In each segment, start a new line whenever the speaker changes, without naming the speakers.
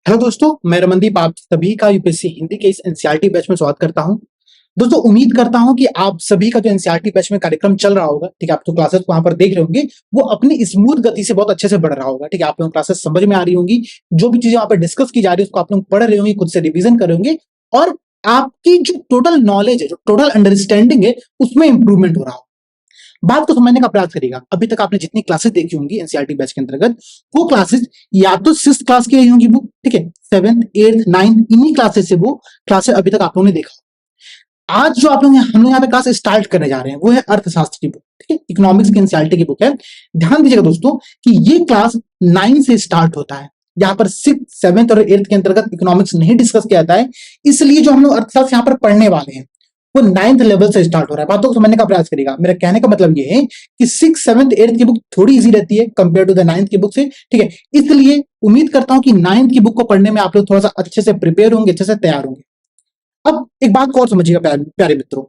Hello दोस्तों, मैं रमनदीप आप सभी का यूपीएससी हिंदी के इस एनसीईआरटी बैच में स्वागत करता हूं। दोस्तों, उम्मीद करता हूं कि आप सभी का जो एनसीईआरटी बैच में कार्यक्रम चल रहा होगा, ठीक है, आप जो क्लासेस वहां पर देख रहे होंगे वो अपनी स्मूथ गति से बहुत अच्छे से बढ़ रहा होगा। ठीक है, आप लोगों को क्लासेस समझ में आ रही होंगी, जो भी चीजें वहां पर डिस्कस की जा रही है उसको आप लोग पढ़ रहे होंगे, खुद से रिविजन कर रहे होंगे और आपकी जो टोटल नॉलेज है, जो टोटल अंडरस्टैंडिंग है, उसमें इंप्रूवमेंट हो रहा हो। बात को समझने का प्रयास करिएगा। अभी तक आपने जितनी क्लासेस देखी होंगी एनसीईआरटी बैच के अंतर्गत, वो क्लासेस या तो 6th क्लास की रही होंगी बुक, ठीक है, 7th 8th 9th इन्हीं क्लासेस से वो क्लासेस अभी तक आप लोगों ने देखा। आज जो हम लोग यहाँ पे क्लास स्टार्ट करने जा रहे हैं वो है अर्थशास्त्र की बुक, ठीक है, इकोनॉमिक्स की एनसीईआरटी की बुक है। ध्यान दीजिएगा दोस्तों कि ये क्लास 9 से स्टार्ट होता है, यहाँ पर 6th 7th और 8th के अंतर्गत इकोनॉमिक्स नहीं डिस्कस किया जाता है। इसलिए जो हम लोग अर्थशास्त्र यहाँ पर पढ़ने वाले हैं वो 9th लेवल से स्टार्ट हो रहा है। बातों को समझने का प्रयास करिएगा। मेरा कहने का मतलब ये है कि 6th 7th 8th की बुक थोड़ी इजी रहती है कंपेयर टू द 9th की बुक से, ठीक है। इसलिए उम्मीद करता हूं कि 9th की बुक को पढ़ने में आप लोग थोड़ा सा अच्छे से प्रिपेयर होंगे, अच्छे से तैयार होंगे। अब एक बात को और समझिएगा प्यारे मित्रों,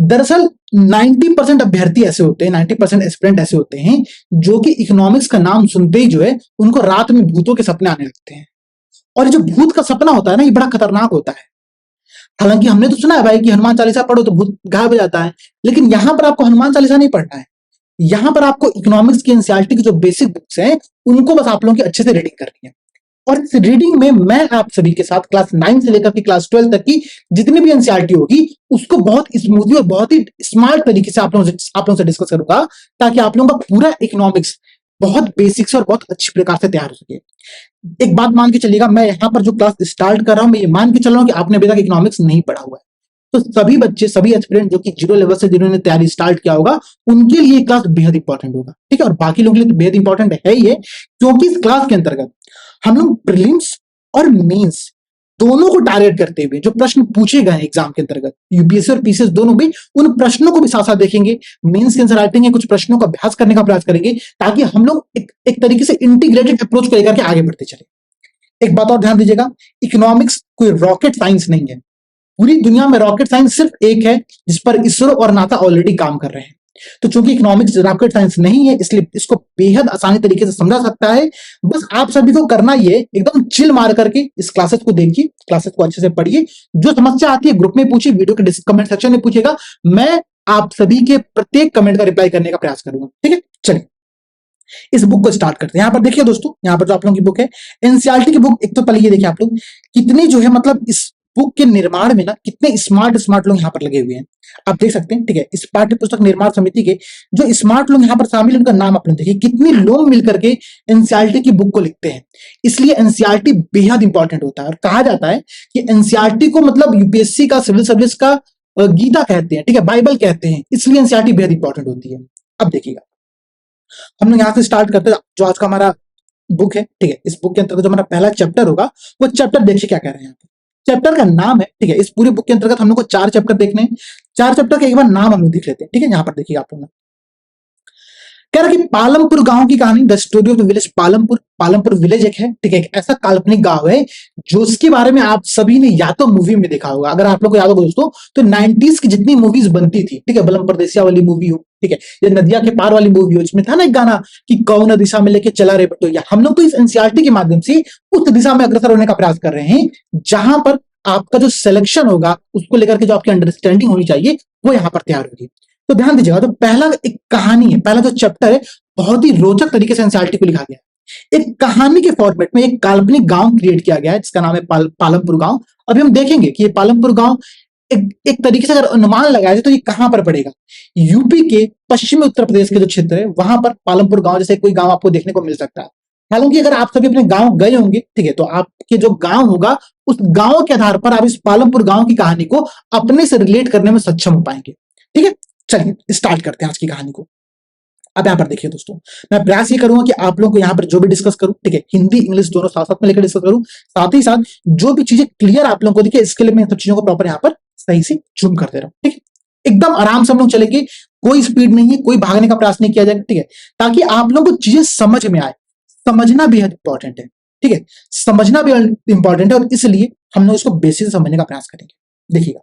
दरअसल 90% अभ्यर्थी ऐसे होते हैं, 90% एस्पिरेंट ऐसे होते हैं जो कि इकोनॉमिक्स का नाम सुनते ही जो है उनको रात में भूतों के सपने आने लगते हैं। और जो भूत का सपना होता है ना, ये बड़ा खतरनाक होता है। हालांकि हमने तो सुना है भाई कि हनुमान चालीसा पढ़ो तो भूत गायब हो जाता है, लेकिन यहां पर आपको हनुमान चालीसा नहीं पढ़ना है। यहां पर आपको इकोनॉमिक्स की एनसीईआरटी की जो बेसिक बुक्स हैं उनको बस आप लोगों की अच्छे से रीडिंग करनी है। और इस रीडिंग में मैं आप सभी के साथ क्लास 9 से लेकर के क्लास 12 तक की जितनी भी एनसीईआरटी होगी उसको बहुत स्मूथली और बहुत ही स्मार्ट तरीके से आप लोगों से डिस्कस करूंगा, ताकि आप लोगों का पूरा इकोनॉमिक्स बहुत बेसिक से और बहुत अच्छी प्रकार से तैयार हो सके। एक बात मान के चलिएगा, मैं यहाँ पर जो क्लास स्टार्ट कर रहा हूं मैं ये मान के चल रहा हूं कि आपने अभी तक इकोनॉमिक्स नहीं पढ़ा हुआ है। तो सभी बच्चे, सभी एस्पिरेंट जो कि 0 लेवल से जिन्होंने तैयारी स्टार्ट किया होगा उनके लिए क्लास बेहद इंपॉर्टेंट होगा, ठीक है। और बाकी लोगों के लिए तो बेहद इंपॉर्टेंट है ही है, क्योंकि इस क्लास के अंतर्गत हम लोग प्रीलिम्स और मेंस दोनों को टारगेट करते हुए जो प्रश्न पूछे गए एग्जाम के अंतर्गत, यूपीएससी और पीसीएस दोनों भी, उन प्रश्नों को भी साथ साथ देखेंगे। मेंस के आंसर राइटिंग के कुछ प्रश्नों का अभ्यास करने का प्रयास करेंगे, ताकि हम लोग एक तरीके से इंटीग्रेटेड अप्रोच को लेकर के आगे बढ़ते चले। एक बात और ध्यान दीजिएगा, इकोनॉमिक्स कोई रॉकेट साइंस नहीं है। पूरी दुनिया में रॉकेट साइंस सिर्फ एक है जिस पर इसरो और नासा ऑलरेडी काम कर रहे हैं। तो चूंकि इकोनॉमिक्स रॉकेट साइंस नहीं है, इसलिए इसको बेहद आसानी तरीके से समझा सकता है। बस आप सभी को करना ये, एकदम चिल मार करके इस क्लासेस को देखिए, क्लासेस को अच्छे से पढ़िए। जो समस्या आती है ग्रुप में पूछिए, वीडियो के कमेंट सेक्शन में पूछिएगा, मैं आप सभी के प्रत्येक कमेंट का रिप्लाई करने का प्रयास करूंगा, ठीक है। चलिए इस बुक को स्टार्ट करते हैं। यहां पर देखिए दोस्तों, यहां पर जो आप लोगों की बुक है एनसीईआरटी की बुक, एक तो पहले ये देखिए आप लोग कितने जो है मतलब इस बुक के निर्माण में ना कितने स्मार्ट लोग यहाँ पर लगे हुए हैं, आप देख सकते हैं, ठीक है। इस पाठ्य पुस्तक निर्माण समिति के जो स्मार्ट लोग यहाँ पर शामिल, उनका नाम आपने देखिए, कितने लोग मिलकर के एनसीईआरटी की बुक को लिखते हैं। इसलिए एनसीईआरटी बेहद इंपॉर्टेंट होता है और कहा जाता है कि एनसीईआरटी को मतलब यूपीएससी का, सिविल सर्विस का गीता कहते हैं, ठीक है, बाइबल कहते हैं। इसलिए एनसीईआरटी बेहद इंपॉर्टेंट होती है। अब देखिएगा, हम लोग यहाँ से स्टार्ट करते हैं। जो आज का हमारा बुक है, ठीक है, इस बुक के अंतर्गत जो हमारा पहला चैप्टर होगा वो चैप्टर देखिए क्या कह रहे हैं यहाँ पे। चैप्टर का नाम है, ठीक है, इस पूरे बुक के अंतर्गत हम लोग को 4 चैप्टर देखने हैं। 4 चैप्टर का एक बार नाम हम लोग देख लेते हैं, ठीक है। यहाँ पर देखिए आप लोग, कह रहा कि पालमपुर गांव की कहानी, the story of the village Palampur. Palampur village एक है, ठीक है, एक ऐसा काल्पनिक गांव है जो उसके बारे में आप सभी ने या तो मूवी में देखा होगा, अगर आप लोग को याद होगा दोस्तों, तो 90s की जितनी मूवीज बनती थी, ठीक है, बलम परदेसिया वाली मूवी हो, ठीक है, या नदिया के पार वाली मूवी हो, जिसमें था ना एक गाना कि कौन दिशा में लेके चला रे बटोया। हम लोग तो इस एनसीईआरटी के माध्यम से उस दिशा में अग्रसर होने का प्रयास कर रहे हैं जहां पर आपका जो सिलेक्शन होगा उसको लेकर के जो आपकी अंडरस्टैंडिंग होनी चाहिए वो यहाँ पर तैयार होगी। तो ध्यान दीजिएगा, तो पहला एक कहानी है, पहला जो चैप्टर है बहुत ही रोचक तरीके से एनसीईआरटी को लिखा गया है। एक कहानी के फॉर्मेट में एक काल्पनिक गांव क्रिएट किया गया है जिसका नाम है पालमपुर गांव। अभी हम देखेंगे कि ये पालमपुर गांव एक तरीके से अगर अनुमान लगाया जाए तो ये कहां पर पड़ेगा। यूपी के पश्चिमी उत्तर प्रदेश के जो क्षेत्र है वहां पर पालमपुर गांव जैसे कोई गांव आपको देखने को मिल सकता है। हालांकि अगर आप सभी अपने गांव गए होंगे, ठीक है, तो आपके जो गांव होगा उस गांव के आधार पर आप इस पालमपुर गांव की कहानी को अपने से रिलेट करने में सक्षम हो पाएंगे, ठीक है। चलिए स्टार्ट करते हैं आज की कहानी को। अब यहाँ पर देखिए दोस्तों, मैं प्रयास ये करूंगा कि आप लोगों को यहाँ पर जो भी डिस्कस करूं, ठीक है, हिंदी इंग्लिश दोनों साथ साथ में लेकर डिस्कस करूं, साथ ही साथ जो भी चीजें क्लियर आप लोगों को दिखे इसके लिए मैं सब चीजों को प्रॉपर यहाँ पर सही से जूम कर दे रहा हूँ, ठीक है। एकदम आराम से हम लोग चलेंगे, कोई स्पीड नहीं है, कोई भागने का प्रयास नहीं किया जाएगा, ठीक है, ताकि आप लोगों को चीजें समझ में आए। समझना बेहद इंपॉर्टेंट है, ठीक है, समझना भी इंपॉर्टेंट है, और इसलिए हम लोग इसको बेसिक से समझने का प्रयास करेंगे। देखिएगा,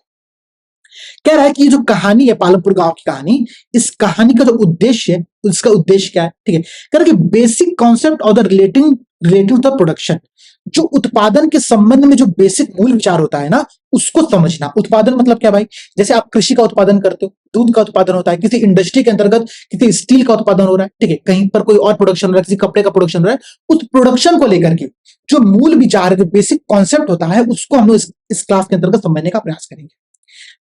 कह रहा है कि जो कहानी है पालमपुर गांव की कहानी, इस कहानी का जो उद्देश्य है उसका उद्देश्य क्या है, ठीक है, कह रहा है कि basic concept of the relating to the production. जो उत्पादन के संबंध में जो बेसिक मूल विचार होता है ना, उसको समझना। उत्पादन मतलब क्या भाई? जैसे आप कृषि का उत्पादन करते हो, दूध का उत्पादन होता है, किसी इंडस्ट्री के अंतर्गत किसी स्टील का उत्पादन हो रहा है, ठीक है, कहीं पर कोई और प्रोडक्शन हो रहा है, किसी कपड़े का प्रोडक्शन हो रहा है, उस प्रोडक्शन को लेकर के जो मूल विचार है, जो बेसिक कॉन्सेप्ट होता है, उसको हम लोग इस क्लास के अंतर्गत समझने का प्रयास करेंगे।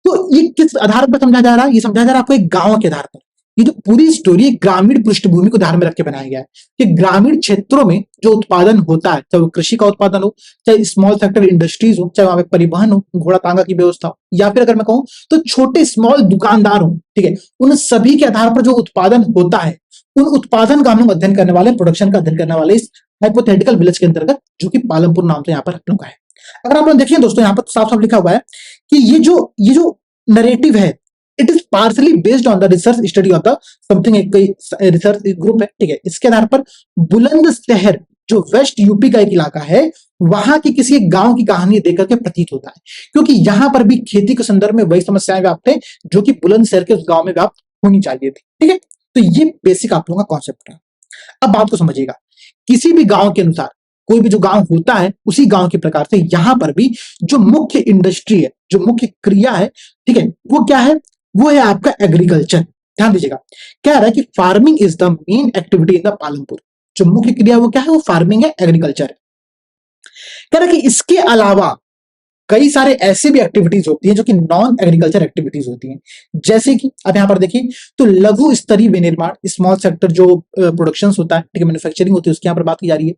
तो ये किस आधार पर समझा जा रहा है? ये समझा जा रहा है आपको एक गांव के आधार पर। ये जो पूरी स्टोरी ग्रामीण पृष्ठभूमि को ध्यान में रख के बनाया गया है कि ग्रामीण क्षेत्रों में जो उत्पादन होता है, चाहे वो कृषि का उत्पादन हो, चाहे स्मॉल सेक्टर इंडस्ट्रीज हो, चाहे वहां पे परिवहन हो, घोड़ा तांगा की व्यवस्था हो, या फिर अगर मैं कहूं तो छोटे स्मॉल दुकानदार हो, ठीक है, उन सभी के आधार पर जो उत्पादन होता है, उन उत्पादन का हम लोग अध्ययन करने वाले, प्रोडक्शन का अध्ययन करने वाले इस हाइपोथेटिकल विलेज के अंतर्गत, जो कि पालमपुर नाम से यहाँ पर हम लोग का है। अगर आप लोग देखिए दोस्तों, यहाँ पर साफ साफ लिखा हुआ है कि ये जो नरेटिव है, it is partly based on the research study of the something, एक रिसर्च ग्रुप है, ठीक है। इसके आधार पर बुलंदशहर जो वेस्ट यूपी का एक इलाका है, वहां की किसी एक गांव की कहानी देकर के प्रतीत होता है, क्योंकि यहां पर भी खेती के संदर्भ में वही समस्याएं व्याप्त है जो कि बुलंदशहर के उस गांव में व्याप्त होनी चाहिए थी, ठीक है। तो ये बेसिक आप लोगों का कॉन्सेप्ट है। अब बात को समझिएगा, किसी भी गांव के अनुसार कोई भी जो गांव होता है, उसी गांव के प्रकार से यहां पर भी जो मुख्य इंडस्ट्री है, जो मुख्य क्रिया है, ठीक है, वो क्या है? वो है आपका एग्रीकल्चर। ध्यान दीजिएगा, क्या रहा है कि farming is the main activity in the Palampur. जो मुख्य क्रिया वो क्या है? वो फार्मिंग है, एग्रीकल्चर है। कह रहा है कि इसके अलावा कई सारे ऐसे भी एक्टिविटीज होती हैं जो कि नॉन एग्रीकल्चर एक्टिविटीज होती हैं, जैसे कि अब यहां पर देखिए तो लघु स्तरीय विनिर्माण, स्मॉल सेक्टर जो प्रोडक्शन होता है, ठीक है, मैन्युफैक्चरिंग होती है, उसकी यहां पर बात की जा रही है।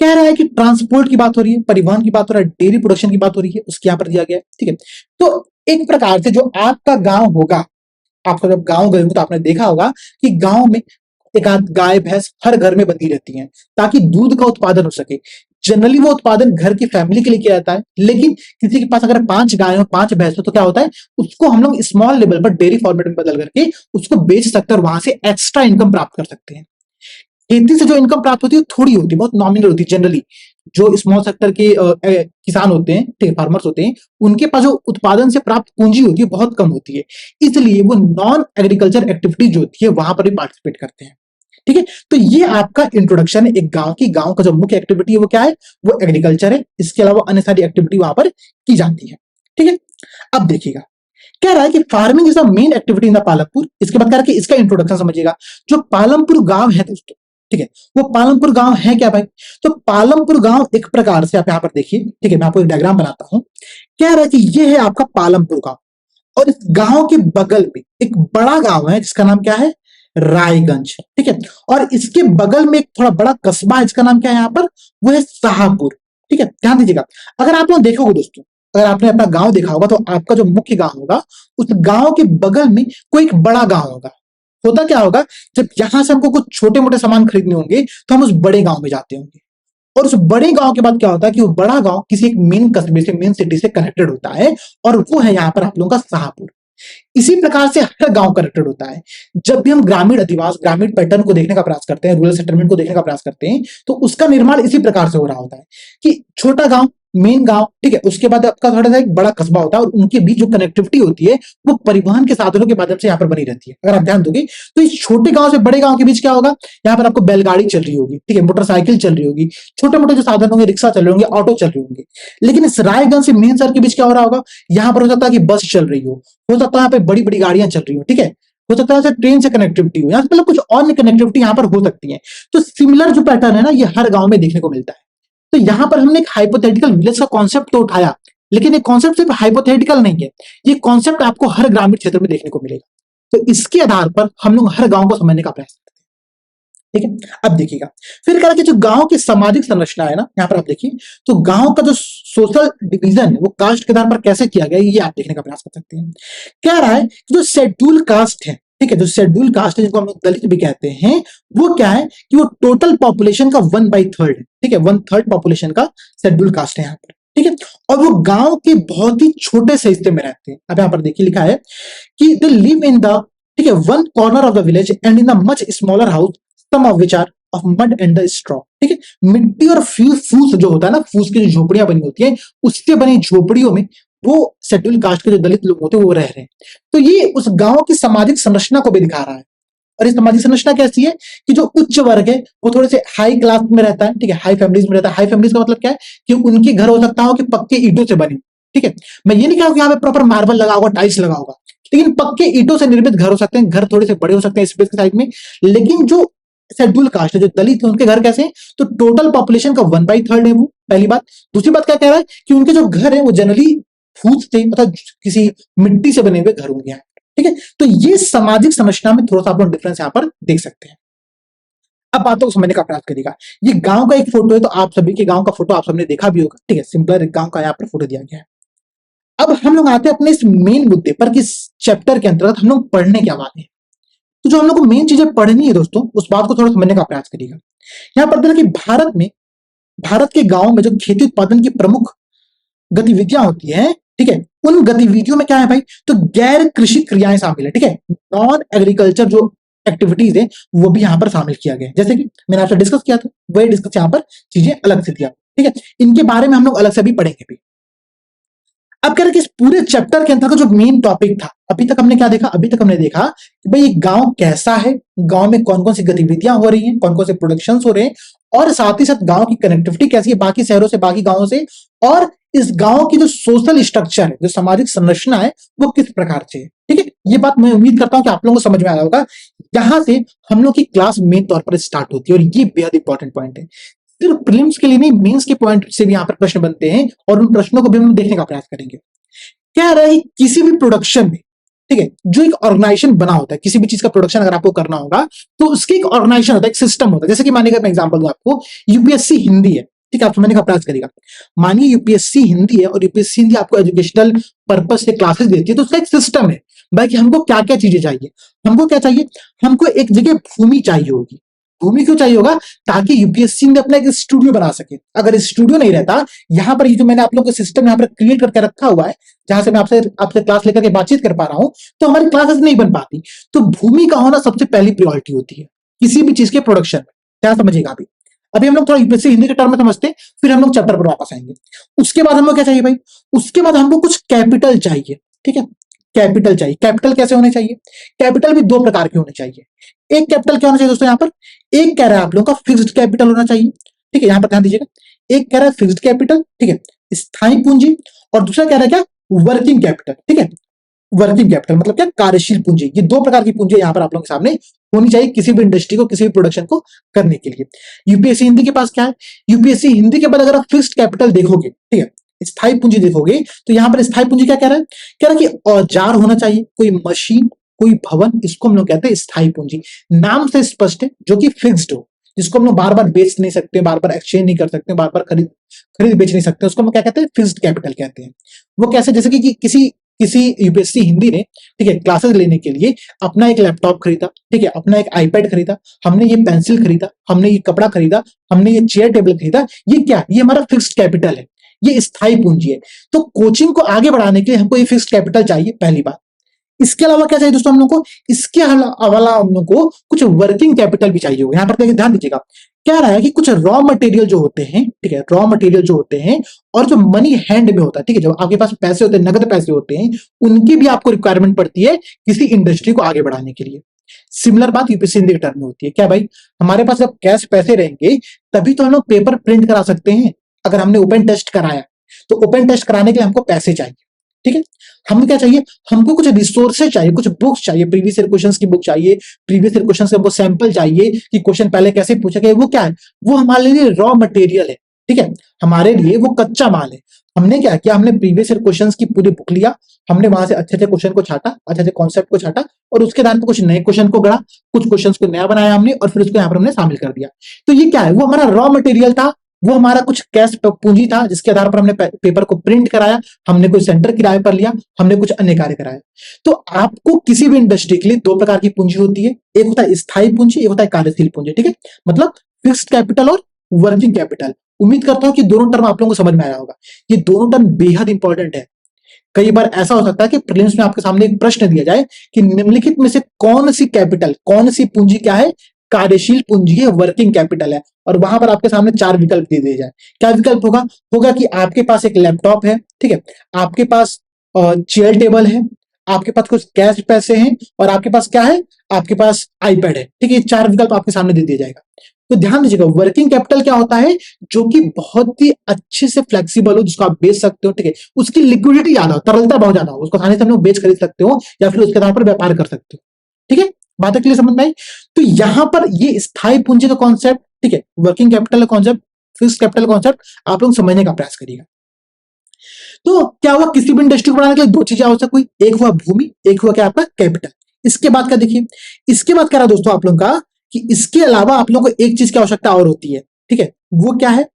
कह रहा है कि ट्रांसपोर्ट की बात हो रही है, परिवहन की बात हो रहा है, डेयरी प्रोडक्शन की बात हो रही है, उसके यहां पर दिया गया है, ठीक है। तो एक प्रकार से जो आपका गांव होगा, आपका जब गांव गए हो तो आपने देखा होगा कि गांव में एक आध गाय भैंस हर घर में बंधी रहती हैं ताकि दूध का उत्पादन हो सके। जनरली वो उत्पादन घर की फैमिली के लिए किया जाता है, लेकिन किसी के पास अगर 5 गाय हो, 5 भैंस हो, तो क्या होता है, उसको हम लोग स्मॉल लेवल पर डेयरी फॉर्मेट में बदल करके उसको बेच सकते हैं और वहां से एक्स्ट्रा इनकम प्राप्त कर सकते हैं। खेती से जो इनकम प्राप्त होती है थोड़ी होती है, बहुत नॉमिनल होती है। जनरली जो स्मॉल सेक्टर के किसान होते हैं, ठीक है, फार्मर्स होते हैं, उनके पास जो उत्पादन से प्राप्त पूंजी होती है बहुत कम होती है, इसलिए वो नॉन एग्रीकल्चर एक्टिविटी जो होती है वहां पर भी पार्टिसिपेट करते हैं, ठीक है। तो ये आपका इंट्रोडक्शन है एक गांव की। गांव का जो मुख्य एक्टिविटी है वो क्या है? वो एग्रीकल्चर है। इसके अलावा अन्य सारी एक्टिविटी वहां पर की जाती है, ठीक है। अब देखिएगा, कह रहा है कि farming is the main activity in the Palampur. इसके बाद कह रहा है कि इसका इंट्रोडक्शन समझिएगा। जो पालमपुर गांव है दोस्तों, ठीक है, वो पालमपुर गांव है क्या भाई? तो पालमपुर गांव एक प्रकार से आप यहां पर देखिए, ठीक है, मैं आपको एक डायग्राम बनाता हूं। कह रहा है कि ये है आपका पालमपुर गांव, और इस गांव के बगल में एक बड़ा गांव है जिसका नाम क्या है? रायगंज, ठीक है। और इसके बगल में एक थोड़ा बड़ा कस्बा है, इसका नाम क्या है यहाँ पर? वो है शाहपुर, ठीक है। ध्यान दीजिएगा, अगर आप लोग देखोगे दोस्तों, अगर आपने अपना गांव देखा होगा, तो आपका जो मुख्य गांव होगा, उस गांव के बगल में कोई एक बड़ा गांव होगा। होता क्या होगा, जब यहां से हमको कुछ छोटे मोटे सामान खरीदने होंगे तो हम उस बड़े गांव में जाते होंगे, और उस बड़े गांव के बाद क्या होता है कि वो बड़ा गांव किसी एक मेन कस्बे से, मेन सिटी से कनेक्टेड होता है, और वो है यहाँ पर आप लोगों का शाहपुर। इसी प्रकार से हर गांव कनेक्टेड होता है। जब भी हम ग्रामीण अधिवास, ग्रामीण पैटर्न को देखने का प्रयास करते हैं, रूरल सेटलमेंट को देखने का प्रयास करते हैं, तो उसका निर्माण इसी प्रकार से हो रहा होता है कि छोटा गांव, मेन गांव, ठीक है, उसके बाद आपका थोड़ा सा एक बड़ा कस्बा होता है, और उनके बीच जो कनेक्टिविटी होती है वो परिवहन के साधनों के माध्यम से यहाँ पर बनी रहती है। अगर आप ध्यान दोगे तो इस छोटे गांव से बड़े गांव के बीच क्या होगा? यहाँ पर आपको बैलगाड़ी चल रही होगी, ठीक है, मोटरसाइकिल चल रही होगी, छोटे मोटे जो साधन होंगे, रिक्शा चल रहे होंगे, ऑटो चल रहे होंगे। लेकिन इस रायगंज से मेन शहर के बीच क्या हो रहा होगा? यहाँ पर हो सकता है कि बस चल रही हो सकता है यहाँ पे बड़ी बड़ी गाड़ियां चल रही हो, ठीक है, हो सकता है ट्रेन से कनेक्टिविटी हो, यहाँ से मतलब कुछ और कनेक्टिविटी यहाँ पर हो सकती है। तो सिमिलर जो पैटर्न है ना, ये हर गांव में देखने को मिलता है। तो यहां पर हमने एक हाइपोथेटिकल विलेज का कॉन्सेप्ट तो उठाया, लेकिन ये कॉन्सेप्ट सिर्फ हाइपोथेटिकल नहीं है, ये कॉन्सेप्ट आपको हर ग्रामीण क्षेत्र में देखने को मिलेगा। तो इसके आधार पर हम लोग हर गांव को समझने का प्रयास करते हैं, ठीक है। अब देखिएगा, फिर कह रहा कि जो गांव की सामाजिक संरचना है ना, यहाँ पर आप देखिए, तो गांव का जो सोशल डिवीजन है वो कास्ट के आधार पर कैसे किया गया, ये आप देखने का प्रयास कर सकते हैं। कह रहा है कि जो शेड्यूल कास्ट है, ठीक है, जो शेड्यूल कास्ट है जिनको हम लोग दलित भी कहते हैं, वो क्या है कि वो टोटल पॉपुलेशन का 1/3 है, ठीक है, 1/3 पॉपुलेशन का शेड्यूल कास्ट है यहाँ पर, ठीक है। और वो गांव के बहुत ही छोटे से हिस्से में रहते हैं। अब यहाँ पर देखिए लिखा है कि दे लिव इन द, ठीक है, one corner of the village and in the much smaller house, some of which are of mud and the straw, ठीक है। मिट्टी और फूस जो होता है ना, फूस की जो झोपड़ियां बनी होती है, उससे बनी झोपड़ियों में वो शेड्यूल कास्ट के जो दलित लोग होते हैं वो रह रहे हैं। तो ये उस गांव की सामाजिक संरचना को भी दिखा रहा है। और ये सामाजिक संरचना कैसी है कि जो उच्च वर्ग है वो थोड़े से हाई क्लास में रहता है, ठीक है, हाई फैमिलीज में रहता है। हाई फैमिलीज का मतलब क्या है कि उनके घर हो सकता हो कि पक्के ईंटों से बने, ठीक है। मैं ये नहीं कह रहा हूं कि यहाँ पे प्रॉपर मार्बल लगा होगा, टाइल्स लगा होगा, लेकिन पक्के ईंटों से निर्मित घर हो सकते हैं। घर थोड़े से बड़े हो सकते हैं स्पेस के साइड में, लेकिन जो शेड्यूल कास्ट है, जो दलित है, उनके घर कैसे हैं? तो टोटल पॉपुलेशन का 1/3 है वो, पहली बात। दूसरी बात क्या कह रहा है कि उनके जो घर है वो जनरली फूस से, मतलब किसी मिट्टी से बने हुए घर होंगे, ठीक है। तो ये सामाजिक संरचना में थोड़ा सा आप लोग डिफरेंस यहाँ पर देख सकते हैं। अब बातों को समझने का प्रयास करिएगा। ये गांव का एक फोटो है, तो आप सभी के गांव का फोटो आप सबने देखा भी होगा, ठीक है। सिंपल गांव का यहाँ पर फोटो दिया गया है। अब हम लोग आते हैं अपने इस मेन मुद्दे पर कि इस चैप्टर के अंतर्गत हम लोग पढ़ने क्या वाले हैं। तो जो हम लोग को मेन चीजें पढ़नी है दोस्तों, उस बात को थोड़ा समझने का प्रयास करिएगा। यहाँ पर देखिए कि भारत के गांव में जो खेती उत्पादन की प्रमुख गतिविधियां होती हैं, ठीक है, उन गतिविधियों में क्या है भाई, तो गैर कृषि क्रियाएं शामिल है, ठीक है। नॉन एग्रीकल्चर जो एक्टिविटीज है वो भी यहाँ पर शामिल किया गया है। जैसे कि मैंने आपसे डिस्कस किया था, वही डिस्कस यहाँ पर चीजें अलग से दिया, ठीक है। इनके बारे में हम लोग अलग से भी पढ़ेंगे भी। अब कह रहे कि इस पूरे चैप्टर के अंतर्गत जो मेन टॉपिक था, अभी तक हमने क्या देखा, अभी तक हमने देखा कि भाई ये गांव कैसा है, गांव में कौन कौन सी गतिविधियां हो रही हैं, कौन कौन से प्रोडक्शन हो रहे हैं, और साथ ही साथ गांव की कनेक्टिविटी कैसी है बाकी शहरों से, बाकी गांवों से, और इस गांव की जो सोशल स्ट्रक्चर है, जो सामाजिक संरचना है, वो किस प्रकार से है, ठीक है। ये बात मैं उम्मीद करता हूं कि आप लोगों को समझ में आया होगा। यहां से हम लोग की क्लास मेन तौर पर स्टार्ट होती है, और ये बेहद इंपॉर्टेंट पॉइंट है। सिर्फ प्रीलिम्स के लिए नहीं, मेंस के पॉइंट से भी यहाँ पर प्रश्न बनते हैं, और उन प्रश्नों को भी हम देखने का प्रयास करेंगे। क्या रहा है, किसी भी प्रोडक्शन में, ठीक है, जो एक ऑर्गेनाइजेशन बना होता है, किसी भी चीज का प्रोडक्शन अगर आपको करना होगा तो उसकी एक ऑर्गेनाइजेशन होता है, एक सिस्टम होता है। जैसे कि मानिए मैं एग्जांपल दूं आपको, यूपीएससी हिंदी है, ठीक है, आप समझने का प्रयास करिएगा। मानिए यूपीएससी हिंदी है, और यूपीएससी हिंदी आपको एजुकेशनल पर्पज से क्लासेस देती है, तो उसका एक सिस्टम है भाई कि हमको क्या क्या चीजें चाहिए। हमको क्या चाहिए, हमको एक जगह भूमि चाहिए होगी। भूमि क्यों चाहिए होगा, ताकि यूपीएससी में अपना एक स्टूडियो बना सके। अगर स्टूडियो नहीं रहता, यहाँ पर ये जो मैंने आप लोगों को सिस्टम यहाँ पर क्रिएट करके रखा हुआ है, जहां से मैं आपसे आपसे क्लास लेकर के बातचीत कर पा रहा हूं, तो हमारी क्लासेस नहीं बन पाती। तो भूमि का होना सबसे पहली प्रायोरिटी होती है किसी भी चीज के प्रोडक्शन में। क्या समझिएगा अभी, अभी हम लोग थोड़ा यूपीएससी हिंदी के टर्म में समझते हैं, फिर हम लोग चैप्टर पर वापस आएंगे। उसके बाद हमको क्या चाहिए भाई, उसके बाद हमको कुछ कैपिटल चाहिए, ठीक है। कैपिटल चाहिए। कैपिटल कैसे होने चाहिए, कैपिटल भी दो प्रकार के होने चाहिए। एक कैपिटल क्या होना चाहिए दोस्तों, यहाँ पर एक कह रहा है आप लोगों का फिक्स्ड कैपिटल होना चाहिए, ठीक है, यहाँ पर ध्यान दीजिएगा। एक कह रहा है फिक्स्ड कैपिटल, ठीक है, स्थायी पूंजी, और दूसरा कह रहा है क्या, वर्किंग कैपिटल, ठीक है। वर्किंग कैपिटल मतलब क्या, कार्यशील पूंजी। ये दो प्रकार की पूंजी यहाँ पर आप लोगों के सामने होनी चाहिए किसी भी इंडस्ट्री को, किसी भी प्रोडक्शन को करने के लिए। यूपीएससी हिंदी के पास क्या है, यूपीएससी हिंदी के बाद अगर आप फिक्स्ड कैपिटल देखोगे, ठीक है, स्थायी पूंजी देखोगे, तो यहाँ पर स्थायी पूंजी क्या कह रहा है, कह रहा है कि औजार होना चाहिए, कोई मशीन, कोई भवन, इसको हम लोग कहते हैं स्थायी पूंजी। नाम से स्पष्ट है, जो कि फिक्स्ड हो, जिसको हम लोग बार बार बेच नहीं सकते, बार बार एक्सचेंज नहीं कर सकते, बार बार खरीद बेच नहीं सकते, उसको हम क्या कहते हैं, फिक्स्ड कैपिटल कहते हैं। वो कैसे, जैसे कि किसी किसी यूपीएससी हिंदी ने, ठीक है, क्लासेस लेने के लिए अपना एक लैपटॉप खरीदा, ठीक है, अपना एक आईपैड खरीदा, हमने ये पेंसिल खरीदा, हमने ये कपड़ा खरीदा, हमने ये चेयर टेबल खरीदा, ये क्या, ये हमारा फिक्स्ड कैपिटल है, ये स्थायी पूंजी है। तो कोचिंग को आगे बढ़ाने के लिए हमको ये फिक्स्ड कैपिटल चाहिए, पहली बात। इसके अलावा क्या चाहिए दोस्तों हम लोग को, इसके अलावा हम लोग को कुछ वर्किंग कैपिटल भी चाहिए होगा। यहाँ पर देखिए, ध्यान दीजिएगा, क्या रहा है कि कुछ रॉ मटेरियल जो होते हैं, ठीक है, रॉ मटेरियल जो होते हैं, और जो मनी हैंड में होता है, ठीक है, जो आपके पास पैसे होते हैं, नगद पैसे होते हैं, उनकी भी आपको रिक्वायरमेंट पड़ती है किसी इंडस्ट्री को आगे बढ़ाने के लिए। सिमिलर बात यूपीएससी हिंदी के टर्म में होती है। क्या भाई, हमारे पास जब कैश पैसे रहेंगे तभी तो हम लोग पेपर प्रिंट करा सकते हैं। अगर हमने ओपन टेस्ट कराया, तो ओपन टेस्ट कराने के लिए हमको पैसे चाहिए, ठीक है। हमें क्या चाहिए, हमको कुछ रिसोर्सेज चाहिए, कुछ बुक्स चाहिए, प्रीवियस ईयर क्वेश्चंस की बुक चाहिए, प्रीवियस ईयर क्वेश्चंस के हमको सैंपल चाहिए कि क्वेश्चन पहले कैसे पूछा गया। वो क्या है, वो हमारे लिए रॉ मटेरियल है, ठीक है, हमारे लिए वो कच्चा माल है। हमने क्या किया, हमने प्रीवियस ईयर क्वेश्चंस की पूरी बुक लिया, हमने वहां से अच्छे अच्छे क्वेश्चन को छाटा, अच्छे अच्छे कॉन्सेप्ट को छाटा, और उसके आधार पर कुछ नए क्वेश्चन को गढ़ा, कुछ क्वेश्चन को नया बनाया हमने, और फिर उसको यहाँ पर हमने शामिल कर दिया। तो ये क्या है, वो हमारा रॉ मटेरियल था, वो हमारा कुछ कैश पूंजी था, जिसके आधार पर हमने पेपर को प्रिंट कराया, हमने कोई सेंटर किराए पर लिया, हमने कुछ अन्य कार्य कराया। तो आपको किसी भी इंडस्ट्री के लिए दो प्रकार की पूंजी होती है, एक होता है स्थायी पूंजी, एक होता है कार्यशील पूंजी, ठीक है, मतलब फिक्स्ड कैपिटल और वर्किंग कैपिटल। उम्मीद करता हूं कि दोनों टर्म आप लोगों को समझ में आया होगा। ये दोनों टर्म बेहद इंपॉर्टेंट है। कई बार ऐसा हो सकता है कि प्रीलिम्स में आपके सामने एक प्रश्न दिया जाए कि निम्नलिखित में से कौन सी कैपिटल, कौन सी पूंजी क्या है, कार्यशील पूंजी है, वर्किंग कैपिटल है, और वहां पर आपके सामने चार विकल्प दे दिए जाए। क्या विकल्प होगा कि आपके पास एक लैपटॉप है, ठीक है, आपके पास चेयर टेबल है, आपके पास कुछ कैश पैसे हैं और आपके पास क्या है, आपके पास आईपैड है, ठीक है। ये 4 विकल्प आपके सामने दे दिया जाएगा। तो ध्यान दीजिएगा, वर्किंग कैपिटल क्या होता है, जो कि बहुत ही अच्छे से फ्लेक्सिबल हो, जिसको आप बेच सकते हो, ठीक है। उसकी लिक्विडिटी ज्यादा हो, तरलता बहुत ज्यादा हो, उसको आसानी से हम लोग बेच खरीद सकते हो या फिर उसके आधार पर व्यापार कर सकते हो, ठीक है। बात के लिए समझ में आई। तो यहां पर ये स्थायी पूंजी का कॉन्सेप्ट, ठीक है, वर्किंग कैपिटल का कॉन्सेप्ट, फिक्स्ड कैपिटल कॉन्सेप्ट आप लोग समझने का प्रयास करिएगा। तो क्या हुआ, किसी भी इंडस्ट्री को बढ़ाने के लिए 2 चीजें आवश्यक हुई, एक हुआ भूमि, एक हुआ क्या आपका कैपिटल। इसके बाद क्या देखिए, इसके बाद क्या रहा दोस्तों आप लोगों का, कि इसके अलावा आप लोगों को एक चीज की आवश्यकता और होती है, ठीक है। वो क्या है,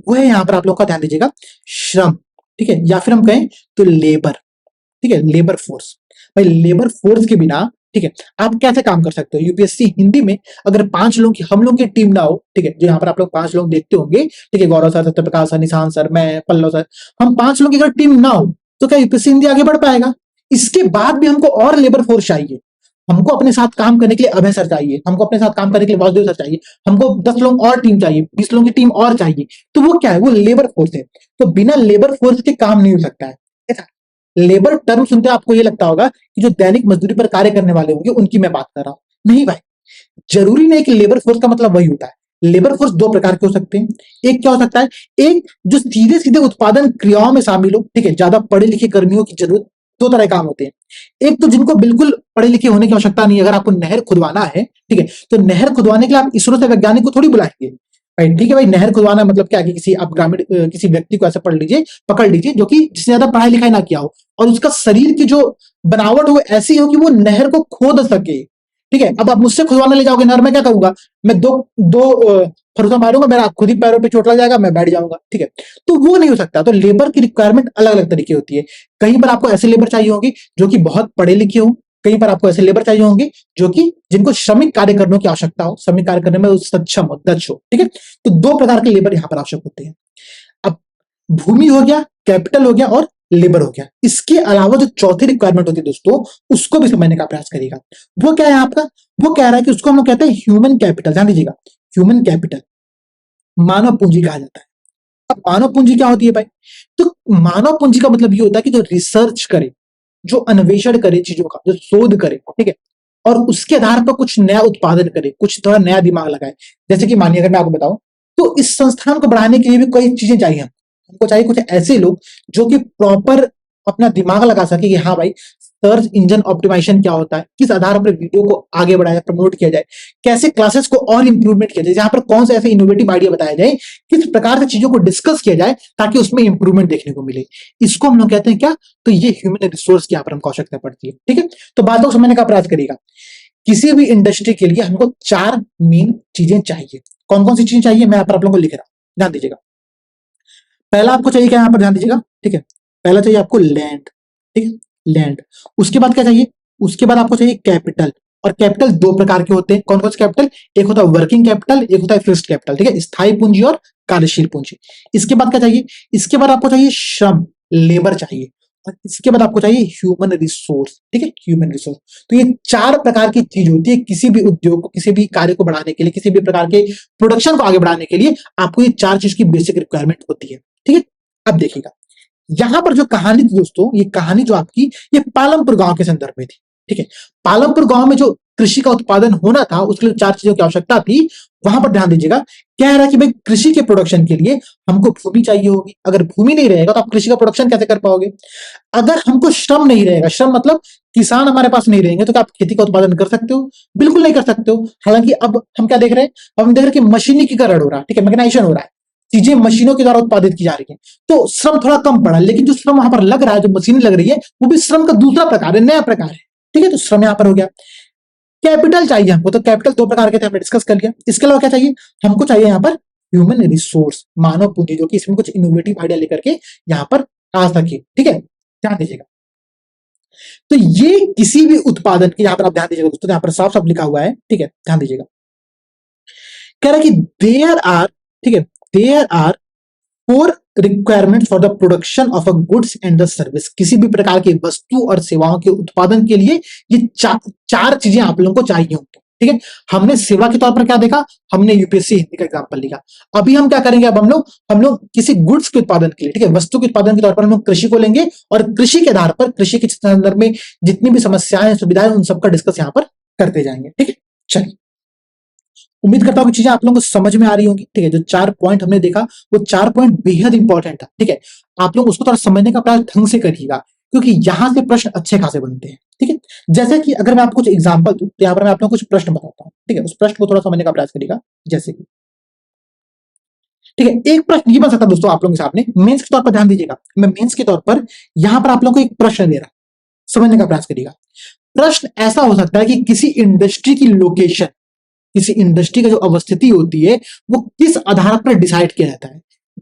वो है यहां पर आप लोग का ध्यान दीजिएगा, श्रम, ठीक है, या फिर हम कहें तो लेबर, ठीक है, लेबर फोर्स। भाई लेबर फोर्स के बिना, ठीक है, आप कैसे काम कर सकते हो। यूपीएससी हिंदी में अगर 5 लोगों की, हम लोग की टीम ना हो, ठीक है, जो यहाँ पर आप लोग 5 लोग देखते होंगे, ठीक है, Gaurav sir, Satyaprakash sir, Nishant sir, मैं, पल्लव सर, हम 5 लोग की अगर टीम ना हो तो क्या यूपीएससी हिंदी आगे बढ़ पाएगा। इसके बाद भी हमको और लेबर फोर्स चाहिए, हमको अपने साथ काम करने के लिए अभय सर चाहिए, हमको अपने साथ काम करने के लिए वासुदेव सर चाहिए, हमको 10 लोग और टीम चाहिए, 20 लोगों की टीम और चाहिए। तो वो क्या है, वो लेबर फोर्स है। तो बिना लेबर फोर्स के काम नहीं हो सकता है। लेबर टर्म सुनते आपको ये लगता होगा कि जो दैनिक मजदूरी पर कार्य करने वाले होंगे उनकी मैं बात कर रहा हूं, नहीं भाई, जरूरी नहीं कि लेबर फोर्स का मतलब वही होता है। लेबर फोर्स 2 प्रकार के हो सकते हैं। एक क्या हो सकता है, एक जो सीधे सीधे उत्पादन क्रियाओं में शामिल हो, ठीक है, ज्यादा पढ़े लिखे कर्मियों की जरूरत, 2 तरह के काम होते हैं। एक तो जिनको बिल्कुल पढ़े लिखे होने की आवश्यकता नहीं है, अगर आपको नहर खुदवाना है, ठीक है, तो नहर खुदवाने के लिए आप इसरो से वैज्ञानिक को थोड़ी बुलाएंगे भाई, ठीक है भाई। नहर खुदवाना मतलब क्या है कि किसी आप ग्रामीण किसी व्यक्ति को ऐसा पकड़ लीजिए जो कि जिसने ज्यादा पढ़ाई लिखाई ना किया हो और उसका शरीर की जो बनावट हो ऐसी हो कि वो नहर को खोद सके, ठीक है। अब आप मुझसे खुदवाने ले जाओगे नहर, मैं क्या करूंगा, मैं दो दो फरुसा मारूंगा, मेरा खुद ही पैरों पे चोट लग जाएगा, मैं बैठ जाऊंगा, ठीक है। तो वो नहीं हो सकता। तो लेबर की रिक्वायरमेंट अलग अलग तरीके होती है। कहीं पर आपको ऐसे लेबर चाहिए होंगे जो कि बहुत पढ़े लिखे हो, कहीं पर आपको ऐसे लेबर चाहिए होंगे जो कि जिनको श्रमिक कार्य करने की आवश्यकता हो, श्रमिक कार्य करने में सक्षम हो, दक्ष हो, ठीक है। तो 2 प्रकार के लेबर यहां पर आवश्यक होते हैं। अब भूमि हो गया, कैपिटल हो गया और लेबर हो गया। इसके अलावा जो चौथी रिक्वायरमेंट होती है दोस्तों, उसको भी समझने का प्रयास करिएगा। वो क्या है आपका, वो कह रहा है कि उसको हम लोग कहते हैं ह्यूमन कैपिटल। ध्यान दीजिएगा, ह्यूमन कैपिटल, मानव पूंजी कहा जाता है। अब मानव पूंजी क्या होती है भाई, तो मानव पूंजी का मतलब ये होता है कि जो रिसर्च करे, जो अन्वेषण करे चीजों का, जो शोध करे, ठीक है, और उसके आधार पर कुछ नया उत्पादन करे, कुछ थोड़ा नया दिमाग लगाए। जैसे कि मानिए अगर मैं आपको बताऊं, तो इस संस्थान को बढ़ाने के लिए भी कई चीजें चाहिए, हमको चाहिए कुछ ऐसे लोग जो कि प्रॉपर अपना दिमाग लगा सके कि हाँ भाई, सर्च इंजन ऑप्टिमाइजेशन क्या होता है, किस आधार पर वीडियो को आगे बढ़ाया प्रमोट किया जाए, कैसे क्लासेस को और इंप्रूवमेंट किया जाए, जहां पर कौन से ऐसे इनोवेटिव आइडिया बताया जाए, किस प्रकार से चीजों को डिस्कस किया जाए ताकि उसमें इंप्रूवमेंट देखने को मिले। इसको हम लोग कहते हैं क्या, तो ये ह्यूमन रिसोर्स की यहाँ पर हमको आवश्यकता पड़ती है, ठीक है। तो बातों को समझने का प्रयास करिएगा। किसी भी इंडस्ट्री के लिए हमको 4 मेन चीजें चाहिए। कौन कौन सी चीजें चाहिए, मैं यहाँ पर आप लोगों को लिख रहा हूं, ध्यान दीजिएगा। पहला आपको चाहिए क्या, यहाँ पर ध्यान दीजिएगा, ठीक है। पहला चाहिए आपको लैंड, ठीक है, लैंड। उसके बाद क्या चाहिए, उसके बाद आपको चाहिए कैपिटल। और कैपिटल 2 प्रकार के होते हैं। कौन कौन से कैपिटल, एक होता है वर्किंग कैपिटल, एक होता है फिक्स्ड कैपिटल, ठीक है, स्थायी पूंजी और कार्यशील पूंजी। इसके बाद क्या चाहिए, इसके बाद आपको चाहिए श्रम, लेबर चाहिए, और इसके बाद आपको चाहिए ह्यूमन रिसोर्स, ठीक है, ह्यूमन रिसोर्स। तो ये 4 प्रकार की चीज होती है किसी भी उद्योग को, किसी भी कार्य को बढ़ाने के लिए, किसी भी प्रकार के प्रोडक्शन को आगे बढ़ाने के लिए आपको ये 4 चीज की बेसिक रिक्वायरमेंट होती है, ठीक है। अब देखिएगा, यहां पर जो कहानी थी दोस्तों, ये कहानी जो आपकी, ये पालमपुर गांव के संदर्भ में थी, ठीक है। पालमपुर गांव में जो कृषि का उत्पादन होना था, उसके लिए 4 चीजों की आवश्यकता थी। वहां पर ध्यान दीजिएगा, कह रहा है कि भाई कृषि के प्रोडक्शन के लिए हमको भूमि चाहिए होगी। अगर भूमि नहीं रहेगा तो आप कृषि का प्रोडक्शन कैसे कर पाओगे। अगर हमको श्रम नहीं रहेगा, श्रम मतलब किसान हमारे पास नहीं रहेंगे, तो क्या आप खेती का उत्पादन कर सकते हो, बिल्कुल नहीं कर सकते हो। हालांकि अब हम क्या देख रहे हैं, अब हम देख रहे हैं कि मशीनीकरण हो रहा है, ठीक है, मैकेनाइजेशन हो रहा है, चीजें मशीनों के द्वारा उत्पादित की जा रही है। तो श्रम थोड़ा कम पड़ा, लेकिन जो श्रम वहां पर लग रहा है, जो मशीन लग रही है, वो भी श्रम का दूसरा प्रकार है, नया प्रकार है, ठीक है। तो श्रम यहां पर हो गया। कैपिटल चाहिए हमको, तो कैपिटल 2 प्रकार के थे, हमने डिस्कस कर लिया। इसके अलावा क्या चाहिए, हमको चाहिए यहाँ पर ह्यूमन रिसोर्स, मानव पूंजी, जो कि इसमें कुछ इनोवेटिव आइडिया लेकर के यहाँ पर आ सके, ठीक है, ध्यान दीजिएगा। तो ये किसी भी उत्पादन की, यहाँ पर आप ध्यान दीजिएगा दोस्तों, यहाँ पर साफ साफ लिखा हुआ है, ठीक है, ध्यान दीजिएगा। कह रहा है कि देयर आर, ठीक है, there are 4 requirement for the production of a goods and the service. किसी भी प्रकार की वस्तु और सेवाओं के उत्पादन के लिए ये 4 चीजें आप लोगों को चाहिए होंगी, ठीक है, हमने सेवा के तौर पर क्या देखा, हमने यूपीएससी हिंदी का एग्जाम्पल लिया। अभी हम क्या करेंगे, अब हम लोग किसी गुड्स के उत्पादन के लिए, ठीक है, वस्तु के उत्पादन के तौर पर हम लोग कृषि को लेंगे और कृषि के आधार पर कृषि के संदर्भ में जितनी भी समस्याएं सुविधाएं उन सबका डिस्कस यहाँ पर करते जाएंगे। ठीक है, चलिए, उम्मीद करता हूँ कि चीजें आप लोगों को समझ में आ रही होंगी। ठीक है, जो 4 पॉइंट हमने देखा वो 4 पॉइंट बेहद इंपॉर्टेंट था। ठीक है, आप लोग उसको थोड़ा समझने का प्रयास ढंग से करिएगा, क्योंकि यहां से प्रश्न अच्छे खासे बनते हैं। ठीक है, जैसे कि अगर मैं आपको कुछ एग्जांपल दूं तो यहाँ पर मैं आप लोगों को कुछ प्रश्न बताता हूँ। ठीक है, उस प्रश्न को थोड़ा समझने का प्रयास करिएगा। जैसे कि ठीक है, एक प्रश्न ये बन सकता है दोस्तों आप लोगों के सामने, मेंस के तौर पर ध्यान दीजिएगा। मैं मेंस के तौर पर यहां पर आप लोगों को एक प्रश्न दे रहा, समझने का प्रयास करिएगा। प्रश्न ऐसा हो सकता है कि किसी इंडस्ट्री की लोकेशन, किसी इंडस्ट्री का जो अवस्थिति होती है वो किस आधार पर डिसाइड किया जाता है।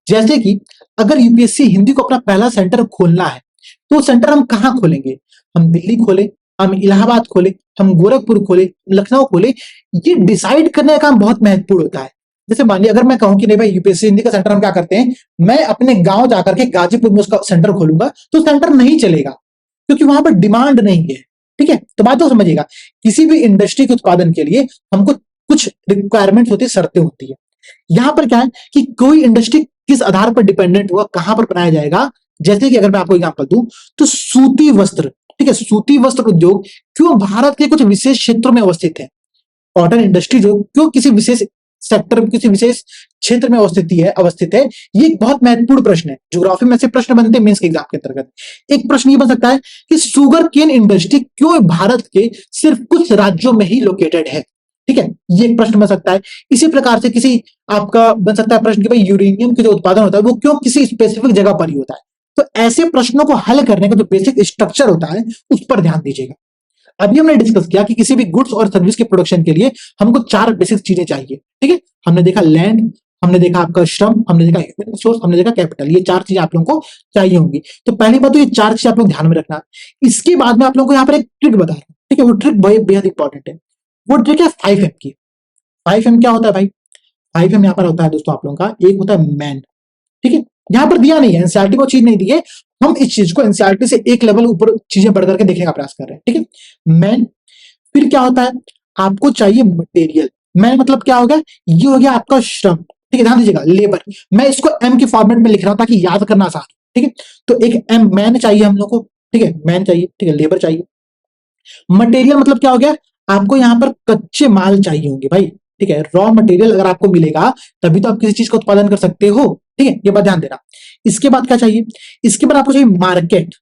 जैसे कि अगर यूपीएससी हिंदी को अपना पहला सेंटर खोलना है तो सेंटर हम कहां खोलेंगे, हम दिल्ली खोले, हम इलाहाबाद खोले, हम गोरखपुर खोले, लखनऊ खोले, ये डिसाइड करने का काम बहुत महत्वपूर्ण होता है। जैसे मानिए अगर मैं कहूं कि नहीं भाई यूपीएससी हिंदी का सेंटर हम क्या करते हैं, मैं अपने गांव जाकर के गाजीपुर में उसका सेंटर खोलूंगा, तो सेंटर नहीं चलेगा क्योंकि वहां पर डिमांड नहीं है। ठीक है, तो बात तो समझिएगा, किसी भी इंडस्ट्री के उत्पादन के लिए हमको कुछ रिक्वायरमेंट होती है, शर्तें होती है। यहां पर क्या है कि कोई इंडस्ट्री किस आधार पर डिपेंडेंट हुआ, कहां पर बनाया जाएगा। जैसे कि अगर मैं आपको एग्जांपल दूं तो सूती वस्त्र, ठीक है, सूती वस्त्र उद्योग क्यों भारत के कुछ विशेष क्षेत्रों में अवस्थित है, कॉटन इंडस्ट्री जो क्यों किसी विशेष सेक्टर, किसी विशेष क्षेत्र में अवस्थित है, ये एक बहुत महत्वपूर्ण प्रश्न है। ज्योग्राफी में से प्रश्न बनते हैं मेंस के एग्जाम के अंतर्गत। एक प्रश्न ये बन सकता है कि शुगर केन इंडस्ट्री क्यों भारत के सिर्फ कुछ राज्यों में ही लोकेटेड है। ठीक है, ये एक प्रश्न बन सकता है। इसी प्रकार से किसी आपका बन सकता है प्रश्न कि भाई यूरेनियम के जो उत्पादन होता है वो क्यों किसी स्पेसिफिक जगह पर ही होता है। तो ऐसे प्रश्नों को हल करने का जो बेसिक स्ट्रक्चर होता है उस पर ध्यान दीजिएगा। अभी हमने डिस्कस किया कि किसी भी गुड्स और सर्विस के प्रोडक्शन के लिए हमको 4 बेसिक चीजें चाहिए। ठीक है, हमने देखा लैंड, हमने देखा आपका श्रम, हमने देखा ह्यूमन रिसोर्स, हमने देखा कैपिटल। ये 4 चीजें आप लोगों को चाहिए होंगी। तो पहली बात तो ये 4 चीजें आप लोग ध्यान में रखना। इसके बाद में आप लोगों को यहाँ पर एक ट्रिक बता रहा हूं। ठीक है, वो ट्रिक बेहद इंपॉर्टेंट है। वो ट्रिक है 5M की। 5M क्या होता है भाई, 5M यहाँ पर होता है दोस्तों आप लोगों का, एक होता है मैन। ठीक है, यहाँ पर दिया नहीं है, एनसीईआरटी को चीज नहीं दी है, हम इस चीज को एनसीईआरटी से एक लेवल ऊपर चीजें बढ़ करके देखने का प्रयास कर रहे हैं। ठीक है, मैन। फिर क्या होता है, आपको चाहिए मटेरियल। मैन मतलब क्या हो गया, ये हो गया आपका श्रम। ठीक है, ध्यान दीजिएगा, लेबर। मैं इसको एम के फॉर्मेट में लिख रहा हूं ताकि याद करना आसान हो। ठीक है, तो एक एम मैन चाहिए हम लोग को। ठीक है, मैन चाहिए, ठीक है, लेबर चाहिए। मटेरियल मतलब क्या हो गया, आपको यहां पर कच्चे माल चाहिए होंगे भाई। ठीक है, रॉ मटेरियल अगर आपको मिलेगा तभी तो आप किसी चीज का उत्पादन कर सकते हो। ठीक है, ये बात ध्यान देना। इसके बाद क्या चाहिए, इसके बाद आपको चाहिए मार्केट।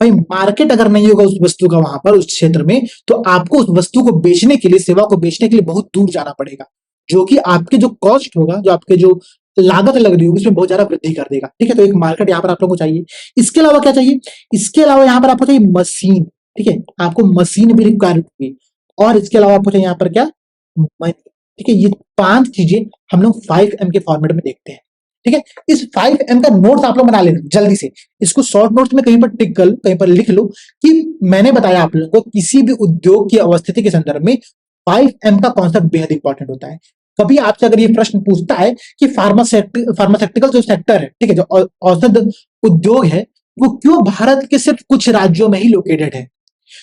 भाई मार्केट अगर नहीं होगा उस वस्तु का वहां पर उस क्षेत्र में, तो आपको उस वस्तु को बेचने के लिए, सेवा को बेचने के लिए बहुत दूर जाना पड़ेगा, जो कि आपके जो कॉस्ट होगा, जो आपके जो लागत लग रही होगी उसमें बहुत ज्यादा वृद्धि कर देगा। ठीक है, तो एक मार्केट यहाँ पर आप लोगों को चाहिए। इसके अलावा क्या चाहिए, इसके अलावा यहाँ पर आपको चाहिए मशीन। ठीक है, आपको मशीन भी रिक्वायर होगी। और इसके अलावा आपको चाहिए यहाँ पर क्या, मनी। ठीक है, ये 5 चीजें हम लोग 5M के फॉर्मेट में देखते हैं। ठीक है, इस 5M का नोट्स आप लोग बना लेना जल्दी से। इसको शॉर्ट नोट्स में कहीं पर टिक कर लो, कहीं पर लिख लो कि मैंने बताया आप लोगों को किसी भी उद्योग की अवस्थिति के संदर्भ में 5M का कॉन्सेप्ट बेहद इंपॉर्टेंट होता है। कभी आपसे अगर ये प्रश्न पूछता है कि फार्मास्यूटिकल जो सेक्टर है, ठीक है, जो औषध उद्योग है, वो क्यों भारत के सिर्फ कुछ राज्यों में ही लोकेटेड है,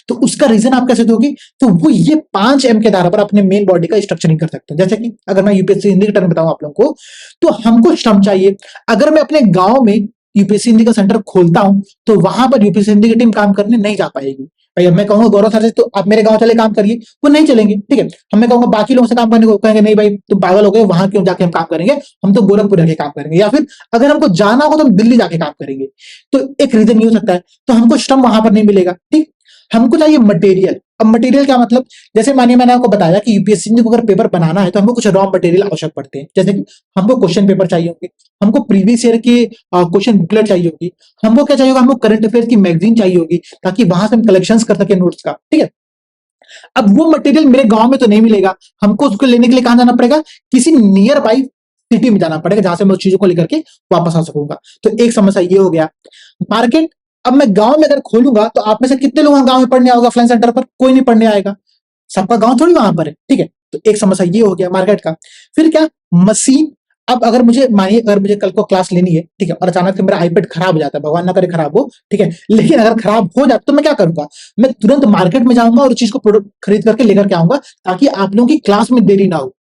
तो उसका रीजन आप कैसे दोगे, तो वो ये 5M के आधार पर अपने मेन बॉडी का स्ट्रक्चरिंग कर सकते हैं। जैसे कि अगर मैं यूपीएससी हिंदी के टर्म बताऊं आप लोगों को, तो हमको श्रम चाहिए। अगर मैं अपने गांव में यूपीएससी हिंदी का सेंटर खोलता हूं तो वहां पर यूपीएससी हिंदी की टीम काम करने नहीं जा पाएगी। भाई अब मैं कहूंगा गौरव सर से तो आप मेरे गांव चले काम करिए, वो नहीं चलेंगे। ठीक है, हम मैं कहूंगा बाकी लोगों से काम करने को, कहेंगे नहीं भाई तुम पागल हो गए, वहां क्यों जाके हम काम करेंगे, हम तो गोरखपुर जाके काम करेंगे। या फिर अगर हमको जाना होगा तो हम दिल्ली जाके काम करेंगे। तो एक रीजन ये हो सकता है, तो हमको श्रम वहां पर नहीं मिलेगा। ठीक, हमको चाहिए मटेरियल। अब मटेरियल क्या मतलब, जैसे मानिए मैंने आपको बताया कि यूपीएससी को अगर पेपर बनाना है तो हमको कुछ रॉ मटेरियल आवश्यक पड़ते हैं। जैसे कि हमको क्वेश्चन पेपर चाहिए होंगे, हमको प्रीवियस ईयर के क्वेश्चन बुकलेट चाहिए होगी, हमको क्या चाहिए होगा, हमको करंट अफेयर्स की मैगजीन चाहिए होगी ताकि वहां से हम कलेक्शंस कर सके नोट्स का। ठीक है, अब वो मटेरियल मेरे गांव में तो नहीं मिलेगा, हमको उसको लेने के लिए कहां जाना पड़ेगा, किसी नियर बाई सिटी में जाना पड़ेगा जहां से मैं उस चीजों को लेकर के वापस आ सकूंगा। तो एक समस्या ये हो गया। मार्केट, अब मैं गांव में अगर खोलूंगा तो आप में से कितने लोग गांव में पढ़ने आओगे ऑफलाइन सेंटर पर, कोई नहीं पढ़ने आएगा, सबका गांव थोड़ी वहां पर है। ठीक है, तो एक समस्या ये हो गया मार्केट का। फिर क्या, मशीन। अब अगर मुझे मानिए अगर मुझे कल को क्लास लेनी है, ठीक है, और अचानक से मेरा आईपैड खराब हो जाता है, भगवान ना करे खराब हो, ठीक है, लेकिन अगर खराब हो जाता तो मैं क्या करूंगा, मैं तुरंत मार्केट में जाऊंगा और उस चीज को प्रोडक्ट खरीद करके लेकर के आऊंगा ताकि आप लोगों की क्लास में देरी ना हो।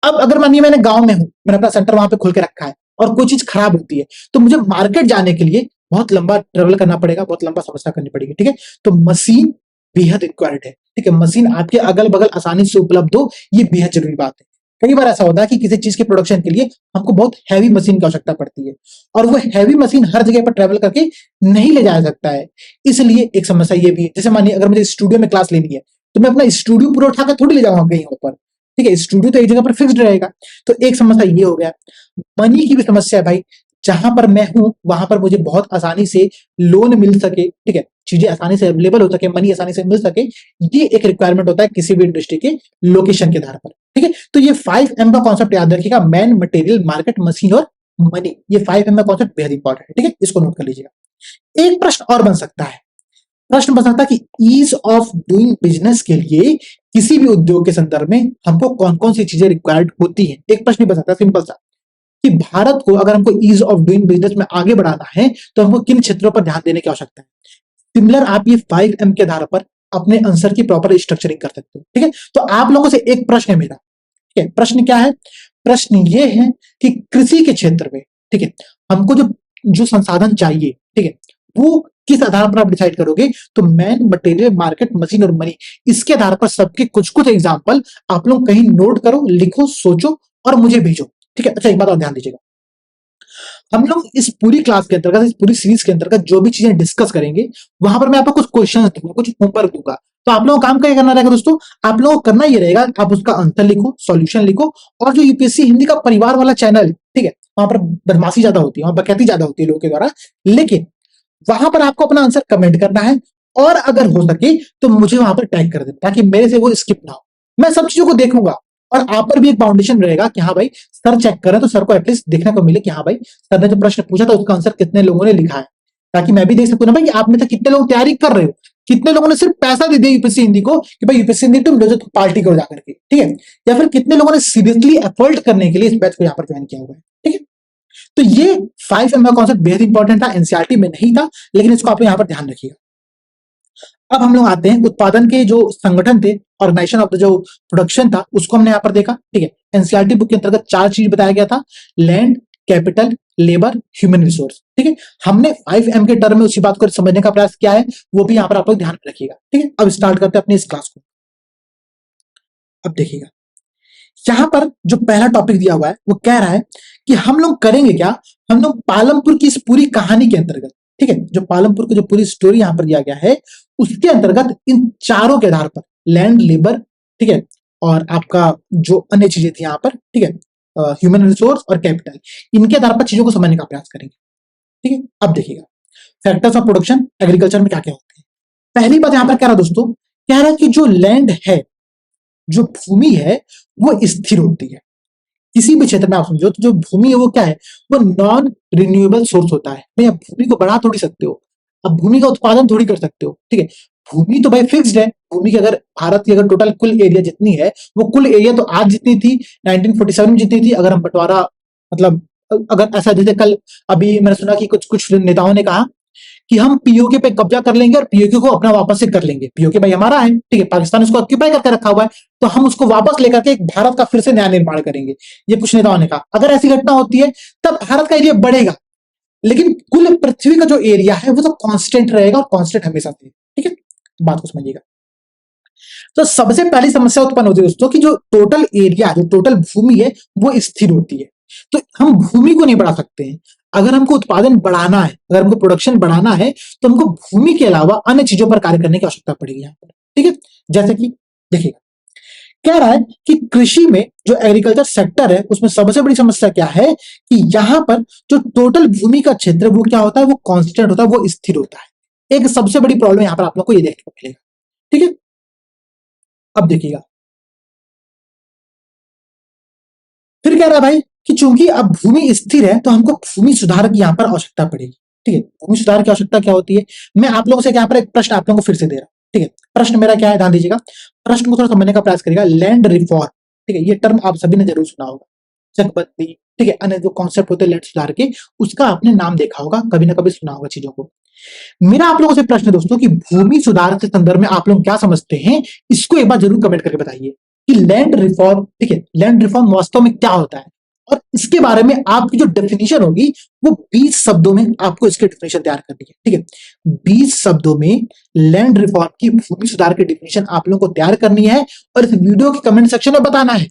अब अगर मानिए मैंने गांव में हूं, मैंने अपना सेंटर वहां पे खोल के रखा है और कोई चीज खराब होती है तो मुझे मार्केट जाने के लिए बहुत लंबा ट्रेवल करना पड़ेगा, बहुत लंबा समस्या करनी पड़ेगी, ठीक है। तो मशीन बेहद रिक्वायर्ड है, ठीक है, मशीन आपके अगल बगल आसानी से उपलब्ध हो, ये बेहद जरूरी बात है। कई बार ऐसा होता है कि किसी चीज के प्रोडक्शन के लिए हमको बहुत हैवी मशीन की आवश्यकता पड़ती है और वो हैवी मशीन हर जगह पर ट्रेवल करके नहीं ले जाया सकता है। इसलिए एक समस्या ये भी है, जैसे मानिए अगर मुझे स्टूडियो में क्लास लेनी है तो मैं अपना स्टूडियो पूरा उठाकर थोड़ी ले जाऊंगा कहीं ऊपर, ठीक है, स्टूडियो तो एक जगह पर फिक्स्ड रहेगा। तो एक समस्या ये हो गया। मनी की भी समस्या है भाई, जहां पर मैं हूं वहां पर मुझे बहुत आसानी से लोन मिल सके, ठीक है, चीजें आसानी से अवेलेबल हो सके, मनी आसानी से मिल सके, ये एक रिक्वायरमेंट होता है किसी भी इंडस्ट्री के लोकेशन के आधार पर, ठीक है। तो ये 5M का कॉन्सेप्ट याद रखिएगा, मैन, मटेरियल, मार्केट, मशीन और मनी, ये 5M का कॉन्सेप्ट बेहद इंपॉर्टेंट है, ठीक है, इसको नोट कर लीजिएगा। एक प्रश्न और बन सकता है, प्रश्न बन सकता है कि ईज ऑफ डूइंग बिजनेस के लिए किसी भी उद्योग के संदर्भ में हमको कौन कौन सी चीजें रिक्वायर्ड होती हैं। एक प्रश्न बन सकता है सिंपल सा कि भारत को अगर हमको ईज ऑफ डूइंग बिजनेस में आगे बढ़ाना है तो हमको किन क्षेत्रों पर ध्यान देने की आवश्यकता है। सिमिलर आप ये 5M के आधार पर अपने आंसर की प्रॉपर स्ट्रक्चरिंग कर सकते हो, ठीक है। तो आप लोगों से एक प्रश्न है मेरा, ठीक है, प्रश्न क्या है, प्रश्न ये है कि कृषि के क्षेत्र में, ठीक है, हमको जो जो संसाधन चाहिए, ठीक है, वो किस आधार पर आप डिसाइड करोगे। तो मैन, मटेरियल, मार्केट, मशीन और मनी, इसके आधार पर सबके कुछ कुछ एग्जांपल आप लोग कहीं नोट करो, लिखो, सोचो और मुझे भेजो, ठीक है। अच्छा एक बात और ध्यान दीजिएगा, हम लोग इस पूरी क्लास के अंतर्गत, इस पूरी सीरीज के अंतर्गत जो भी चीजें डिस्कस करेंगे वहां पर मैं आपको कुछ क्वेश्चन दूंगा, कुछ होमवर्क दूंगा। तो आप लोगों को काम क्या करना रहेगा दोस्तों, आप लोगों को करना ये रहेगा आप उसका आंसर लिखो, सॉल्यूशन लिखो, और जो यूपीएससी हिंदी का परिवार वाला चैनल, ठीक है, वहां पर बदमाशी ज्यादा होती है, वहां बकैती ज्यादा होती है लोगों के द्वारा, लेकिन वहां पर आपको अपना आंसर कमेंट करना है और अगर हो सके तो मुझे वहां पर टैग कर देना ताकि मेरे से वो स्किप ना हो। मैं सब चीजों को देखूंगा और आप पर भी एक फाउंडेशन रहेगा कि हाँ भाई सर चेक करें तो सर को एटलीस्ट देखने को मिले कि हाँ भाई सर ने जो प्रश्न पूछा था उसका आंसर कितने लोगों ने लिखा है, ताकि मैं भी देख सकूं ना भाई आप में से कितने लोग तैयारी कर रहे हो, कितने लोगों ने सिर्फ पैसा दे दिया यूपीएससी हिंदी को कि भाई यूपीएससी हिंदी तुम जो पार्टी करो जाकर के, ठीक है, या फिर कितने लोगों ने सीरियसली एफर्ट करने के लिए इस बैच को यहाँ पर ज्वाइन किया हुआ है, ठीक है। तो ये 5M का कॉन्सेप्ट बेहद इंपॉर्टेंट था, एनसीईआरटी में नहीं था, लेकिन इसको आप यहाँ पर ध्यान रखिएगा। अब हम लोग आते हैं उत्पादन के जो संगठन थे, ऑर्गेनाइजेशन ऑफ द जो प्रोडक्शन था उसको हमने यहाँ पर देखा, ठीक है। एनसीईआरटी बुक के अंतर्गत 4 चीज बताया गया था, land, capital, labour, human resource, ठीक है। हमने 5M के टर्म में उसी बात को समझने का प्रयास किया है, वो भी यहाँ पर आप लोग ध्यान में रखिएगा, ठीक है। अब स्टार्ट करते हैं अपनी इस क्लास को। अब देखिएगा यहाँ पर जो पहला टॉपिक दिया हुआ है वो कह रहा है कि हम लोग करेंगे क्या, हम लोग पालमपुर की इस पूरी कहानी के अंतर्गत, ठीक है, जो पालमपुर की जो पूरी स्टोरी यहाँ पर दिया गया है उसके अंतर्गत इन चारों के आधार पर लैंड, लेबर, ठीक है, और आपका जो अन्य चीजें थी यहाँ पर, ठीक है, ह्यूमन रिसोर्स और कैपिटल, इनके आधार पर चीजों को समझने का प्रयास करेंगे, ठीक है। अब देखिएगा फैक्टर्स ऑफ प्रोडक्शन एग्रीकल्चर में क्या क्या होते हैं। पहली बात यहाँ पर कह रहा दोस्तों, कह रहा है कि जो लैंड है, जो भूमि है वो स्थिर होती है। किसी भी क्षेत्र में आप समझो तो जो भूमि है वो क्या है, वो नॉन रिन्यूएबल सोर्स होता है। भाई आप भूमि को बढ़ा थोड़ी सकते हो, अब भूमि का उत्पादन थोड़ी कर सकते हो, ठीक है। भूमि तो भाई फिक्स्ड है, भूमि की अगर भारत की अगर टोटल कुल एरिया जितनी है वो कुल एरिया तो आज जितनी थी 1947 में जितनी थी, अगर हम बंटवारा मतलब अगर ऐसा जैसे कल अभी मैंने सुना कि कुछ कुछ नेताओं ने कहा कि हम पीओके पे कब्जा कर लेंगे और पीओके को अपना वापस से कर लेंगे, पीओके भाई हमारा है, ठीक है, पाकिस्तान उसको ऑक्यूपाई करके रखा हुआ है, तो हम उसको वापस लेकर के एक भारत का फिर से नया निर्माण करेंगे। ये कुछ नेताओं ने कहा अगर ऐसी घटना होती है तब भारत का एरिया बढ़ेगा, लेकिन कुल पृथ्वी का जो एरिया है वो तो कांस्टेंट रहेगा और कांस्टेंट हमेशा से, ठीक है, बात को समझिएगा। तो सबसे पहली समस्या उत्पन्न होती है दोस्तों कि जो टोटल एरिया, जो टोटल भूमि है वो स्थिर होती है, तो हम भूमि को नहीं बढ़ा सकते हैं। अगर हमको उत्पादन बढ़ाना है, अगर हमको प्रोडक्शन बढ़ाना है तो हमको भूमि के अलावा अन्य चीजों पर कार्य करने की आवश्यकता पड़ेगी यहाँ पर, ठीक है। जैसे कि देखिएगा कह रहा है कि कृषि में जो एग्रीकल्चर सेक्टर है उसमें सबसे बड़ी समस्या क्या है कि यहां पर जो टोटल भूमि का क्षेत्र वो क्या होता है, वो कांस्टेंट होता है, वो स्थिर होता है। एक सबसे बड़ी प्रॉब्लम यहां पर आप लोग को ये देखने को मिलेगा, ठीक है। अब देखिएगा फिर कह रहा है भाई कि चूंकि अब भूमि स्थिर है तो हमको भूमि सुधार की यहाँ पर आवश्यकता पड़ेगी, ठीक है। भूमि सुधार की आवश्यकता क्या होती है, मैं आप लोगों से यहाँ पर एक प्रश्न आप लोगों को फिर से दे रहा हूं, ठीक है। प्रश्न मेरा क्या है, ध्यान दीजिएगा, प्रश्न को थोड़ा समझने का प्रयास करिएगा। लैंड रिफॉर्म, ठीक है, ये टर्म आप सभी ने जरूर सुना होगा, चकबंदी, ठीक है, अन्य जो कॉन्सेप्ट होते हैं लैंड सुधार के, उसका आपने नाम देखा होगा, कभी ना कभी सुना होगा चीजों को। मेरा आप लोगों से प्रश्न है दोस्तों कि भूमि सुधार के संदर्भ में आप लोग क्या समझते हैं, इसको एक बार जरूर कमेंट करके बताइए कि लैंड रिफॉर्म, ठीक है, लैंड रिफॉर्म वास्तव में क्या होता है, और इसके बारे में आपकी जो डेफिनेशन होगी वो 20 शब्दों में आपको इसकी डेफिनेशन तैयार करनी है, ठीक है। 20 शब्दों में लैंड रिफॉर्म की, भूमि सुधार की डेफिनेशन आप लोगों को तैयार करनी है और इस वीडियो के कमेंट सेक्शन में बताना है।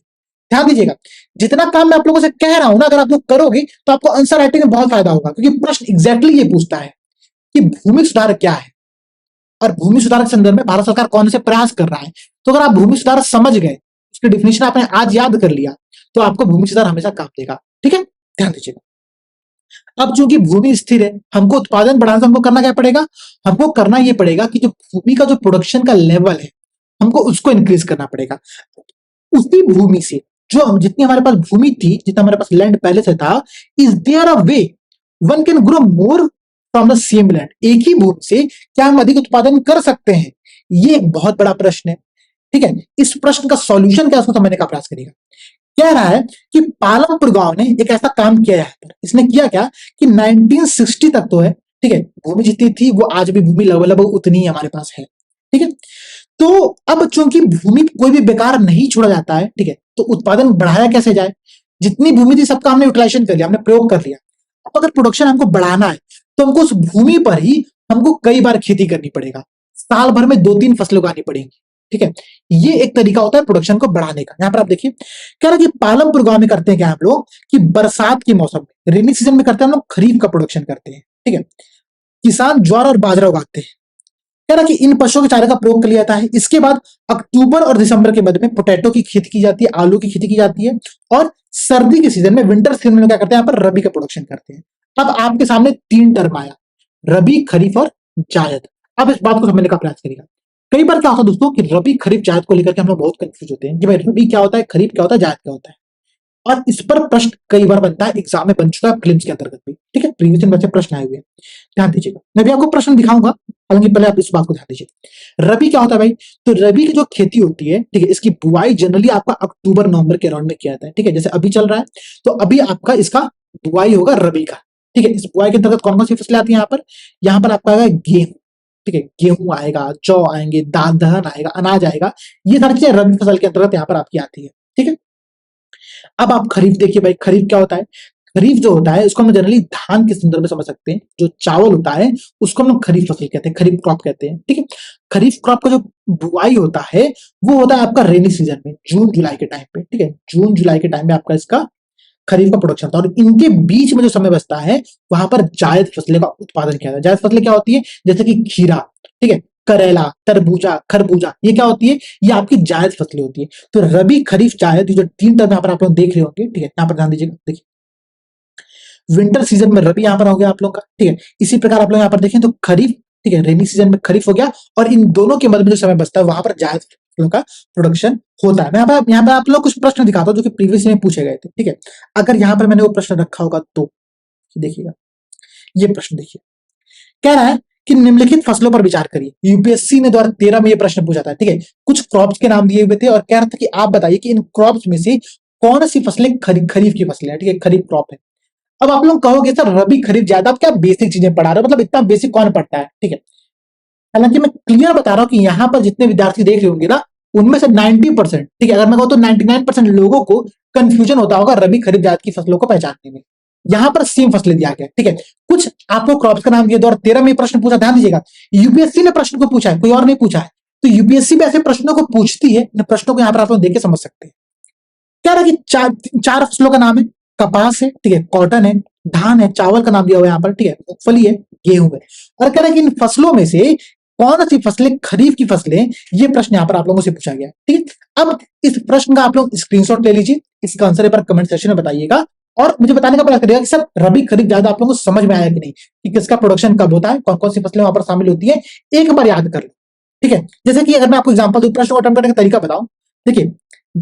ध्यान दीजिएगा, जितना काम मैं आप लोगों से कह रहा हूं ना, अगर आप लोग करोगे तो आपको आंसर राइटिंग में बहुत फायदा होगा, क्योंकि प्रश्न एग्जैक्टली ये पूछता है कि भूमि सुधार क्या है और भूमि सुधार के संदर्भ में भारत सरकार कौन से प्रयास कर रहा है। तो अगर आप भूमि सुधार समझ गए, उसकी डिफिनेशन आपने आज याद कर लिया, तो आपको भूमि सुधार हमेशा काम देगा, ठीक है। ध्यान दीजिएगा, अब चूंकि भूमि स्थिर है, हमको उत्पादन बढ़ाना, तो हमको करना क्या पड़ेगा, हमको करना ये पड़ेगा कि जो भूमि का जो प्रोडक्शन का लेवल है, हमको उसको इंक्रीज करना पड़ेगा। उसी भूमि से, जो हम, जितनी हमारे पास भूमि थी, जितना हमारे पास लैंड पहले से था, is there a way one can grow more from the same land, एक ही भूमि से क्या हम अधिक उत्पादन कर सकते हैं, ये एक बहुत बड़ा प्रश्न है, ठीक है। इस प्रश्न का सॉल्यूशन क्या, उसको समझने का प्रयास करेगा। कह रहा है कि पालमपुर गांव ने एक ऐसा काम किया है, इसने किया क्या कि 1960 तक तो है, ठीक है, भूमि जितनी थी वो आज भी भूमि लगभग उतनी ही हमारे पास है, ठीक है। तो अब चूंकि भूमि कोई भी बेकार नहीं छोड़ा जाता है, ठीक है, तो उत्पादन बढ़ाया कैसे जाए, जितनी भूमि थी सबका हमने यूटिलाइजेशन कर लिया, हमने प्रयोग कर लिया। अब अगर प्रोडक्शन हमको बढ़ाना है तो हमको उस भूमि पर ही हमको कई बार खेती करनी पड़ेगा, साल भर में 2-3 फसलें उगानी पड़ेंगी, ठीक है। ये एक तरीका होता है प्रोडक्शन को बढ़ाने का। यहां पर आप देखिए, कह रहा है कि पालमपुर गांव में करते हैं क्या हम लोग कि बरसात के मौसम में, रेनी सीजन में करते हैं हम लोग, खरीफ का प्रोडक्शन करते हैं, ठीक है। किसान ज्वार और बाजरा उगाते हैं। कह रहा कि इन पशुओं के चारे का प्रयोग कर लिया जाता है। इसके बाद अक्टूबर और दिसंबर के मध्य में पोटैटो की खेती की जाती है, आलू की खेती की जाती है, और सर्दी के सीजन में, विंटर सीजन में क्या करते हैं, यहाँ पर रबी का प्रोडक्शन करते हैं। अब आपके सामने 3 टर्म आया, रबी, खरीफ और जायद। अब इस बात को समझने का प्रयास करिएगा। कई बार क्या होता है दोस्तों कि रबी, खरीफ, जायद को लेकर के हम लोग बहुत कंफ्यूज होते हैं कि भाई रबी क्या होता है, खरीफ क्या होता है, जायद क्या होता है, और इस पर प्रश्न कई बार बनता है, एग्जाम में बन चुका है, प्रीलिम्स के अंतर्गत भी, ठीक है, प्रीवियस ईयर में बच्चे प्रश्न आए हुए हैं। ध्यान दीजिएगा, मैं भी आपको प्रश्न दिखाऊंगा, हालांकि पहले आप इस बात को ध्यान दीजिए। रबी क्या होता है भाई, तो रबी की जो खेती होती है, ठीक है, इसकी बुआई जनरली आपका अक्टूबर नवंबर के अराउंड में किया जाता है, ठीक है। जैसे अभी चल रहा है तो अभी आपका इसका बुआई होगा रबी का, ठीक है। इस बुआई के अंतर्गत कौन कौन सी फसलें आती है यहाँ पर आपका आएगा गेहूं, ठीक है, गेहूं आएगा, जौ आएंगे, दलहन आएगा, अनाज आएगा, ये सारी चीजें रबी फसल के अंतर्गत यहाँ पर आपकी आती है, ठीक है। अब आप खरीफ देखिए भाई, खरीफ क्या होता है, खरीफ जो होता है उसको हम जनरली धान के संदर्भ में समझ सकते हैं, जो चावल होता है उसको हम लोग खरीफ फसल कहते हैं, खरीफ क्रॉप कहते हैं, ठीक है। खरीफ क्रॉप का जो बुआई होता है वो होता है आपका रेनी सीजन में, जून जुलाई के टाइम पे, ठीक है, जून जुलाई के टाइम में आपका इसका खरीफ का प्रोडक्शन होता है, और इनके बीच में जो समय बचता है वहां पर जायद फसलें का उत्पादन किया जाता है। जायद फसलें क्या होती है, जैसे कि खीरा, ठीक है, करेला, तरबूजा, खरबूजा, ये क्या होती है, ये आपकी जायद फसलें होती है। तो रबी, खरीफ, जायद, ये जो 3 टर्म यहाँ पर आप लोग देख रहे होंगे, ठीक है, यहाँ पर ध्यान दीजिएगा। देखिए, विंटर सीजन में रबी यहाँ पर हो गया आप लोग का, ठीक है। इसी प्रकार आप लोग यहाँ पर देखें तो खरीफ, ठीक है, रेनी सीजन में खरीफ हो गया, और इन दोनों के मध्य में जो समय बचता है वहां पर जायद फसलों का प्रोडक्शन होता है। मैं यहाँ पर आप लोग कुछ प्रश्न दिखाता हूँ जो कि प्रीवियस में पूछे गए थे, ठीक है। अगर यहाँ पर मैंने वो प्रश्न रखा होगा तो देखिएगा, ये प्रश्न देखिए, कह रहा है कि निम्नलिखित फसलों पर विचार करिए। यूपीएससी ने 2013 में ये प्रश्न पूछा था, ठीक है। कुछ क्रॉप्स के नाम दिए हुए थे और कह रहा था कि आप बताइए कि इन क्रॉप्स में से कौन सी फसलें खरीफ की फसलें हैं, ठीक है, खरीफ क्रॉप है। अब आप लोग कहोगे सर रबी, खरीफ, ज्यादा, आप क्या बेसिक चीजें पढ़ा रहे हो, मतलब इतना बेसिक कौन पढ़ता है, ठीक है। हालांकि मैं क्लियर बता रहा हूं कि यहाँ पर जितने विद्यार्थी देख रहे होंगे ना, उनमें से 90%, ठीक है, अगर मैं कहूँ तो 99% लोगों को कंफ्यूजन होता होगा रबी, खरीफ, जायद की फसलों को पहचानने में। यहाँ पर सेम फसलें दिया गया, ठीक है। कुछ आपको क्रॉप्स का नाम दिया, 2013 में प्रश्न पूछा, ध्यान दीजिएगा, यूपीएससी ने प्रश्न को पूछा है, कोई और नहीं पूछा है। तो यूपीएससी भी ऐसे प्रश्नों को पूछती है, इन प्रश्नों को यहाँ पर आप लोग देख के समझ सकते हैं। क्या रहा कि चार फसलों का नाम है, कपास है, ठीक है, कॉटन है, धान है, चावल का नाम दिया हुआ है यहाँ पर, ठीक है, मूंगफली है, गेहूं है, और कह रहा है कि इन फसलों में से कौन सी फसलें खरीफ की फसलें, ये प्रश्न यहाँ पर आप लोगों से पूछा गया, ठीक है। अब इस प्रश्न का आप लोग स्क्रीनशॉट ले लीजिए, इसका आंसर पर कमेंट सेक्शन में बताइएगा, और मुझे बताने का प्रयास करिएगा कि सर रबी, खरीफ, ज्यादा आप लोगों को समझ में आया कि नहीं, कि किसका प्रोडक्शन कब होता है, कौन कौन सी फसलें वहां पर शामिल होती है, एक बार याद कर लो, ठीक है। जैसे कि अगर मैं आपको एग्जांपल दूं, प्रश्न को अटेम्प्ट करने का तरीका बताऊं, देखिए,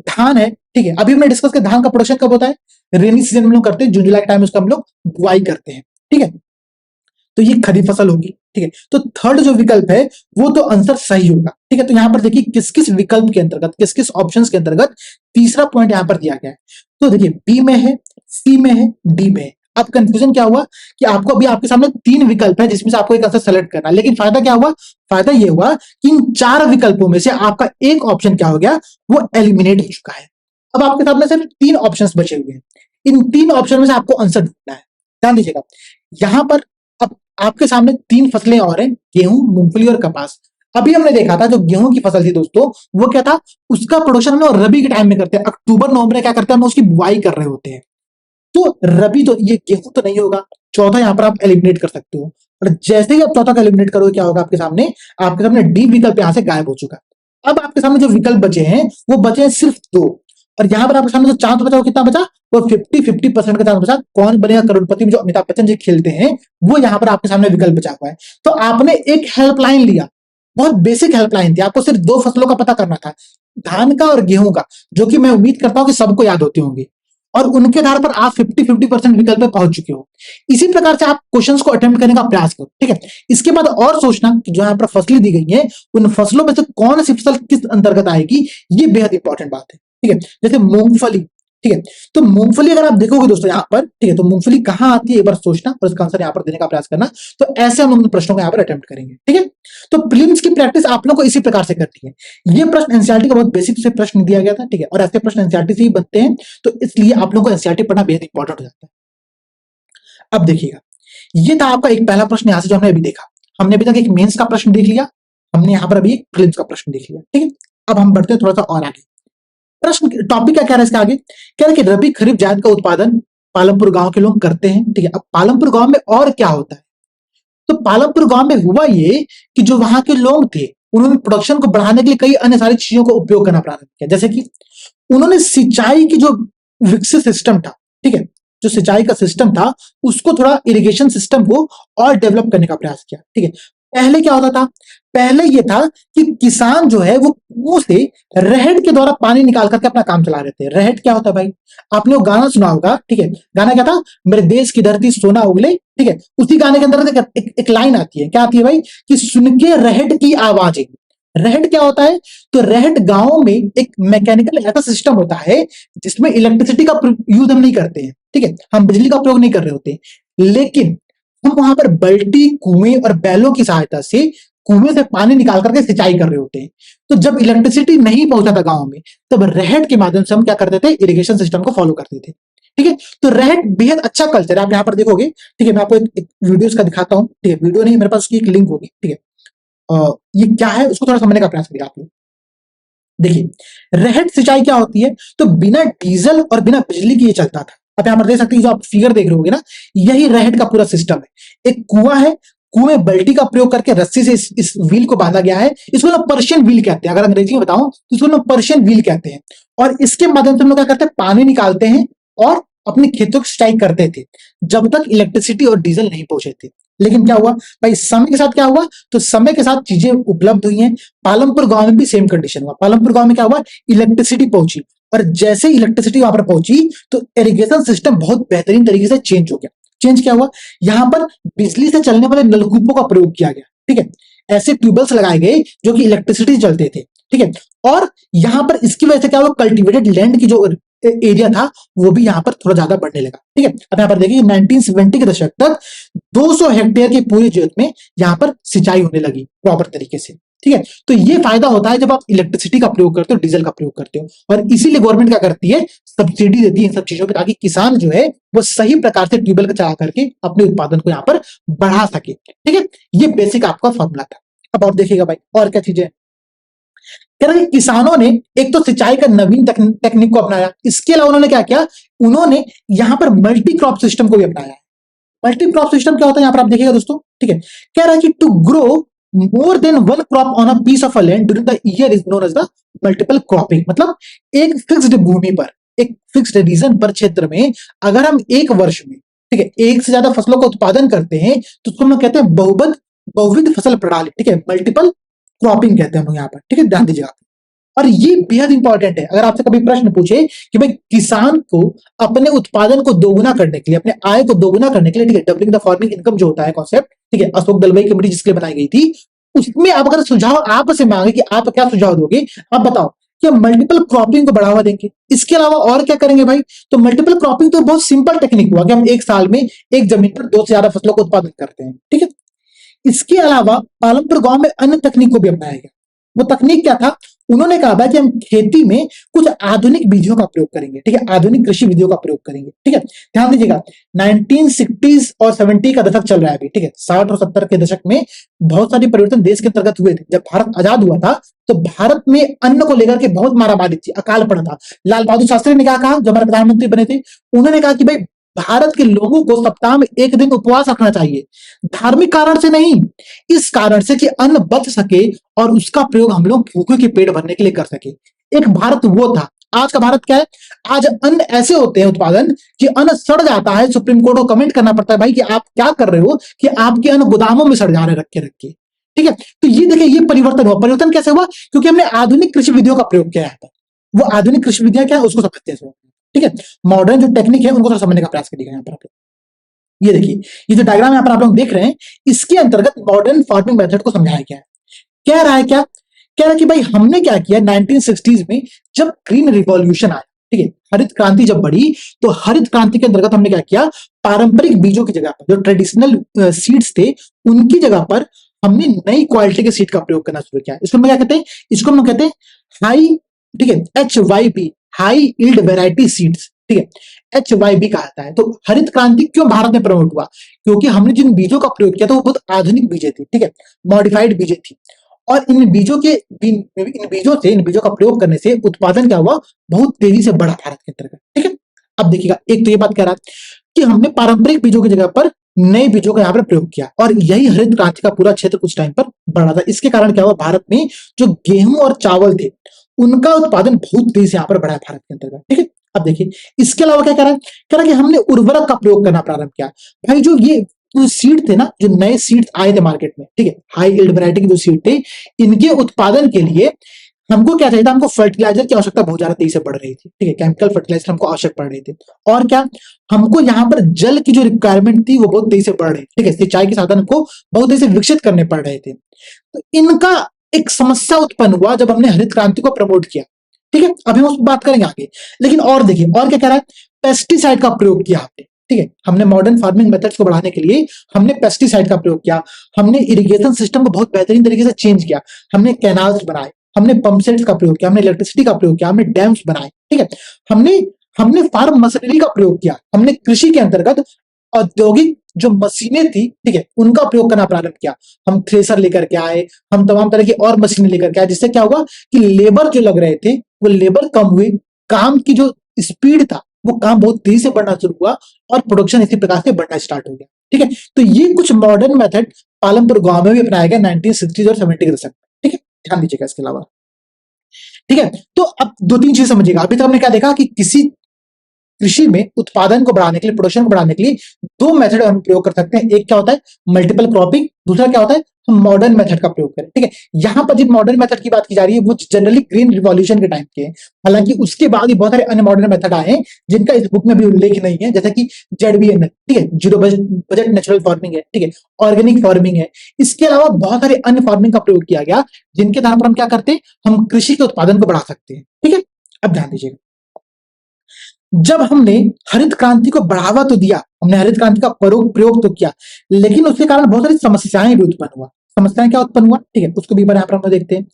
धान है, ठीक है, अभी हमने डिस्कस किया धान का प्रोडक्शन कब होता है, रेनी सीजन में लोग करते हैं, जून जुलाई के टाइम उसका हम लोग बुआई करते हैं, ठीक है। तो ये खरीफ फसल होगी, ठीक है। तो थर्ड जो विकल्प है वो तो आंसर सही होगा, ठीक है। तो यहाँ पर देखिए किस किस विकल्प के अंतर्गत, किस किस ऑप्शंस के अंतर्गत तीसरा पॉइंट यहाँ पर दिया गया है। तो देखिए बी में है, सी में है, डी में है। अब कंफ्यूजन क्या हुआ कि आपको अभी आपके सामने 3 विकल्प है जिसमें से आपको एक आंसर सेलेक्ट करना है, लेकिन फायदा क्या हुआ, फायदा ये हुआ कि इन 4 विकल्पों में से आपका एक ऑप्शन क्या हो गया, वो एलिमिनेट हो चुका है। अब आपके सामने सिर्फ 3 ऑप्शंस बचे हुए हैं। इन 3 ऑप्शन में से आपको आंसर ढूंढना है। ध्यान दीजिएगा, यहां पर अब आपके सामने 3 फसलें और हैं, गेहूं, मूंगफली और कपास। अभी हमने देखा था जो गेहूं की फसल थी दोस्तों, वो क्या था, उसका प्रोडक्शन हम लोग रबी के टाइम में करते हैं, अक्टूबर नवंबर में क्या करते हैं, हम उसकी बुआई कर रहे होते हैं। तो रबी तो ये गेहूं तो नहीं होगा, चौथा यहां पर आप एलिमिनेट कर सकते हो। और जैसे ही आप चौथा का एलिमिनेट करोगे क्या होगा आपके सामने डी विकल्प यहां से गायब हो चुका है। अब आपके सामने जो विकल्प बचे हैं वो बचे हैं सिर्फ 2, और यहां पर आपके सामने जो चांस बचा वो कितना बचा, वो 50-50% का चांस बचा। कौन बनेगा करोड़पति में जो अमिताभ बच्चन जी खेलते हैं, वो यहां पर आपके सामने विकल्प बचा हुआ है। तो आपने एक हेल्पलाइन लिया, बहुत बेसिक हेल्पलाइन थी, आपको सिर्फ 2 फसलों का पता करना था, धान का और गेहूं का, जो कि मैं उम्मीद करता हूं कि सबको याद होती होंगी, और उनके आधार पर आप 50-50% विकल्प पे पहुंच चुके हो। इसी प्रकार से आप क्वेश्चंस को अटेम्प्ट करने का प्रयास करो, ठीक है। इसके बाद और सोचना कि जो यहाँ पर फसलें दी गई हैं, उन फसलों में से कौन सी फसल किस अंतर्गत आएगी, ये बेहद इंपॉर्टेंट बात है, ठीक है। जैसे मूंगफली, ठीक है, तो मूंगफली अगर आप देखोगे दोस्तों यहाँ पर, ठीक है, तो मूंगफली कहाँ आती है एक बार सोचना और उसका आंसर यहाँ पर देने का प्रयास करना। तो ऐसे हम लोग प्रश्नों को यहाँ पर अटेम्प्ट करेंगे, ठीक है। तो प्रीलिम्स की प्रैक्टिस आप लोग को इसी प्रकार से करनी है। ये प्रश्न एनसीईआरटी का बहुत बेसिक से प्रश्न दिया गया था, ठीक है, और ऐसे प्रश्न एनसीईआरटी से ही बनते हैं, तो इसलिए आप लोगों को एनसीईआरटी पढ़ना बेहद इंपॉर्टेंट हो जाता है। अब देखिएगा, ये था आपका एक पहला प्रश्न, यहां से जो हमने अभी देखा, हमने अभी तक एक मेंस का प्रश्न देख लिया, हमने यहाँ पर अभी एक प्रीलिम्स का प्रश्न देख लिया, ठीक है। अब हम बढ़ते हैं थोड़ा सा और आगे। प्रश्न टॉपिक क्या कह रहा है इसका आगे, कह रहा है कि रबी खरीफ जायद का उत्पादन पालमपुर गांव के लोग करते हैं, ठीक है। अब पालमपुर गांव में और क्या होता है, तो पालमपुर गांव में हुआ ये कि जो वहां के लोग थे, उन्होंने प्रोडक्शन को बढ़ाने के लिए कई अन्य सारी चीजों का उपयोग करना प्रारंभ किया। जैसे कि उन्होंने सिंचाई की जो विकसित सिस्टम था, ठीक है, जो सिंचाई का सिस्टम था, उसको थोड़ा इरिगेशन सिस्टम को और डेवलप करने का प्रयास किया, ठीक है। पहले क्या होता था, पहले ये था कि किसान जो है वो कुओं से रहट के द्वारा पानी निकाल करके अपना काम चला रहे थे। रहट क्या होता है भाई, आपने वो गाना सुना होगा, ठीक है, गाना क्या था, मेरे देश की धरती सोना उगले, ठीक है। उसी गाने के अंदर एक लाइन आती है, क्या आती है भाई, कि सुन के रहट की आवाजें। रहट क्या होता है, तो रहट गांव में एक मैकेनिकल ऐसा सिस्टम होता है जिसमें इलेक्ट्रिसिटी का यूज हम नहीं करते हैं, ठीक है, हम बिजली का प्रयोग नहीं कर रहे होते, लेकिन हम वहां पर बल्टी, कुएं और बैलों की सहायता से कुएं से पानी निकाल करके सिंचाई कर रहे होते हैं। तो जब इलेक्ट्रिसिटी नहीं पहुंचा था गांव में, तब रहट के माध्यम से हम क्या करते थे, इरिगेशन सिस्टम को फॉलो करते थे, ठीक है। तो रहट बेहद अच्छा कल्चर है, आप यहाँ पर देखोगे, ठीक है, मैं आपको एक वीडियोस का दिखाता हूँ, ठीक है, वीडियो नहीं, मेरे पास उसकी एक लिंक होगी, ठीक है। ये क्या है उसको थोड़ा समझने का प्रयास करिए आप लोग। देखिए, रहट सिंचाई क्या होती है, तो बिना डीजल और बिना बिजली के ये चलता था। अब यहाँ पर देख सकते हैं, जो आप फिगर देख रहे होगे ना, यही रहट का पूरा सिस्टम है। एक कुआं है, कुएं में बल्टी का प्रयोग करके रस्सी से इस व्हील को बांधा गया है, इसको लोग पर्शियन व्हील कहते हैं, अगर अंग्रेजी में बताऊं तो इसको लोग पर्शियन व्हील कहते हैं। और इसके माध्यम से हम लोग क्या करते हैं, पानी निकालते हैं और अपने खेतों की सिंचाई करते थे, जब तक इलेक्ट्रिसिटी और डीजल नहीं पहुंचे थे। लेकिन क्या हुआ भाई, समय के साथ क्या हुआ, तो समय के साथ चीजें उपलब्ध हुई हैं। पालमपुर गांव में भी सेम कंडीशन हुआ, पालमपुर गांव में क्या हुआ, इलेक्ट्रिसिटी पहुंची, और जैसे इलेक्ट्रिसिटी वहां पर पहुंची तो इरिगेशन सिस्टम बहुत बेहतरीन तरीके से चेंज हो गया। चेंज क्या हुआ, यहां पर बिजली से चलने वाले नलकूपों का प्रयोग किया गया, ठीक है। ऐसे ट्यूबवेल्स लगाए गए जो कि इलेक्ट्रिसिटी चलते थे, ठीक है। और यहां पर इसकी वजह से क्या हुआ, कल्टीवेटेड लैंड की जो एरिया था वो भी यहां पर थोड़ा ज्यादा बढ़ने लगा, ठीक है। अब यहां पर देखिए 1970 के दशक तक 200 हेक्टेयर के पूरे क्षेत्र में यहां पर सिंचाई होने लगी प्रॉपर तरीके से, ठीक है। तो ये फायदा होता है जब आप इलेक्ट्रिसिटी का प्रयोग करते हो, डीजल का प्रयोग करते हो, और इसीलिए गवर्नमेंट क्या करती है, सब्सिडी देती है इन सब चीजों पे, ताकि किसान जो है वो सही प्रकार से ट्यूबवेल का चला करके अपने उत्पादन को यहाँ पर बढ़ा सके, ठीक है। ये बेसिक आपका फॉर्मूला था। अब और देखिएगा भाई, और क्या चीजें, कह रहे किसानों ने एक तो सिंचाई का नवीन टेक्निक को अपनाया, इसके अलावा उन्होंने क्या किया, उन्होंने यहां पर मल्टी क्रॉप सिस्टम को भी अपनाया। मल्टी क्रॉप सिस्टम क्या होता है, यहां पर आप देखिएगा दोस्तों, ठीक है, कह रहा है कि to grow more than one crop on a piece of a land during the year is known as the multiple cropping. मतलब एक फिक्स्ड भूमि पर, एक फिक्स्ड रीजन पर, क्षेत्र में अगर हम एक वर्ष में, ठीक है, एक से ज्यादा फसलों का उत्पादन करते हैं तो उसको हम लोग कहते हैं बहुविध फसल प्रणाली, ठीक है, मल्टीपल क्रॉपिंग कहते हैं हम लोग यहाँ पर, ठीक है, ध्यान दीजिएगा। और ये बेहद इंपॉर्टेंट है, अगर आपसे कभी प्रश्न पूछे कि भाई किसान को अपने उत्पादन को दोगुना करने के लिए, अपने आय को दोगुना करने के लिए, ठीक है, डबलिंग द फार्मिंग इनकम जो होता है कॉन्सेप्ट, ठीक है, अशोक दलवाई कमेटी जिसके लिए बनाई गई थी, उसमें आप अगर सुझाव आपसे मांगे कि आप क्या सुझाव दोगे, आप बताओ कि हम मल्टीपल क्रॉपिंग को बढ़ावा देंगे। इसके अलावा और क्या करेंगे भाई? तो मल्टीपल क्रॉपिंग तो बहुत सिंपल टेक्निक हुआ कि हम एक साल में एक जमीन पर 2 से ज्यादा फसलों का उत्पादन करते हैं, ठीक है। इसके अलावा पालमपुर गांव में अन्य तकनीक को भी अपनाया गया। वो तकनीक क्या था? उन्होंने कहा था कि हम खेती में कुछ आधुनिक विधियों का प्रयोग करेंगे, ठीक है, आधुनिक कृषि विधियों का प्रयोग करेंगे, ठीक है। ध्यान दीजिएगा, 1960s और 70 का दशक चल रहा है अभी, ठीक है। 60 और 70 के दशक में बहुत सारे परिवर्तन देश के अंतर्गत हुए थे। जब भारत आजाद हुआ था तो भारत में अन्न को लेकर के बहुत मारामारी थी, अकाल पड़ा था। लाल बहादुर शास्त्री ने क्या कहा, जो हमारे प्रधानमंत्री बने थे? उन्होंने कहा कि भाई भारत के लोगों को सप्ताह में एक दिन उपवास रखना चाहिए, धार्मिक कारण से नहीं, इस कारण से कि अन्न बच सके और उसका प्रयोग हम लोग भूखे के पेट भरने के लिए कर सके। एक भारत वो था। आज का भारत क्या है? आज अन्न ऐसे होते हैं उत्पादन कि अन्न सड़ जाता है, सुप्रीम कोर्ट को कमेंट करना पड़ता है भाई कि आप क्या कर रहे हो कि आपके अन्न गोदामों में सड़ जा रहे रख के, ठीक है। तो ये देखिए, ये परिवर्तन हुआ। परिवर्तन कैसे हुआ? क्योंकि हमने आधुनिक कृषि विधियों का प्रयोग किया है। वो आधुनिक कृषि विधियां क्या है उसको समझते हैं, ठीक है। मॉडर्न जो टेक्निक है उनको थोड़ा समझने का प्रयास करिएगा। यहाँ पर ये देखिए, ये जो डायग्राम यहाँ पर आप लोग देख रहे हैं, इसके अंतर्गत मॉडर्न फार्मिंग मेथड को समझाया गया है। कह रहा है क्या? कह रहा है कि भाई हमने क्या किया 1960s में, जब ग्रीन रिवॉल्यूशन आया, ठीक है, हरित क्रांति जब बढ़ी, तो हरित क्रांति के अंतर्गत हमने क्या किया, पारंपरिक बीजों की जगह पर, जो ट्रेडिशनल सीड्स थे, उनकी जगह पर हमने नई क्वालिटी के सीड का प्रयोग करना शुरू किया। इसको हम क्या कहते हैं? इसको हम कहते हैं हाई, ठीक है, HYB, high yield variety seeds, ठीक है, HYB कहता है। तो हरित क्रांति क्यों भारत में प्रमोट हुआ? क्योंकि हमने जिन बीजों का प्रयोग किया था वो बहुत आधुनिक बीजें थी, ठीक है, मॉडिफाइड बीजें थी। और इन बीजों का प्रयोग करने से उत्पादन क्या हुआ, बहुत तेजी से बढ़ा भारत के अंतर्गत, ठीक है। अब देखिएगा, एक तो ये बात कह रहा है कि हमने पारंपरिक बीजों की जगह पर नए बीजों का यहाँ पर प्रयोग किया, और यही हरित क्रांति का पूरा क्षेत्र कुछ टाइम पर बढ़ा था। इसके कारण क्या हुआ, भारत में जो गेहूं और चावल थे उनका उत्पादन बहुत तेजी से यहाँ पर बढ़ा भारत के अंतर्गत, ठीक है। अब देखिए, इसके अलावा क्या कह रहा है? कह रहा है कि हमने उर्वरक का प्रयोग करना प्रारंभ किया। भाई जो ये सीड थे ना, जो नए सीड्स आए थे मार्केट में, ठीक है, हाई यील्ड वैरायटी के जो सीड थे, इनके उत्पादन के लिए हमको क्या चाहिए था? हमको फर्टिलाइजर की आवश्यकता बहुत ज्यादा तेजी से बढ़ रही थी, ठीक है, केमिकल फर्टिलाइजर हमको आवश्यक पड़ रही थी। और क्या, हमको यहाँ पर जल की जो रिक्वायरमेंट थी वो बहुत तेजी से बढ़ रही, ठीक है, सिंचाई के साधन को बहुत तेजी से विकसित करने पड़ रहे थे। तो इनका एक समस्या उत्पन्न हुआ जब हमने हरित क्रांति को प्रमोट किया, ठीक है। अभी हम उस बात करेंगे आगे, लेकिन और देखिए, और क्या कह रहा है? पेस्टिसाइड का प्रयोग किया हमने, ठीक है, हमने मॉडर्न फार्मिंग मेथड्स को बढ़ाने के लिए हमने पेस्टिसाइड का प्रयोग किया। हमने इरिगेशन सिस्टम को बहुत बेहतरीन तरीके से चेंज किया। हमने कैनाल्स बनाए, हमने पंप सेट्स का प्रयोग किया, हमने इलेक्ट्रिसिटी का प्रयोग किया, हमने डैम्स बनाए, ठीक है। हमने हमने फार्म मशीनरी का प्रयोग किया। हमने कृषि के अंतर्गत औद्योगिक जो मशीनें थी, ठीक है, उनका प्रयोग करना प्रारंभ किया। हम थ्रेसर लेकर के आए, हम तमाम तरह की और मशीनें लेकर के आए, जिससे क्या हुआ कि लेबर जो लग रहे थे वो लेबर कम हुए, काम की जो स्पीड था वो काम बहुत तेजी से बढ़ना शुरू हुआ, और प्रोडक्शन इसी प्रकार से बढ़ना स्टार्ट हो गया, ठीक है। तो ये कुछ मॉडर्न मेथड पालमपुर गांव में भी अपनाया गया 1960s और 70 के दशक में, ठीक है। ध्यान दीजिएगा इसके अलावा, ठीक है। तो अब 2-3 चीज समझिएगा। अभी तक हमने क्या देखा कि किसी कृषि में उत्पादन को बढ़ाने के लिए, प्रोडक्शन को बढ़ाने के लिए 2 मेथड हम प्रयोग कर सकते हैं। एक क्या होता है? Multiple cropping. दूसरा क्या होता है? हम मॉडर्न मेथड का प्रयोग करें, ठीक है। यहां पर जिन मॉडर्न मेथड की बात की जा रही है वो जनरली ग्रीन रिवॉल्यूशन के टाइम के हैं। हालांकि उसके बाद भी बहुत सारे अन्य मॉडर्न मेथड आए हैं जिनका इस बुक में भी उल्लेख नहीं है, जैसे कि ZBN, ठीक है, जीरो बजट नेचुरल फार्मिंग है, ठीक है, ऑर्गेनिक फार्मिंग है। इसके अलावा बहुत सारे अन्य फार्मिंग का प्रयोग किया गया, जिनके आधार पर हम क्या करते हैं, हम कृषि के उत्पादन को बढ़ा सकते हैं, ठीक है। अब ध्यान दीजिएगा, जब हमने हरित क्रांति को बढ़ावा तो दिया, हमने हरित क्रांति का प्रयोग तो किया, लेकिन उसके कारण बहुत सारी समस्याएं भी उत्पन्न हुआ। समस्याएं क्या उत्पन्न हुआ, ठीक है, उसको भी यहाँ पर हम देखते हैं।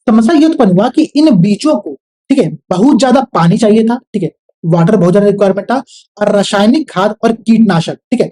समस्या ये उत्पन्न हुआ कि इन बीजों को, ठीक है, बहुत ज्यादा पानी चाहिए था, ठीक है, वाटर बहुत ज्यादा रिक्वायरमेंट था, और रासायनिक खाद और कीटनाशक, ठीक है,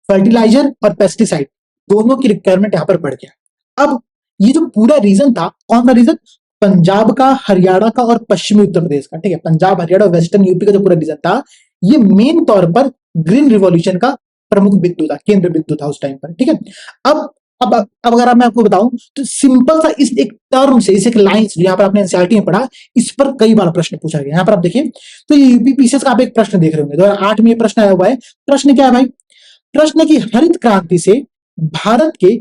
फर्टिलाइजर और पेस्टिसाइड, दोनों की रिक्वायरमेंट यहाँ पर बढ़ गया। अब ये जो पूरा रीजन था, कौन सा रीजन? पंजाब का, हरियाणा का और पश्चिमी उत्तर प्रदेश का, ठीक है, पंजाब, हरियाणा और वेस्टर्न यूपी का जो पूरा रीजन था, ये मेन तौर पर ग्रीन रिवॉल्यूशन का प्रमुख बिंदु था, केंद्र बिंदु था उस टाइम पर, ठीक है। अब अगर मैं आपको बताऊं तो सिंपल सा इस एक टर्म से, इस एक लाइन से, यहाँ पर आपने एनसीईआरटी में पढ़ा, इस पर कई बार प्रश्न पूछा गया। यहाँ पर आप देखिए, तो ये यूपीपीसीएस का आप एक प्रश्न देख रहे होंगे, 2008 में ये प्रश्न आया हुआ है। प्रश्न क्या है भाई? प्रश्न की हरित क्रांति से भारत के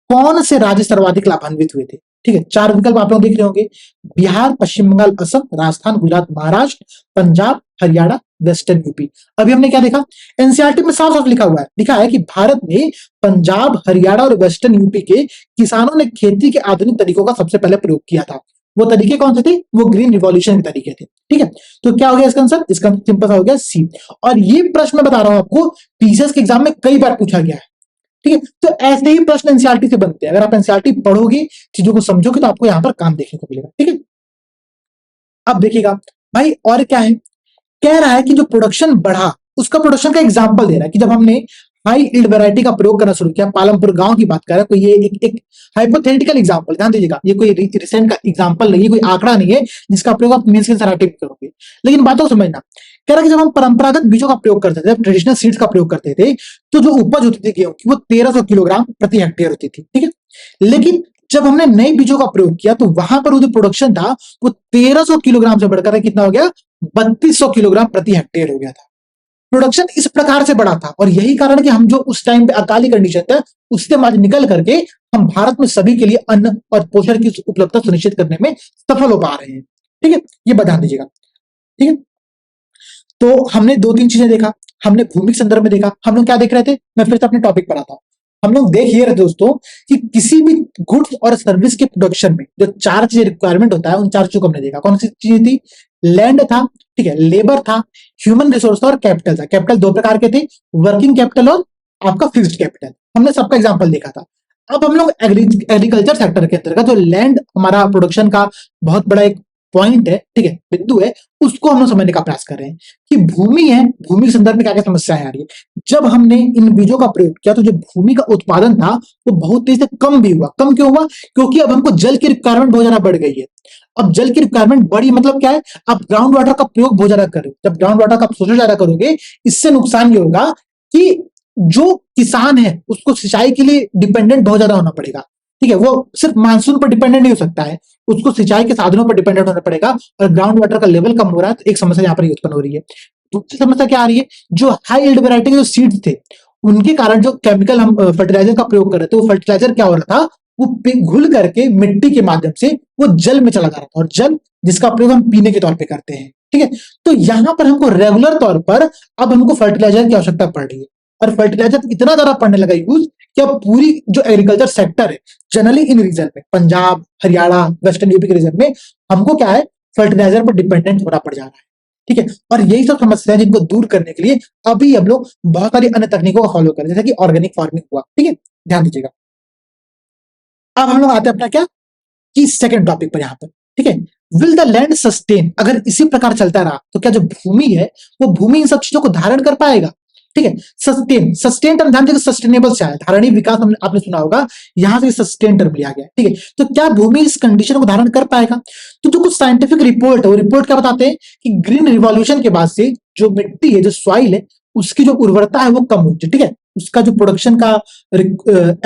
कौन से राज्य सर्वाधिक लाभान्वित हुए थे, ठीक है। 4 विकल्प आप लोग देख रहे होंगे, बिहार, पश्चिम बंगाल, असम, राजस्थान, गुजरात, महाराष्ट्र, पंजाब, हरियाणा, वेस्टर्न यूपी। अभी हमने क्या देखा? एनसीईआरटी में साफ साफ लिखा हुआ है, लिखा है कि भारत में पंजाब, हरियाणा और वेस्टर्न यूपी के किसानों ने खेती के आधुनिक तरीकों का सबसे पहले प्रयोग किया था। वो तरीके कौन से थे? वो ग्रीन रिवॉल्यूशन के तरीके थे। ठीक है, तो क्या हो गया इसका आंसर? इसका सिंपल सा हो गया सी। और ये प्रश्न मैं बता रहा हूं आपको, पीसीएस के एग्जाम में कई बार पूछा गया है। ठीक है, तो ऐसे ही प्रश्न एनसीईआरटी से बनते हैं। अगर आप एनसीईआरटी पढ़ोगे, चीजों को समझोगे, तो आपको यहां पर काम देखने को मिलेगा। ठीक है, अब देखिएगा भाई, और क्या है, कह रहा है कि जो प्रोडक्शन बढ़ा, उसका प्रोडक्शन का एग्जांपल दे रहा है कि जब हमने हाई यील्ड वैरायटी का प्रयोग करना शुरू किया, पालमपुर गांव की बात कर रहा है, कोई ये एक हाइपोथेटिकल एग्जांपल, ध्यान दीजिएगा, ये कोई रिसेंट का एग्जांपल नहीं है, कोई आंकड़ा नहीं है जिसका प्रयोग आप मेंस के एनसीईआरटी में करोगे। लेकिन बातों को समझना, कह रहा है कि जब हम परंपरागत बीजों का प्रयोग करते थे, जब ट्रेडिशनल सीड्स का प्रयोग करते थे, तो जो उपज होती थी गेहूं की, वो 1300 किलोग्राम प्रति हेक्टेयर होती थी। ठीक है, लेकिन जब हमने नए बीजों का प्रयोग किया, तो वहां पर वो जो प्रोडक्शन था, वो 1300 किलोग्राम से बढ़कर कितना हो गया? 3200 किलोग्राम प्रति हेक्टेयर हो गया था। प्रोडक्शन इस प्रकार से बढ़ा था, और यही कारण है कि हम जो उस टाइम पे अकाली कंडीशन था, उससे मार्ग निकल करके हम भारत में सभी के लिए अन्न और पोषण की उपलब्धता सुनिश्चित करने में सफल हो पा रहे हैं। ठीक है, ये बता दीजिएगा। ठीक है, तो हमने दो तीन चीजें देखा, हमने भूमि के संदर्भ में देखा, हम लोग क्या देख रहे थे, मैं फिर से अपने टॉपिक पर आता हूं। हम लोग देख ये रहे दोस्तों कि किसी भी गुड्स और सर्विस के प्रोडक्शन में जो चार चीजें रिक्वायरमेंट होता है, उन चार चीजों को हमने देखा। कौन सी चीजें थी? लैंड था, ठीक है, लेबर था, ह्यूमन रिसोर्स था, और कैपिटल था। कैपिटल दो प्रकार के थे, वर्किंग कैपिटल और आपका फिक्स्ड कैपिटल। हमने सबका एग्जाम्पल देखा था। अब हम लोग एग्रीकल्चर सेक्टर के अंतर्गत जो लैंड हमारा प्रोडक्शन का बहुत बड़ा एक पॉइंट है, ठीक है, बिंदु है, उसको हम लोग समझने का प्रयास कर रहे हैं कि भूमि है, भूमि के संदर्भ में क्या क्या समस्याएं आ रही है। जब हमने इन बीजों का प्रयोग किया, तो जो भूमि का उत्पादन था, वो बहुत तेजी से कम भी हुआ। कम क्यों हुआ? क्योंकि अब हमको जल की रिक्वायरमेंट बहुत ज्यादा बढ़ गई है। अब जल की रिक्वायरमेंट बढ़ी मतलब क्या है? आप ग्राउंड वाटर का प्रयोग बहुत ज्यादा करो। जब ग्राउंड वाटर का शोषण ज्यादा करोगे, इससे नुकसान ये होगा कि जो किसान है, उसको सिंचाई के लिए डिपेंडेंट बहुत ज्यादा होना पड़ेगा। ठीक है, वो सिर्फ मानसून पर डिपेंडेंट नहीं हो सकता है, उसको सिंचाई के साधनों पर डिपेंडेंट होना पड़ेगा, और ग्राउंड वाटर का लेवल कम हो रहा है, तो एक समस्या यहाँ पर उत्पन्न हो रही है। दूसरी समस्या क्या आ रही है? जो हाई यील्ड वैरायटी के जो सीड्स थे, उनके कारण जो केमिकल हम फर्टिलाइजर का प्रयोग कर रहे थे, वो फर्टिलाइजर क्या हो रहा था? वो घुल करके मिट्टी के माध्यम से वो जल में चला जा रहा था, और जल जिसका प्रयोग हम पीने के तौर पे करते हैं। ठीक है, तो यहां पर हमको रेगुलर तौर पर अब हमको फर्टिलाइजर की आवश्यकता पड़ रही है, और फर्टिलाइजर इतना ज्यादा पड़ने लगा यूज कि अब पूरी जो एग्रीकल्चर सेक्टर है, जनरली इन रीजन में, पंजाब, हरियाणा, वेस्टर्न यूपी के रीजन में, हमको क्या है? फर्टिलाइजर पर डिपेंडेंट होना पड़ जा रहा है। ठीक है, और यही सब समस्याएं जिनको दूर करने के लिए अभी हम लोग बहुत सारी अन्य तकनीकों को फॉलो करें, जैसे कि ऑर्गेनिक फार्मिंग हुआ। ठीक है, ध्यान दीजिएगा। अब हम लोग आते हैं अपना क्या कि सेकंड टॉपिक पर यहां पर। ठीक है, विल द लैंड सस्टेन? अगर इसी प्रकार चलता रहा, तो क्या जो भूमि है, वो भूमि इन सब चीजों को धारण कर पाएगा? ठीक है, सस्टेन, सस्टेन टर्म ध्यान दीजिए, सस्टेनेबल से आया, धारणीय विकास आपने सुना होगा, यहां से सस्टेन टर्म लिया गया। ठीक है, तो क्या भूमि इस कंडीशन को धारण कर पाएगा? तो जो कुछ साइंटिफिक रिपोर्ट है, वो रिपोर्ट क्या बताते हैं कि ग्रीन रिवॉल्यूशन के बाद से जो मिट्टी है, जो सॉइल है, उसकी जो उर्वरता है, वो कम हुई है। ठीक है, उसका जो प्रोडक्शन का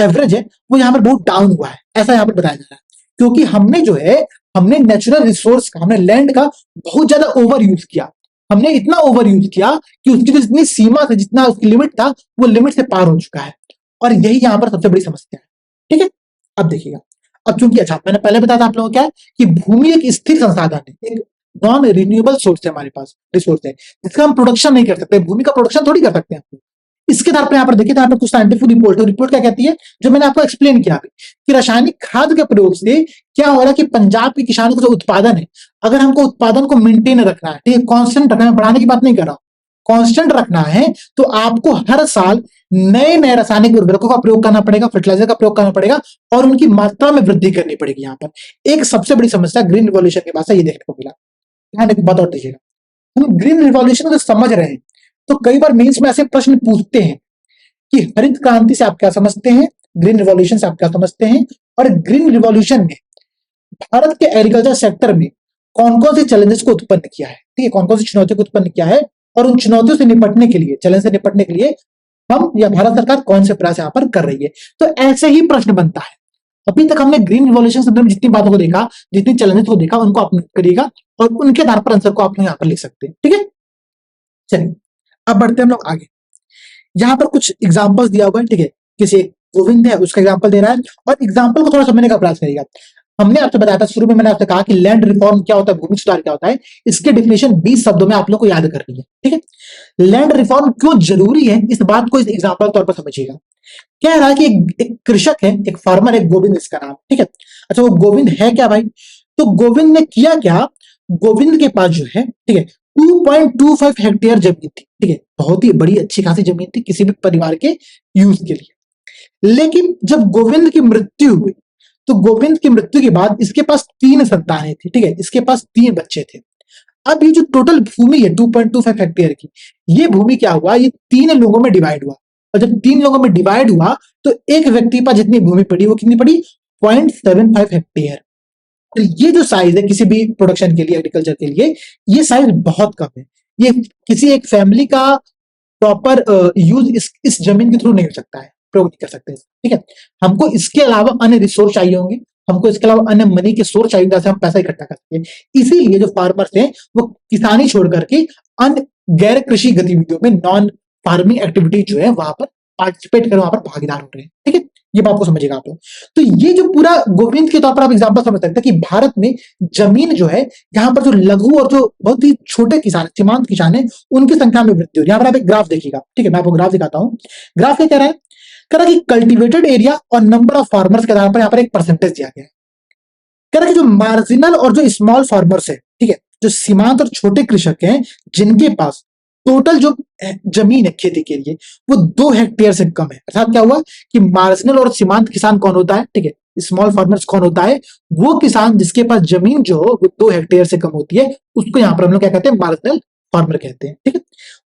एवरेज है, वो यहाँ पर बहुत डाउन हुआ है, ऐसा यहाँ पर बताया जा रहा है। क्योंकि हमने जो है, हमने नेचुरल रिसोर्स का, हमने लैंड का बहुत ज्यादा ओवर यूज किया। हमने इतना ओवर यूज किया कि उसकी जो जितनी सीमा थी, जितना उसकी लिमिट था, वो लिमिट से पार हो चुका है, और यही यहाँ पर सबसे बड़ी समस्या है। ठीक है, अब देखिएगा, अब चूंकि अच्छा मैंने पहले बताया था आप लोगों को क्या, कि भूमि एक स्थिर संसाधन है, एक नॉन रिन्यूएबल सोर्स है, हमारे पास रिसोर्स है, जिसका हम प्रोडक्शन नहीं कर सकते। भूमि का प्रोडक्शन थोड़ी कर सकते हैं हम। इसके आधार पर यहाँ पर देखिए, तो यहाँ पर कुछ साइंटिफिक रिपोर्ट है। रिपोर्ट क्या कहती है, जो मैंने आपको एक्सप्लेन किया अभी, कि रासायनिक खाद के प्रयोग से क्या हो रहा है कि पंजाब के किसानों का जो उत्पादन है, अगर हमको उत्पादन को मेंटेन रखना है, ठीक है, कांस्टेंट रखना है, बढ़ाने की बात नहीं कर रहा हूं, कांस्टेंट रखना है, तो आपको हर साल नए नए रासायनिक उर्वरकों का प्रयोग करना पड़ेगा, फर्टिलाइजर का प्रयोग करना पड़ेगा, और उनकी मात्रा में वृद्धि करनी पड़ेगी। यहाँ पर एक सबसे बड़ी समस्या ग्रीन रिवॉल्यूशन के बाद से ये देखने को मिला। ध्यान एक बात और दीजिएगा, हम ग्रीन रिवॉल्यूशन को समझ रहे हैं, तो कई बार मेंस में ऐसे प्रश्न पूछते हैं कि हरित क्रांति से आप क्या समझते हैं, ग्रीन रिवॉल्यूशन से आप क्या समझते हैं, और ग्रीन रिवॉल्यूशन में भारत के एग्रीकल्चर सेक्टर में कौन कौन से चैलेंजेस को उत्पन्न किया है। ठीक है, कौन कौन सी चुनौतियों को उत्पन्न किया है, और उन चुनौतियों से निपटने के लिए, चैलेंज से निपटने के लिए हम या भारत सरकार कौन से प्रयास यहाँ पर कर रही है। तो ऐसे ही प्रश्न बनता है। अभी तक हमने ग्रीन रिवॉल्यूशन से संदर्भ जितनी बातों को देखा, जितनी चैलेंजेस को देखा, उनको आप करिएगा, और उनके आधार पर आंसर को आप यहाँ पर लिख सकते हैं। ठीक है, चलिए अब बढ़ते हैं हम लोग आगे। यहाँ पर कुछ एग्जाम्पल्स दिया हुआ है। ठीक है, किसी गोविंद है, उसका एग्जाम्पल दे रहा है, और एग्जाम्पल को थोड़ा समझने का प्रयास करिएगा। हमने आपसे बताया था शुरू में, मैंने आपसे कहा कि लैंड रिफॉर्म क्या होता है, भूमि सुधार क्या होता है। इसके डेफिनेशन 20 शब्दों में आप लोग को याद करनी है। ठीक है, लैंड रिफॉर्म क्यों जरूरी है, इस बात को इस एग्जाम्पल तौर पर समझिएगा। कह रहा है कि एक कृषक है, एक फार्मर है, गोविंद इसका नाम। ठीक है, अच्छा वो गोविंद है क्या भाई? तो गोविंद ने किया क्या, गोविंद के पास जो है, ठीक है, 2.25 हेक्टेयर जमीन थी, ठीक है, बहुत ही बड़ी अच्छी खासी जमीन थी किसी भी परिवार के यूज के लिए। लेकिन जब गोविंद की मृत्यु हुई, तो गोविंद की मृत्यु के बाद इसके पास 3 संतानें थी, ठीक है, इसके पास 3 बच्चे थे। अब ये जो टोटल भूमि है 2.25 हेक्टेयर की, ये भूमि क्या हुआ, ये 3 लोगों में डिवाइड हुआ, और जब 3 लोगों में डिवाइड हुआ तो एक व्यक्ति पर जितनी भूमि पड़ी वो कितनी पड़ी, 0.75 हेक्टेयर। तो ये जो साइज है किसी भी प्रोडक्शन के लिए, एग्रीकल्चर के लिए, ये साइज बहुत कम है। ये किसी एक फैमिली का प्रॉपर यूज इस जमीन के थ्रू नहीं हो सकता है, प्रयोग नहीं कर सकते, ठीक है। हमको इसके अलावा अन्य रिसोर्स चाहिए होंगे, हमको इसके अलावा अन्य मनी के सोर्स चाहिए जैसे हम पैसा इकट्ठा कर सकें। इसीलिए जो फार्मर्स हैं वो किसानी छोड़ करके अन्य गैर कृषि गतिविधियों में, नॉन फार्मिंग एक्टिविटी जो है वहां पर पार्टिसिपेट कर, वहां पर भागीदार हो रहे हैं, ठीक है। ये बात को समझिएगा आप लोग। तो ये जो पूरा गोविंद के तौर पर आप एग्जांपल समझ सकते हैं कि भारत में जमीन जो है, यहाँ पर जो लघु और जो बहुत ही छोटे किसान, सीमांत किसान है, उनकी संख्या में वृद्धि हो रही है। यहाँ पर आप एक ग्राफ देखिएगा, ठीक है, मैं आपको ग्राफ दिखाता हूँ। ग्राफ क्या कह रहा है, कह रहा है कि कल्टिवेटेड एरिया और नंबर ऑफ फार्मर्स के आधार पर यहाँ पर एक परसेंटेज दिया गया है। कह रहा है कि जो मार्जिनल और जो स्मॉल फार्मर्स है, ठीक है, जो सीमांत और छोटे कृषक हैं, जिनके पास टोटल जो जमीन है खेती के लिए वो 2 हेक्टेयर से कम है, अर्थात क्या हुआ कि मार्जिनल और सीमांत किसान कौन होता है, ठीक है, स्मॉल फार्मर्स कौन होता है, वो किसान जिसके पास जमीन जो हो वो 2 हेक्टेयर से कम होती है, उसको यहाँ पर हम लोग क्या कहते हैं, मार्जिनल फार्मर कहते हैं, ठीक है।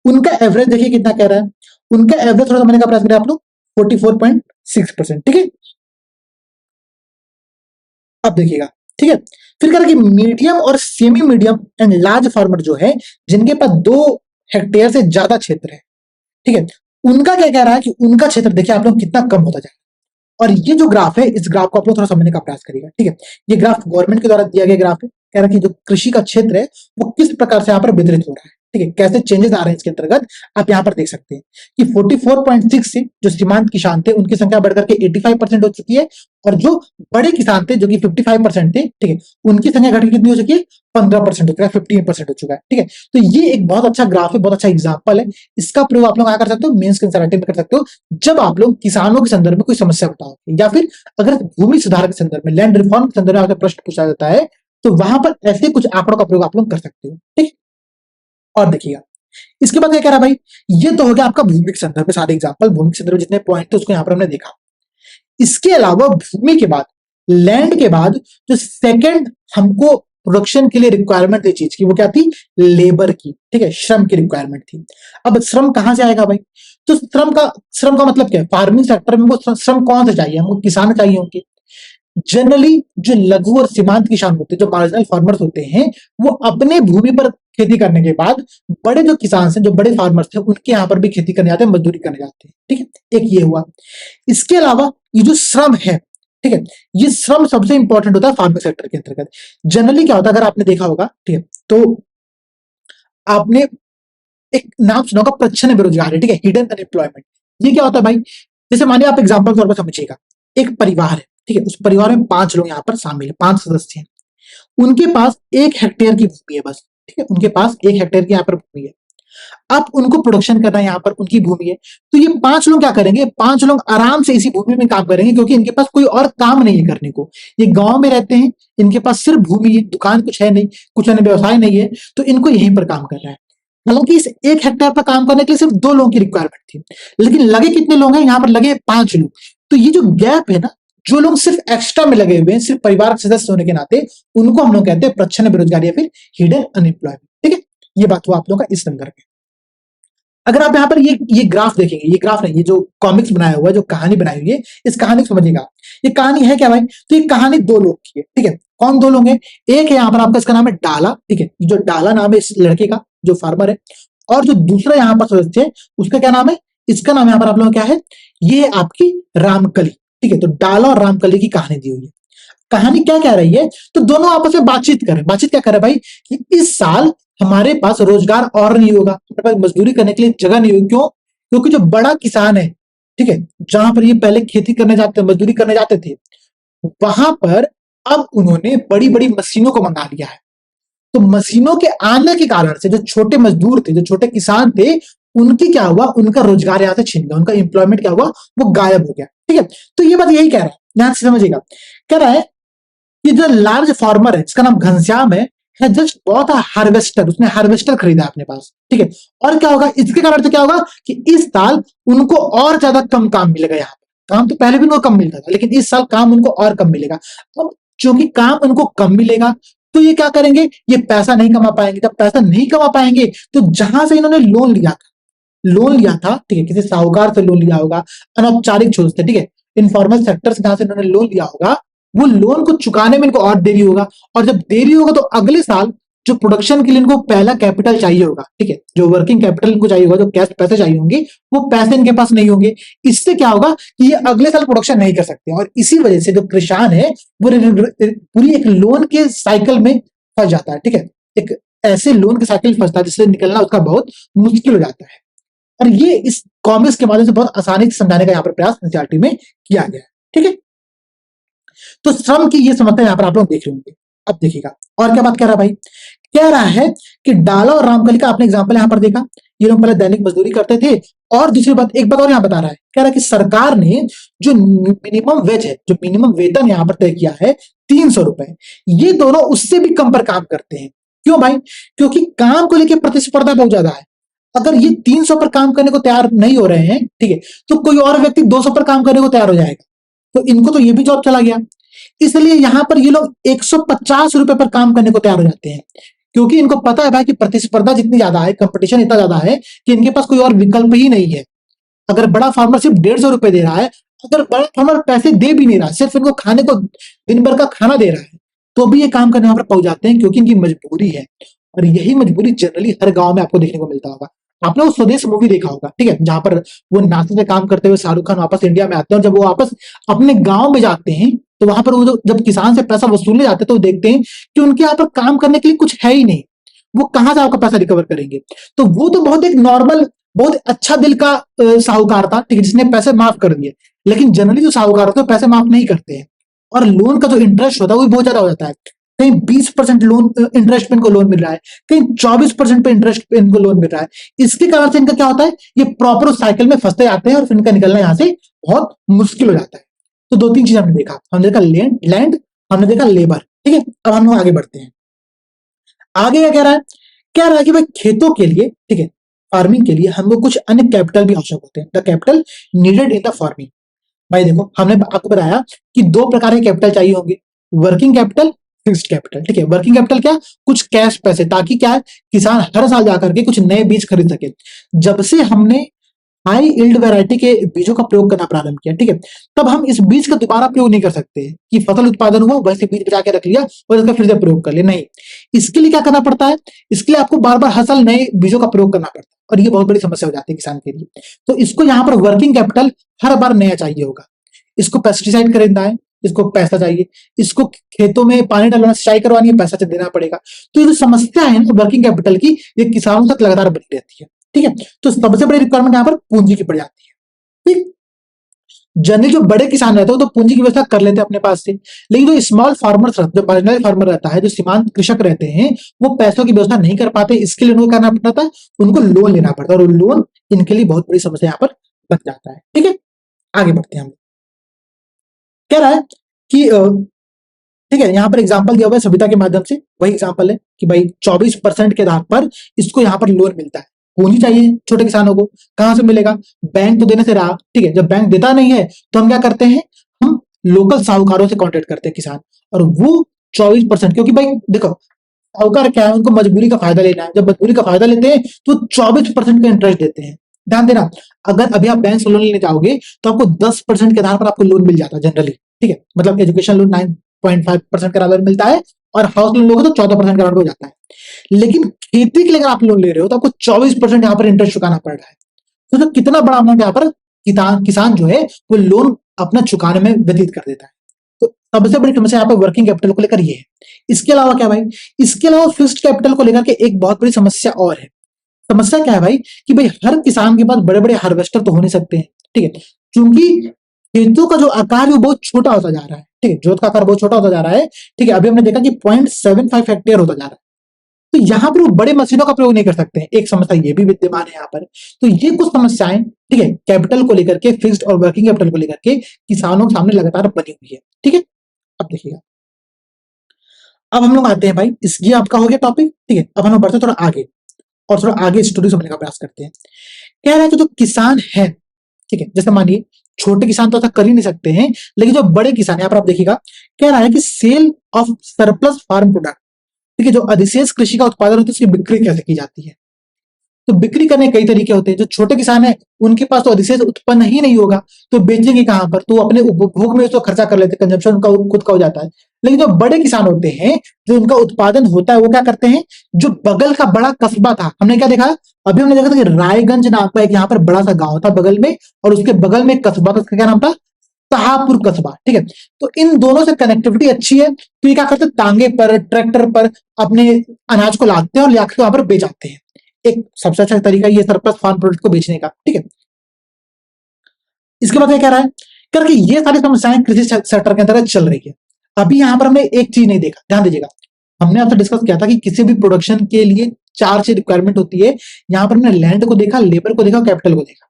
उनका एवरेज देखिए कितना कह रहा है, उनका एवरेज थोड़ा समझने का प्रयास करें आप लोग, 44.6%, ठीक है। अब देखिएगा, ठीक है, फिर कह रहा है कि मीडियम और semi medium and large farmer जो है, जिनके पास 2 हेक्टेयर से ज्यादा क्षेत्र है, ठीक है, उनका क्या कह रहा है कि उनका क्षेत्र देखिए आप लोग कितना कम होता जाए। और ये जो ग्राफ है, इस ग्राफ को आप लोग थोड़ा समझने का प्रयास करिएगा, ठीक है। ये ग्राफ गवर्नमेंट के द्वारा दिया गया ग्राफ है, कह रहा है कि जो कृषि का क्षेत्र है वो किस प्रकार से यहाँ पर वितरित हो रहा है, ठीक है, कैसे चेंजेस आ रहे हैं इसके अंतर्गत आप यहाँ पर देख सकते हैं कि 44.6 से जो सीमांत किसान थे उनकी संख्या बढ़कर के 85% हो चुकी है, और जो बड़े किसान थे जो कि 55% थे, ठीक है, उनकी संख्या घटकर कितनी हो चुकी है, 15% हो चुका है, 15% हो चुका है, ठीक है। तो ये एक बहुत अच्छा ग्राफ है, बहुत अच्छा एग्जाम्पल है। इसका प्रयोग आप लोग क्या कर सकते हो, मेंस के एनसीईआरटी में कर सकते हो, जब आप लोग किसानों के संदर्भ में कोई समस्या बताओ, या फिर अगर भूमि सुधार के संदर्भ में, लैंड रिफॉर्म के संदर्भ में आपसे प्रश्न पूछा जाता है, तो वहां पर ऐसे कुछ आंकड़ों का प्रयोग आप लोग कर सकते हो, ठीक। और देखिएगा इसके बाद क्या कह रहा है भाई, ये तो हो गया आपका भूमि के संदर्भ में सारे एग्जाम्पल, भूमि के संदर्भ में जितने पॉइंट थे उसको यहाँ पर हमने देखा। इसके अलावा भूमि के बाद, लैंड के बाद जो सेकंड हमको प्रोडक्शन के लिए रिक्वायरमेंट थी चीज की, वो क्या थी, लेबर की, ठीक है, श्रम की रिक्वायरमेंट थी। अब श्रम कहां से आएगा भाई, तो श्रम का मतलब क्या है, फार्मिंग सेक्टर में वो श्रम कौन से चाहिए, हमको किसान चाहिए होंगे। जनरली जो लघु और सीमांत किसान होते हैं, जो मार्जिनल फार्मर्स होते हैं, वो अपने भूमि पर खेती करने के बाद बड़े जो किसान हैं, जो बड़े फार्मर्स थे, उनके यहाँ पर भी खेती करने जाते हैं, मजदूरी करने जाते हैं, ठीक है, एक ये हुआ। इसके अलावा ये जो श्रम है, ठीक है, ये श्रम सबसे इंपॉर्टेंट होता है फार्मिंग सेक्टर के अंतर्गत। जनरली क्या होता है, अगर आपने देखा होगा, ठीक है, तो आपने एक नाम सुना होगा, प्रच्छन्न बेरोजगारी, ठीक है, हिडन अनएम्प्लॉयमेंट। ये क्या होता है भाई, जैसे मानिए आप एग्जाम्पल तौर पर समझिएगा, एक परिवार है, ठीक है, उस परिवार में 5 लोग यहाँ पर शामिल है, 5 सदस्य हैं, उनके पास 1 हेक्टेयर की भूमि है बस, ठीक है, उनके पास 1 हेक्टेयर की यहाँ पर भूमि है। अब उनको प्रोडक्शन करना है, यहाँ पर उनकी भूमि है, तो ये 5 लोग क्या करेंगे, 5 लोग आराम से इसी भूमि में काम करेंगे, क्योंकि इनके पास कोई और काम नहीं है करने को। ये गांव में रहते हैं, इनके पास सिर्फ भूमि है, दुकान कुछ है नहीं, कुछ अन्य व्यवसाय नहीं है, तो इनको यहीं पर काम करना है। हालांकि इस 1 हेक्टेयर पर काम करने के लिए सिर्फ 2 लोगों की रिक्वायरमेंट थी, लेकिन लगे कितने लोग हैं, यहाँ पर लगे 5 लोग। तो ये जो गैप है ना, जो लोग सिर्फ एक्स्ट्रा में लगे हुए हैं, सिर्फ परिवार के सदस्य होने के नाते, उनको हम लोग कहते हैं प्रच्छन्न बेरोजगारी या फिर हिडन अनएम्प्लॉयमेंट, ठीक है। ये बात हुआ आप लोगों का इस संदर्भ में। अगर आप यहाँ पर ये ग्राफ देखेंगे, ये ग्राफ नहीं, ये जो कॉमिक्स बनाया हुआ है, जो कहानी बनाई हुई है, इस कहानी को समझिएगा। ये कहानी है क्या भाई, तो ये कहानी 2 लोग की है, ठीक है। कौन 2 लोग हैं, एक है यहाँ पर आपका, इसका नाम है डाला, ठीक है, जो डाला नाम है इस लड़के का जो फार्मर है, और जो दूसरा यहाँ पर सदस्य है उसका क्या नाम है, इसका नाम यहाँ पर आप लोगों क्या है, ये है आपकी रामकली, ठीक है। तो डाला और रामकली की कहानी दी हुई है। कहानी क्या कह रही है, तो दोनों आपस में बातचीत करें, बातचीत क्या करे भाई, कि इस साल हमारे पास रोजगार और नहीं होगा, हमारे पास मजदूरी करने के लिए जगह नहीं होगी। क्यों, क्योंकि जो बड़ा किसान है, ठीक है, जहां पर ये पहले खेती करने जाते, मजदूरी करने जाते थे, वहां पर अब उन्होंने बड़ी बड़ी मशीनों को मंगा लिया है। तो मशीनों के आने के कारण से जो छोटे मजदूर थे, जो छोटे किसान थे, उनकी क्या हुआ, उनका रोजगार यहां से छिन गया, उनका एम्प्लॉयमेंट क्या हुआ, वो गायब हो गया, ठीक है। तो ये बात यही कह रहा है, ध्यान से समझिएगा, कह रहा है कि जो लार्ज फार्मर है जिसका नाम घनश्याम है जस्ट बहुत हार्वेस्टर, उसने हार्वेस्टर खरीदा अपने पास, ठीक है। और क्या होगा इसके कारण से, क्या होगा कि इस साल उनको और ज्यादा कम काम मिलेगा। यहाँ पर काम तो पहले भी उनको कम मिलता था, लेकिन इस साल काम उनको और कम मिलेगा। अब क्योंकि काम उनको कम मिलेगा तो ये क्या करेंगे, ये पैसा नहीं कमा पाएंगे। जब पैसा नहीं कमा पाएंगे तो जहां से इन्होंने लोन लिया था, ठीक है, किसी साहूकार से लोन लिया होगा, अनौपचारिक स्रोत से, ठीक है, इनफॉर्मल सेक्टर से जहां से इन्होंने लोन लिया होगा, वो लोन को चुकाने में इनको और देरी होगा। और जब देरी होगा तो अगले साल जो प्रोडक्शन के लिए इनको पहला कैपिटल चाहिए होगा, ठीक है, जो वर्किंग कैपिटल इनको चाहिए होगा, जो कैश पैसे चाहिए होंगे, वो पैसे इनके पास नहीं होंगे। इससे क्या होगा कि ये अगले साल प्रोडक्शन नहीं कर सकते, और इसी वजह से जो किसान है वो पूरी एक लोन के साइकिल में फंस जाता है, ठीक है। एक ऐसे लोन के साइकिल में फंसता है जिससे निकलना उसका बहुत मुश्किल हो जाता है। और ये इस कॉमिक्स के माध्यम से बहुत आसानी से समझाने का यहाँ पर प्रयास एनसीईआरटी में किया गया है, ठीक है। तो श्रम की ये समस्या यहाँ पर आप लोग देख रहे होंगे। अब देखिएगा और क्या बात कह रहा है भाई, कह रहा है कि डाला और रामकली का आपने एग्जाम्पल यहाँ पर देखा, ये लोग पहले दैनिक मजदूरी करते थे। और दूसरी बात, एक बात और यहाँ बता रहा है, कह रहा है कि सरकार ने जो मिनिमम वेज है, जो मिनिमम वेतन यहाँ पर तय किया है 300 रुपए, ये दोनों उससे भी कम पर काम करते हैं। क्यों भाई, क्योंकि काम को लेकर प्रतिस्पर्धा बहुत ज्यादा है। अगर ये 300 पर काम करने को तैयार नहीं हो रहे हैं, ठीक है, तो कोई और व्यक्ति 200 पर काम करने को तैयार हो जाएगा, तो इनको तो ये भी जॉब चला गया। इसलिए यहां पर ये लोग 150 रुपए पर काम करने को तैयार हो जाते हैं, क्योंकि इनको पता है भाई कि प्रतिस्पर्धा जितनी ज्यादा है, कंपटीशन इतना ज्यादा है कि इनके पास कोई और विकल्प ही नहीं है। अगर बड़ा फार्मर सिर्फ 150 रुपए दे रहा है, अगर बड़ा फार्मर पैसे दे भी नहीं रहा, सिर्फ इनको खाने को दिन भर का खाना दे रहा है, तो भी ये काम करने वहां पर पहुंच जाते हैं, क्योंकि इनकी मजबूरी है। और यही मजबूरी जनरली हर गांव में आपको देखने को मिलता होगा। आपने वो स्वदेश मूवी देखा होगा, ठीक है, जहां पर वो नासिक में काम करते हुए शाहरुख खान वापस इंडिया में आते हैं, और जब वो वापस अपने गांव में जाते हैं तो वहां पर वो जब किसान से पैसा वसूलने जाते हैं तो देखते हैं कि उनके यहाँ पर काम करने के लिए कुछ है ही नहीं। वो कहां से आपका पैसा रिकवर करेंगे। तो वो तो बहुत एक नॉर्मल, बहुत अच्छा दिल का साहूकार था, ठीक है, जिसने पैसे माफ कर दिए। लेकिन जनरली जो साहूकार होते हैं पैसे माफ नहीं करते हैं, और लोन का जो इंटरेस्ट होता है वो भी बहुत ज्यादा हो जाता है। कहीं 20% लोन इंटरेस्ट पे इनको लोन मिल रहा है, कहीं 24% पे इंटरेस्ट पे इनको लोन मिल रहा है। इसके कारण से इनका क्या होता है, ये प्रॉपर साइकिल में फंसते जाते हैं और फिर इनका निकलना यहाँ से बहुत मुश्किल हो जाता है। तो दो तीन चीज हमने देखा, हमने देखा लैंड, हमने देखा लेबर, ठीक है। अब हम लोग आगे बढ़ते हैं। आगे क्या कह रहा है, कह रहा है कि भाई खेतों के लिए, ठीक है, फार्मिंग के लिए हमको कुछ अन्य कैपिटल भी आवश्यक होते हैं, the capital needed in the farming. भाई देखो, हमने आपको बताया कि दो प्रकार के कैपिटल चाहिए होंगे, वर्किंग कैपिटल, फिक्स्ड कैपिटल, ठीक है। वर्किंग कैपिटल क्या, कुछ कैश पैसे, ताकि क्या है, किसान हर साल जाकर के कुछ नए बीज खरीद सके। जब से हमने हाई यील्ड वैरायटी के बीजों का प्रयोग करना प्रारंभ किया, ठीक है, तब हम इस बीज का दोबारा प्रयोग नहीं कर सकते कि फसल उत्पादन हुआ वैसे बीज बचा के रख लिया और इसका फिर से प्रयोग कर लिया, नहीं। इसके लिए क्या करना पड़ता है, इसके लिए आपको बार बार हर साल नए बीजों का प्रयोग करना पड़ता है, और ये बहुत बड़ी समस्या हो जाती है किसान के लिए। तो इसको यहाँ पर वर्किंग कैपिटल हर बार नया चाहिए होगा। इसको पेस्टिसाइड खरीदना है, इसको पैसा चाहिए, इसको खेतों में पानी डालना, सिंचाई करवानी है, पैसा देना पड़ेगा। तो ये जो समस्या है ना वर्किंग कैपिटल की, ये किसानों तक लगातार बनी रहती है, ठीक है। तो सबसे बड़ी रिक्वायरमेंट यहाँ पर पूंजी की पड़ जाती है, ठीक। जनरली जो बड़े किसान रहते हैं तो पूंजी की व्यवस्था कर लेते हैं अपने पास से, लेकिन जो स्मॉल फार्मर्स रहते हैं, जो मार्जिनल फार्मर रहता है, जो सीमांत कृषक रहते हैं, वो पैसों की व्यवस्था नहीं कर पाते। इसके लिए उनको करना पड़ता है, उनको लोन लेना पड़ता है, और लोन इनके लिए बहुत बड़ी समस्या यहाँ पर बन जाता है, ठीक है। आगे बढ़ते हैं हम। कह रहा है कि ठीक है, यहाँ पर एग्जाम्पल दिया हुआ है सविता के माध्यम से, वही एग्जाम्पल है कि भाई 24% के आधार पर इसको यहाँ पर लोन मिलता है। पूंजी चाहिए छोटे किसानों को, कहां से मिलेगा, बैंक तो देने से रहा, ठीक है। जब बैंक देता नहीं है तो हम क्या करते हैं, हम लोकल साहूकारों से कॉन्टेक्ट करते हैं किसान, और वो 24%, क्योंकि भाई देखो साहूकार क्या है, उनको मजबूरी का फायदा लेना है। जब मजबूरी का फायदा लेते हैं तो 24% का इंटरेस्ट देते हैं। ध्यान देना, अगर अभी आप बैंक से लोन लेने जाओगे तो आपको 10% के आधार पर आपको लोन मिल जाता है जनरली, ठीक है। मतलब एजुकेशन लोन 9.5% का आधार मिलता है, और हाउस लोन लोगे तो 14% का आधार हो जाता है। लेकिन खेती के लिए अगर आप लोन ले रहे हो तो आपको 24% यहाँ पर इंटरेस्ट चुकाना पड़ रहा है। तो कितना बड़ा अमाउंट यहाँ पर किसान जो है वो लोन अपना चुकाने में व्यतीत कर देता है। तो सबसे बड़ी समस्या यहाँ पे वर्किंग कैपिटल को लेकर ये है। इसके अलावा क्या भाई, इसके अलावा फिक्स्ड कैपिटल को लेकर के एक बहुत बड़ी समस्या और है। समस्या क्या है भाई, कि भाई हर किसान के पास बड़े बड़े हार्वेस्टर तो हो नहीं सकते हैं, ठीक है, क्योंकि खेतों का जो आकार है वो बहुत छोटा होता जा रहा है, ठीक है, जोत का आकार बहुत छोटा होता जा रहा है, ठीक है। अभी हमने देखा कि 0.75 हेक्टेयर होता जा रहा है। तो यहाँ पर वो बड़े मशीनों का प्रयोग नहीं कर सकते हैं, एक समस्या ये भी विद्यमान है यहाँ पर। तो ये कुछ समस्याएं, ठीक है, कैपिटल को लेकर के, फिक्स्ड और वर्किंग कैपिटल को लेकर के किसानों के सामने लगातार बनी हुई है, ठीक है। अब देखिएगा अब हम लोग आते हैं भाई, ये आपका हो गया टॉपिक, ठीक है। अब हम लोग बढ़ते हैं थोड़ा आगे, और थोड़ा आगे स्टोरी समझने का प्रयास करते हैं। कह रहा है कि जो किसान है, ठीक है, जैसे मानिए छोटे किसान तो ऐसा कर ही नहीं सकते हैं, लेकिन जो बड़े किसान है, यहाँ पर आप देखिएगा, कह रहा है कि sale of surplus farm product, ठीक है, जो अधिशेष कृषि का उत्पादन होता है उसकी बिक्री कैसे की जाती है। तो बिक्री करने के कई तरीके होते हैं। जो छोटे किसान है उनके पास तो अधिशेष उत्पन्न ही नहीं होगा, तो बेचेंगे कहां पर, तो अपने उपभोग में तो खर्चा कर लेते, कंजम्पशन उनका खुद का हो जाता है। लेकिन जो बड़े किसान होते हैं, जो उनका उत्पादन होता है, वो क्या करते हैं, जो बगल का बड़ा कस्बा था, हमने क्या देखा, अभी हमने देखा था कि रायगंज नाम का एक यहाँ पर बड़ा सा गांव था बगल में, और उसके बगल में एक कस्बा था, उसका क्या नाम था, शाहपुर कस्बा, ठीक है। तो इन दोनों से कनेक्टिविटी अच्छी है, तो ये क्या करते हैं, तांगे पर, ट्रैक्टर पर अपने अनाज को लादते हैं और लाकर वहां पर बेच आते हैं। एक सबसे अच्छा तरीका ये सरप्लस फार्म प्रोडक्ट को बेचने का, ठीक है। इसके बाद क्या कह रहा है, करके ये सारी समस्याएं कृषि सेक्टर के अंतर्गत चल रही है। अभी यहां पर हमने एक चीज नहीं देखा, ध्यान दीजिएगा, हमने आपसे डिस्कस किया था कि किसी भी प्रोडक्शन के लिए 4 चीज रिक्वायरमेंट होती है। यहां पर हमने लैंड को देखा, लेबर को देखा, कैपिटल को देखा।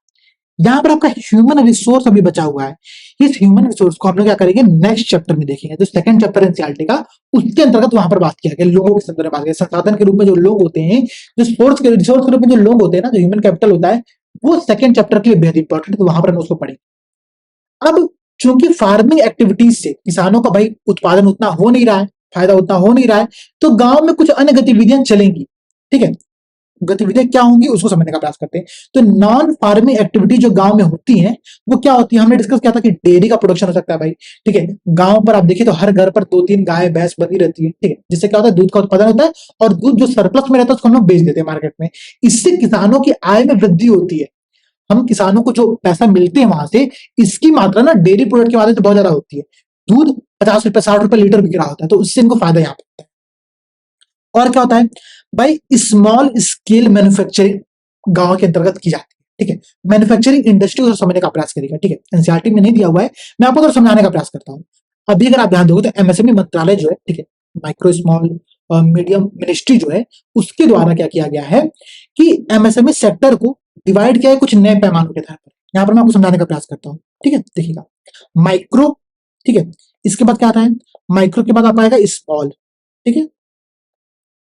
यहाँ पर आपका ह्यूमन रिसोर्स अभी बचा हुआ है। इस ह्यूमन रिसोर्स को हम लोग क्या करेंगे, नेक्स्ट चैप्टर में देखेंगे, जो सेकंड चैप्टर एनसीईआरटी का, उसके अंतर्गत वहां पर बात किया गया, लोगों के संदर्भ में बात किया, संसाधन के रूप में जो लोग होते हैं, जो स्पोर्ट्स के रिसोर्स के रूप में जो लोग होते हैं ना, जो ह्यूमन कैपिटल होता है, वो सेकंड चैप्टर के लिए बेहद इंपॉर्टेंट है, तो वहां पर हम उसको पढ़ेंगे। अब चूंकि फार्मिंग एक्टिविटीज से किसानों का भाई उत्पादन उतना हो नहीं रहा है, फायदा उतना हो नहीं रहा है, तो गांव में कुछ अन्य गतिविधियां चलेंगी, ठीक है। गतिविधियां क्या होंगी उसको समझने का प्रयास करते हैं। तो नॉन फार्मिंग एक्टिविटी जो गांव में होती हैं, वो क्या होती है, हमने डिस्कस किया था कि डेयरी का प्रोडक्शन हो सकता है भाई, ठीक है। गांव पर आप देखिए तो हर घर पर 2-3 गाय भैंस बंधी रहती है, ठीक है, जिससे क्या होता है, दूध का उत्पादन होता है, और दूध जो सरप्लस में रहता है उसको हम लोग बेच देते हैं मार्केट में। इससे किसानों की आय में वृद्धि होती है। हम किसानों को जो पैसा मिलते हैं वहां से, इसकी मात्रा ना डेयरी प्रोडक्ट के माध्यम से बहुत ज्यादा होती है। दूध 50 रुपए 60 रुपए लीटर बिक रहा होता है, तो उससे इनको फायदा यहाँ पे होता है। और क्या होता है भाई, स्मॉल स्केल मैन्युफैक्चरिंग गांव के अंतर्गत की जाती है, ठीक है। मैन्युफैक्चरिंग इंडस्ट्री को समझने का प्रयास करेगा, ठीक है। एनसीईआरटी में नहीं दिया हुआ है, मैं आपको तो समझाने का प्रयास करता हूँ। अभी अगर आप ध्यान दोगे तो एमएसएमई मंत्रालय जो है, ठीक है, माइक्रो स्मॉल मीडियम मिनिस्ट्री जो है, उसके द्वारा क्या किया गया है कि एमएसएमई सेक्टर को डिवाइड किया है कुछ नए पैमानों के आधार पर। यहां पर मैं आपको समझाने का प्रयास करता हूँ, ठीक है। देखिएगा, माइक्रो, ठीक है, इसके बाद क्या आता है, माइक्रो के बाद आप आएगा स्मॉल, ठीक है,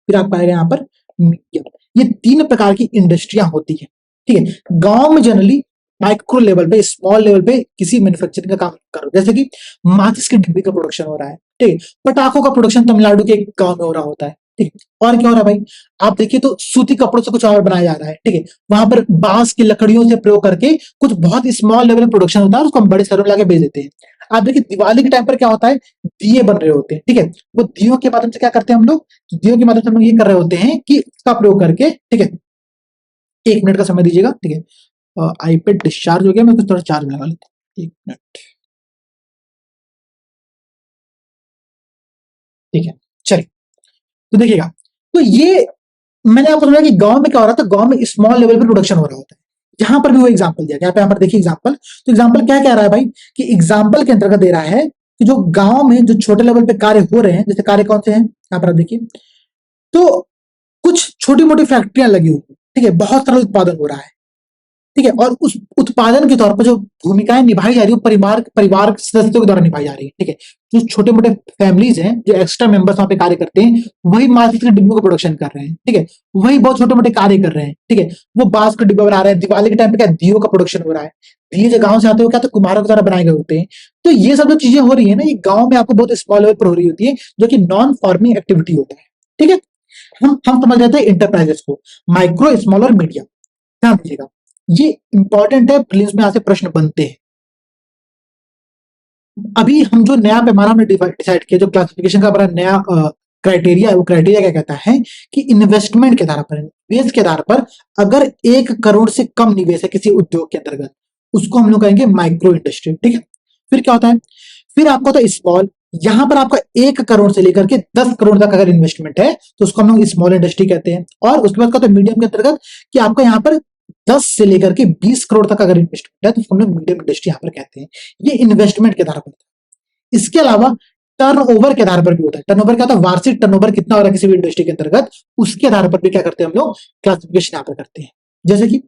फिर आप पाएगा यहाँ पर मीडियम। ये 3 प्रकार की इंडस्ट्रियां होती है, ठीक है। गांव में जनरली माइक्रो लेवल पे, स्मॉल लेवल पे किसी मैन्युफैक्चरिंग का काम करो, जैसे कि माचिस की डिब्बी का प्रोडक्शन हो रहा है, ठीक है। पटाखों का प्रोडक्शन तमिलनाडु के एक गांव में हो रहा होता है, ठीक है। और क्या हो रहा है भाई, आप देखिए तो सूती कपड़ों से कुछ और बनाया जा रहा है, ठीक है। वहां पर बांस की लकड़ियों से प्रयोग करके कुछ बहुत स्मॉल लेवल प्रोडक्शन होता है, उसको हम बड़े शहरों में लाके बेच देते हैं। आप देखिए दिवाली के टाइम पर क्या होता है, दिए बन रहे होते हैं, ठीक है। वो दियों के माध्यम से क्या करते हैं हम लोग, दियों के माध्यम से हम लोग ये कर रहे होते हैं कि उसका प्रयोग करके, ठीक है, 1 मिनट का समय दीजिएगा, ठीक है। आईपैड डिस्चार्ज हो गया, मैं कुछ थोड़ा चार्ज में लगा लेता हूँ, 1 मिनट, ठीक है। चलिए, तो देखिएगा, तो ये मैंने आपको समझा कि गांव में क्या हो रहा था, गांव में स्मॉल लेवल पर प्रोडक्शन हो रहा होता है। यहां पर भी वो एग्जांपल दिया गया, यहाँ पर देखिए एग्जांपल, तो एग्जांपल क्या कह रहा है भाई, कि एग्जांपल के अंतर्गत दे रहा है कि जो गांव में जो छोटे लेवल पे कार्य हो रहे हैं, जैसे कार्य कौन से हैं, यहाँ पर आप देखिए, तो कुछ छोटी मोटी फैक्ट्रियां लगी हुई, ठीक है, बहुत सारा उत्पादन हो रहा है, ठीक है। और उस उत्पादन के तौर पर जो भूमिकाएं निभाई जा रही है, परिवार परिवार सदस्यों के द्वारा निभाई जा रही है, ठीक है। जो छोटे मोटे फैमिलीज हैं, जो एक्स्ट्रा मेंबर्स वहां पे कार्य करते हैं, वही माचिस के डिब्बों का प्रोडक्शन कर रहे हैं, ठीक है। वही बहुत छोटे मोटे कार्य कर रहे हैं, ठीक है। वो बांस का डिब्बा बना रहे हैं, दिवाली के टाइम पे क्या दियो का प्रोडक्शन हो रहा है, दिए जो गांव से आते हो क्या, तो कुम्हारों के द्वारा बनाए गए होते हैं। तो ये सब जो चीजें हो रही है ना, ये गांव में आपको बहुत स्मॉल लेवल पर हो रही होती है, जो कि नॉन फार्मिंग एक्टिविटी होता है, ठीक है। हम समझ लेते हैं इंटरप्राइजेस को, माइक्रो स्मॉल और मीडियम, ध्यान दीजिएगा, ये इंपॉर्टेंट है, प्रीलिम्स में यहाँ से प्रश्न बनते हैं। अभी हम जो नया पैमाना हमने डिसाइड किया, जो क्लासिफिकेशन का हमारा नया क्राइटेरिया है, वो क्राइटेरिया क्या कहता है कि इन्वेस्टमेंट के आधार पर, निवेश के आधार पर, अगर 1 करोड़ से कम निवेश है किसी उद्योग के अंतर्गत, उसको हम लोग कहेंगे माइक्रो इंडस्ट्री, ठीक है। फिर क्या होता है, फिर आपका होता है स्मॉल, यहां पर आपका 1 करोड़ से लेकर के 10 करोड़ तक अगर इन्वेस्टमेंट है, तो उसको हम लोग स्मॉल इंडस्ट्री कहते हैं। और उसके बाद का तो मीडियम के अंतर्गत, कि आपका यहाँ पर 10 से लेकर के 20 करोड़ तक अगर इन्वेस्टमेंट है, तो उसको हम लोग मीडियम इंडस्ट्री यहाँ पर कहते हैं। ये इन्वेस्टमेंट के आधार पर। इसके अलावा टर्नओवर के आधार पर भी होता है। टर्नओवर क्या होता है, वार्षिक टर्नओवर कितना हो रहा है किसी भी इंडस्ट्री के अंतर्गत, उसके आधार पर भी क्या करते हैं हम लोग, क्लासिफिकेशन यहाँ पर करते हैं। जैसे कि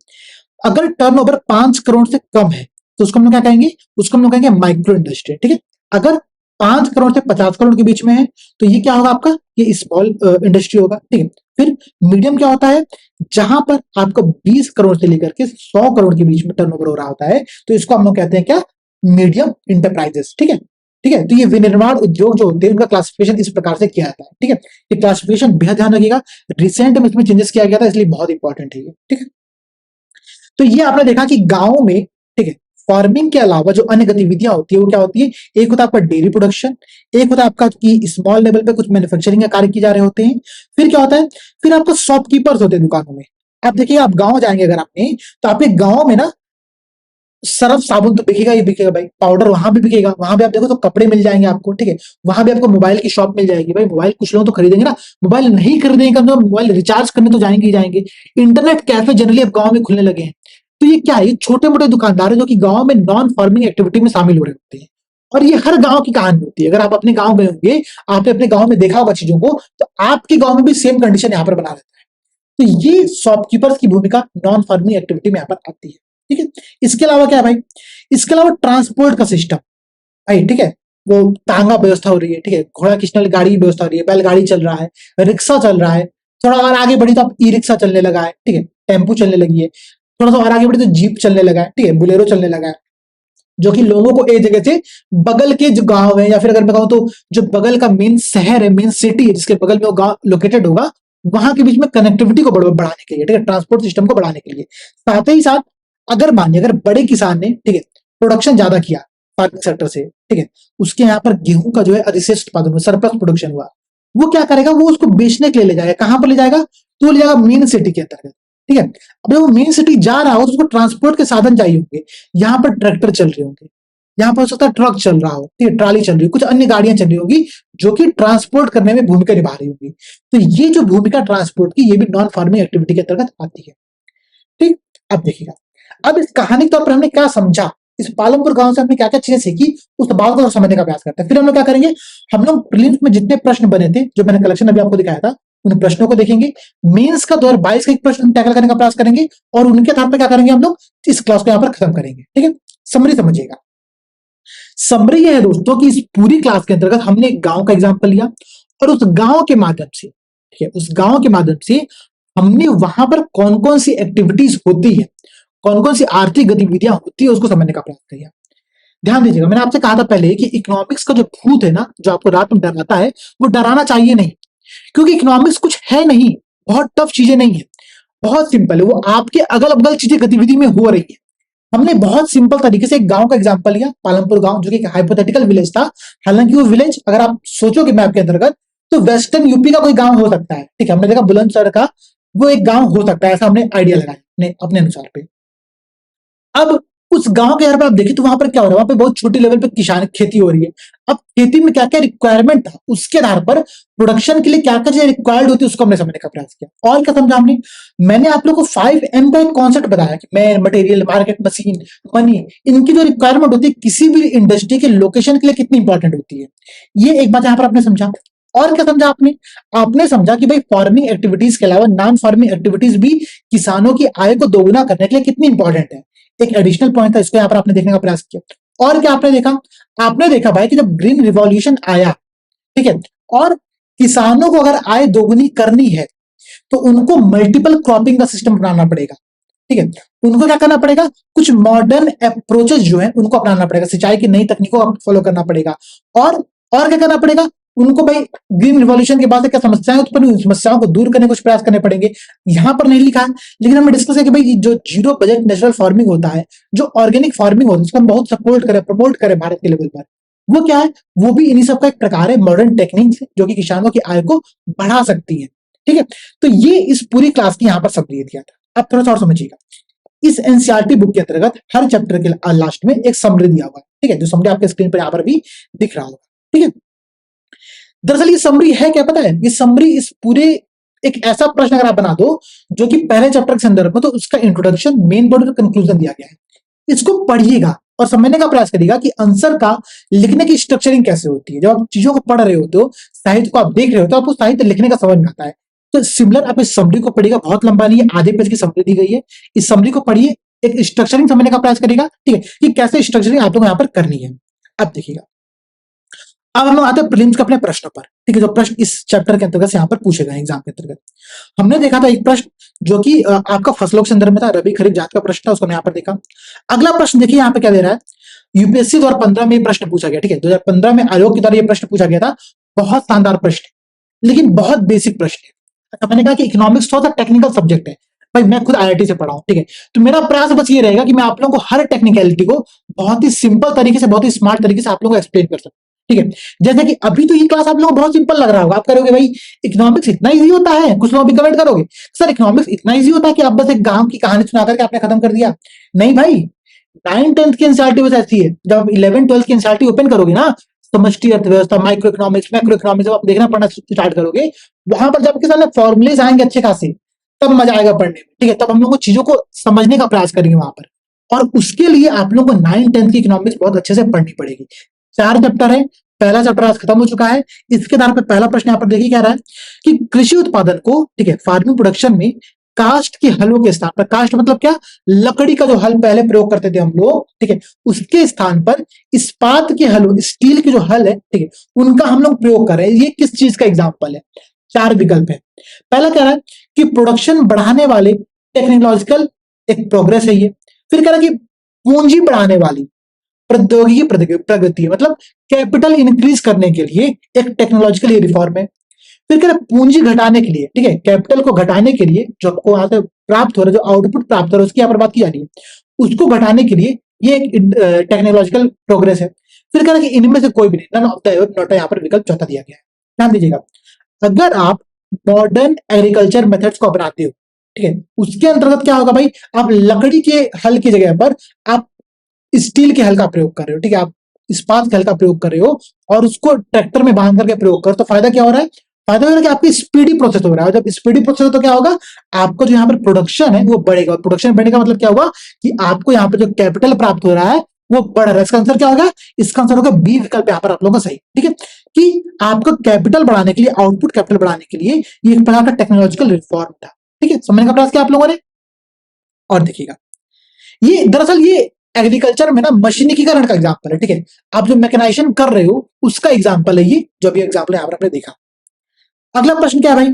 अगर टर्नओवर 5 करोड़ से कम है, तो उसको हम लोग क्या कहेंगे, उसको हम लोग कहेंगे माइक्रो इंडस्ट्री, ठीक है। अगर 5 करोड़ से 50 करोड़ के बीच में है तो ये क्या होगा आपका, ये स्मॉल इंडस्ट्री होगा, ठीक है। फिर मीडियम क्या होता है, जहां पर आपको 20 करोड़ से लेकर के 100 करोड़ के बीच में टर्नओवर हो रहा होता है तो इसको हम लोग कहते हैं क्या, मीडियम इंटरप्राइजेस, ठीक है। ठीक है, तो ये विनिर्माण उद्योग जो होते हैं उनका क्लासिफिकेशन इस प्रकार से किया जाता है, ठीक है। ये क्लासिफिकेशन बेहद ध्यान रखिएगा, रिसेंट में इसमें चेंजेस किया गया था इसलिए बहुत इंपॉर्टेंट है ये, ठीक है। तो ये आपने देखा कि गांव में, ठीक है, फार्मिंग के अलावा जो अन्य गतिविधियां होती है वो क्या होती है, एक होता है आपका डेयरी प्रोडक्शन, एक होता है आपका कि स्मॉल लेवल पे कुछ मैन्युफैक्चरिंग का कार्य किए जा रहे होते हैं। फिर क्या होता है, फिर आपका शॉपकीपर्स होते हैं दुकानों में। आप देखिए, आप गांव जाएंगे अगर आपने, तो आपके गांव में ना सर्फ साबुन तो बिकेगा ही बिकेगा भाई, पाउडर वहां भी बिकेगा, वहां भी आप देखो तो कपड़े मिल जाएंगे आपको, ठीक है। वहां भी आपको मोबाइल की शॉप मिल जाएगी भाई, मोबाइल कुछ लोग तो खरीदेंगे ना, मोबाइल नहीं खरीदेंगे कम से कम मोबाइल रिचार्ज करने तो जाएंगे ही जाएंगे। इंटरनेट कैफे जनरली अब गांव में खुलने लगे हैं। तो ये क्या है, ये छोटे मोटे दुकानदार है जो कि गांव में नॉन फार्मिंग एक्टिविटी में शामिल हो रहे होते हैं। और ये हर गांव की कहानी होती है, अगर आप अपने गांव गए होंगे, आपने अपने गांव में देखा होगा चीजों को, तो आपके गांव में भी सेम कंडीशन यहाँ पर बना रहता है। तो ये शॉपकीपर्स की भूमिका नॉन फार्मिंग एक्टिविटी में यहाँ पर आती है, ठीक है। इसके अलावा क्या है भाई, इसके अलावा ट्रांसपोर्ट का सिस्टम भाई, ठीक है, वो तांगा व्यवस्था हो रही है, ठीक है, घोड़ा खींचने वाली गाड़ी की व्यवस्था हो रही है, बैलगाड़ी चल रहा है, रिक्शा चल रहा है, थोड़ा और आगे बढ़ी तो आप ई रिक्शा चलने लगा है, ठीक है, टेम्पू चलने लगी है, थोड़ा सा और आगे बढ़ी तो जीप चलने लगा है, ठीक है, बुलेरो चलने लगा है, जो कि लोगों को एक जगह से बगल के जो गांव है, या फिर अगर मैं कहूँ तो जो बगल का मेन शहर है, मेन सिटी है जिसके बगल में वो गांव लोकेटेड होगा, वहां के बीच में कनेक्टिविटी को बढ़ाने के लिए, ठीक है, ट्रांसपोर्ट सिस्टम को बढ़ाने के लिए। साथ ही साथ अगर मानिए अगर बड़े किसान ने, ठीक है, प्रोडक्शन ज्यादा किया फार्मिंग सेक्टर से, ठीक है, उसके यहाँ पर गेहूं का जो है अधिशेष उत्पादन हुआ, सरप्लस प्रोडक्शन हुआ, वो क्या करेगा, वो उसको बेचने के लिए ले जाएगा, कहां पर ले जाएगा, तो वो ले जाएगा मेन सिटी के अंतर्गत, ठीक है। अब जब वो मेन सिटी जा रहा हो तो उसको ट्रांसपोर्ट के साधन चाहिए होंगे, यहाँ पर ट्रैक्टर चल रहे होंगे, यहाँ पर हो सकता है ट्रक चल रहा हो, ठीक है, ट्राली चल रही हो, कुछ अन्य गाड़ियां चल रही होगी जो कि ट्रांसपोर्ट करने में भूमिका निभा रही होगी। तो ये जो भूमिका ट्रांसपोर्ट की, ये भी नॉन फार्मिंग एक्टिविटी के अंतर्गत आती है, ठीक। अब देखिएगा, अब इस कहानी के तौर पर हमने क्या समझा, इस पालमपुर गांव से हमने क्या क्या चीजें सीखी, उस बात को समझने का प्रयास करते हैं। फिर हम लोग क्या करेंगे, हम लोग प्रीलिम्स में जितने प्रश्न बने थे, जो मैंने कलेक्शन अभी आपको दिखाया था, उन प्रश्नों को देखेंगे। मेंस का 2022 का एक प्रश्न टैकल करने का प्रयास करेंगे, और उनके आधार पर क्या करेंगे हम लोग, इस क्लास को यहाँ पर खत्म करेंगे, ठीक है। समरी समझिएगा, समरी यह है दोस्तों कि इस पूरी क्लास के अंतर्गत हमने एक गांव का एग्जाम्पल लिया, और उस गांव के माध्यम से, ठीक है, उस गांव के माध्यम से हमने वहां पर कौन कौन सी एक्टिविटीज होती है, कौन कौन सी आर्थिक गतिविधियां होती है, उसको समझने का प्रयास किया। ध्यान दीजिएगा, मैंने आपसे कहा था पहले कि इकोनॉमिक्स का जो भूत है ना, जो आपको रात में डराता है, वो डराना चाहिए नहीं, क्योंकि इकोनॉमिक्स कुछ है नहीं, बहुत टफ चीजें नहीं है, बहुत सिंपल है, वो आपके अगल बगल चीजें गतिविधि में हो रही है। हमने बहुत सिंपल तरीके से एक गांव का एग्जांपल लिया, पालमपुर गांव, जो कि हाइपोथेटिकल विलेज था। हालांकि वो विलेज अगर आप सोचोगे मैप के अंतर्गत, तो वेस्टर्न यूपी का कोई गांव हो सकता है, ठीक है, हमने देखा बुलंदशहर का वो एक गांव हो सकता है, ऐसा हमने आइडिया लगाया अपने अनुसार पे। अब उस गांव के पर आप देखें तो वहां पर क्या हो रहा है, वहां पे बहुत छोटी लेवल पे किसान खेती हो रही है। अब खेती में क्या क्या रिक्वायरमेंट था, उसके आधार पर प्रोडक्शन के लिए क्या क्या चीजें रिक्वायर्ड होती है, उसको हमने समझने का प्रयास किया। और क्या समझा हमने, मैंने आप लोगों को 5M का एक कॉन्सेप्ट बताया कि man, material, market, machine, money, इनकी जो रिक्वायरमेंट होती है किसी भी इंडस्ट्री के लोकेशन के लिए कितनी इंपॉर्टेंट होती है, ये एक बात यहाँ पर आपने समझा। और क्या समझा आपने, आपने समझा कि भाई फार्मिंग एक्टिविटीज के अलावा नॉन फार्मिंग एक्टिविटीज भी किसानों की आय को दोगुना करने के लिए कितनी इंपॉर्टेंट है, एक एडिशनल पॉइंट था, इसको यहाँ पर आपने देखने का प्रयास किया। और क्या आपने देखा, आपने देखा भाई कि जब ग्रीन रिवॉल्यूशन आया, ठीक है, और किसानों को अगर आय दोगुनी करनी है तो उनको मल्टीपल क्रॉपिंग का सिस्टम अपनाना पड़ेगा, ठीक है, उनको क्या करना पड़ेगा, कुछ मॉडर्न अप्रोचेस जो है उनको अपनाना पड़ेगा, सिंचाई की नई तकनीकों को फॉलो करना पड़ेगा। और क्या करना पड़ेगा उनको, भाई ग्रीन रिवॉल्यूशन के बाद क्या समस्याएं उत्पन्न हुई, समस्याओं को दूर करने कुछ प्रयास करने पड़ेंगे। यहां पर नहीं लिखा है, लेकिन हमने डिस्कस किया कि भाई जो जीरो बजट नेचुरल फार्मिंग होता है, जो ऑर्गेनिक फार्मिंग होता है, उसको हम बहुत सपोर्ट करें, प्रमोट करें भारत के लेवल पर, वो क्या है, वो भी इन्हीं सब का एक प्रकार है, मॉडर्न टेक्निक जो कि किसानों की आय को बढ़ा सकती है, ठीक है। तो ये इस पूरी क्लास की यहाँ पर समरी दिया था। अब थोड़ा सा और समझिएगा, इस एनसीईआरटी बुक के अंतर्गत हर चैप्टर के लास्ट में एक समरी दिया हुआ है, ठीक है, जो समरी आपके स्क्रीन पर यहाँ पर भी दिख रहा होगा, ठीक है। दरअसल ये समरी है क्या पता है, ये समरी इस पूरे एक ऐसा प्रश्न अगर आप बना दो जो कि पहले चैप्टर के संदर्भ में, तो उसका इंट्रोडक्शन, मेन बॉडी और कंक्लूजन दिया गया है, इसको पढ़िएगा और समझने का प्रयास करिएगा कि आंसर का लिखने की स्ट्रक्चरिंग कैसे होती है। जब आप चीजों को पढ़ रहे होते हो, साहित्य को आप देख रहे हो, तो आपको साहित्य लिखने का समझ में आता है। तो सिमिलर आप इस समरी को पढ़िएगा, बहुत लंबा नहीं है, आधे पेज की समरी दी गई है, इस समरी को पढ़िए, एक स्ट्रक्चरिंग समझने का प्रयास करिएगा, ठीक है, कि कैसे स्ट्रक्चरिंग आप लोग यहाँ पर करनी है। अब देखिएगा, अब हम लोग आते हैं प्रीलिम्स के अपने प्रश्न पर, ठीक है, जो प्रश्न इस चैप्टर के अंतर्गत यहाँ पर पूछे गए एग्जाम के अंतर्गत। हमने देखा था एक प्रश्न जो कि आपका फसलों के संदर्भ में था, रबी खरीफ जात का प्रश्न था, उसको हमने यहाँ पर देखा। अगला प्रश्न देखिए यहाँ पे क्या दे रहा है, यूपीएससी 2015 में ये प्रश्न पूछा गया, ठीक है, 2015 में आयोग के द्वारा ये प्रश्न पूछा गया था। बहुत शानदार प्रश्न है, लेकिन बहुत बेसिक प्रश्न है। अच्छा, मैंने कहा कि इकोनॉमिक्स थोड़ा सा टेक्निकल सब्जेक्ट है, भाई मैं खुद आईआईटी से पढ़ा हूं, ठीक है, तो मेरा प्रयास बस ये रहेगा कि मैं आप लोगों को हर टेक्निकलिटी को बहुत ही सिंपल तरीके से, बहुत ही स्मार्ट तरीके से आप लोगों को एक्सप्लेन कर सकूं, ठीक है। जैसे कि अभी तो ये क्लास आप लोगों को बहुत सिंपल लग रहा होगा, आप करोगे भाई इकोनॉमिक्स इतना इजी होता है, कुछ लोग भी कमेंट करोगे सर इकोनॉमिक्स इतना इजी होता है कि आप बस एक गांव की कहानी सुना करके आपने खत्म कर दिया। नहीं भाई, 9th-10th की एनसीईआरटी बस ऐसी है, जब आप 11th-12th की एनसीईआरटी ओपन करोगे ना, समष्टि अर्थव्यवस्था, माइक्रो इकोनॉमिक्स, मैक्रो इकोनॉमिक्स जब आप देखना पढ़ना स्टार्ट करोगे, वहां पर जब आपके सामने फॉर्मुलेज आएंगे अच्छे खासे, तब मजा आएगा पढ़ने में, ठीक है, तब हम लोग को चीजों को समझने का प्रयास करेंगे वहां पर। और उसके लिए आप लोगों को 9th-10th की इकोनॉमिक्स बहुत अच्छे से पढ़नी पड़ेगी। 4 चैप्टर है, पहला चैप्टर आज खत्म हो चुका है। इसके आधार पर पहला प्रश्न यहाँ पर देखिए क्या रहा है कि कृषि उत्पादन को, ठीक है, फार्मिंग प्रोडक्शन में काष्ठ के हलों के स्थान पर, काष्ठ मतलब क्या, लकड़ी का जो हल पहले प्रयोग करते थे हम लोग, ठीक है, उसके स्थान पर इस्पात के हलों, स्टील के जो हल है, ठीक है, उनका हम लोग प्रयोग कर रहे हैं। ये किस चीज का एग्जाम्पल है? 4 विकल्प है। पहला कह रहा है कि प्रोडक्शन बढ़ाने वाले टेक्नोलॉजिकल एक प्रोग्रेस है ये। फिर कह रहा है कि पूंजी बढ़ाने वाली प्रौद्योगिकी प्रगति है, मतलब कैपिटल इंक्रीज करने के लिए एक टेक्नोलॉजिकल ये रिफॉर्म है। फिर कह रहा है पूंजी घटाने के लिए, ठीक है, कैपिटल को घटाने के लिए जो आपको वहां से प्राप्त हो रहा है, जो आउटपुट प्राप्त हो रहा है उसकी यहाँ पर बात की जा रही है, उसको घटाने के लिए ये एक टेक्नोलॉजिकल प्रोग्रेस है। फिर कह रहा है कि इनमें से कोई भी नहीं, नन ऑफ द नॉट, यहाँ पर विकल्प चौथा दिया गया है। ध्यान दीजिएगा, अगर आप मॉडर्न एग्रीकल्चर मेथड्स को अपनाते हो, ठीक है, उसके अंतर्गत क्या होगा भाई, आप लकड़ी के हल की जगह पर आप स्टील के हल का प्रयोग कर रहे हो, ठीक है, आप इस्पात के हल का प्रयोग कर रहे हो और उसको ट्रैक्टर में बांध करके प्रयोग कर, तो फायदा क्या हो रहा है? फायदा हो रहा है कि आपकी स्पीडी प्रोसेस हो रहा है। जब स्पीडी प्रोसेस हो तो क्या होगा, आपका जो यहाँ पर प्रोडक्शन है वो बढ़ेगा। और प्रोडक्शन बढ़ने का मतलब क्या होगा कि आपको यहाँ पर जो कैपिटल प्राप्त हो रहा है वो बढ़ रहा है। इसका आंसर क्या होगा? इसका आंसर होगा बी विकल्प यहाँ पर आप लोगों का सही, ठीक है, कि आपका कैपिटल बढ़ाने के लिए, आउटपुट कैपिटल बढ़ाने के लिए ये एक प्रकार का टेक्नोलॉजिकल रिफॉर्म था, ठीक है। समझने का प्रयास किया आप लोगों ने। और देखिएगा, ये दरअसल ये एग्रीकल्चर में ना मशीनीकरण का एग्जाम्पल है, ठीक है, आप जो मैकेनाइजेशन कर रहे हो उसका एग्जाम्पल है ये, जो भी एग्जाम्पल यहाँ पर आपने देखा। अगला प्रश्न क्या है भाई?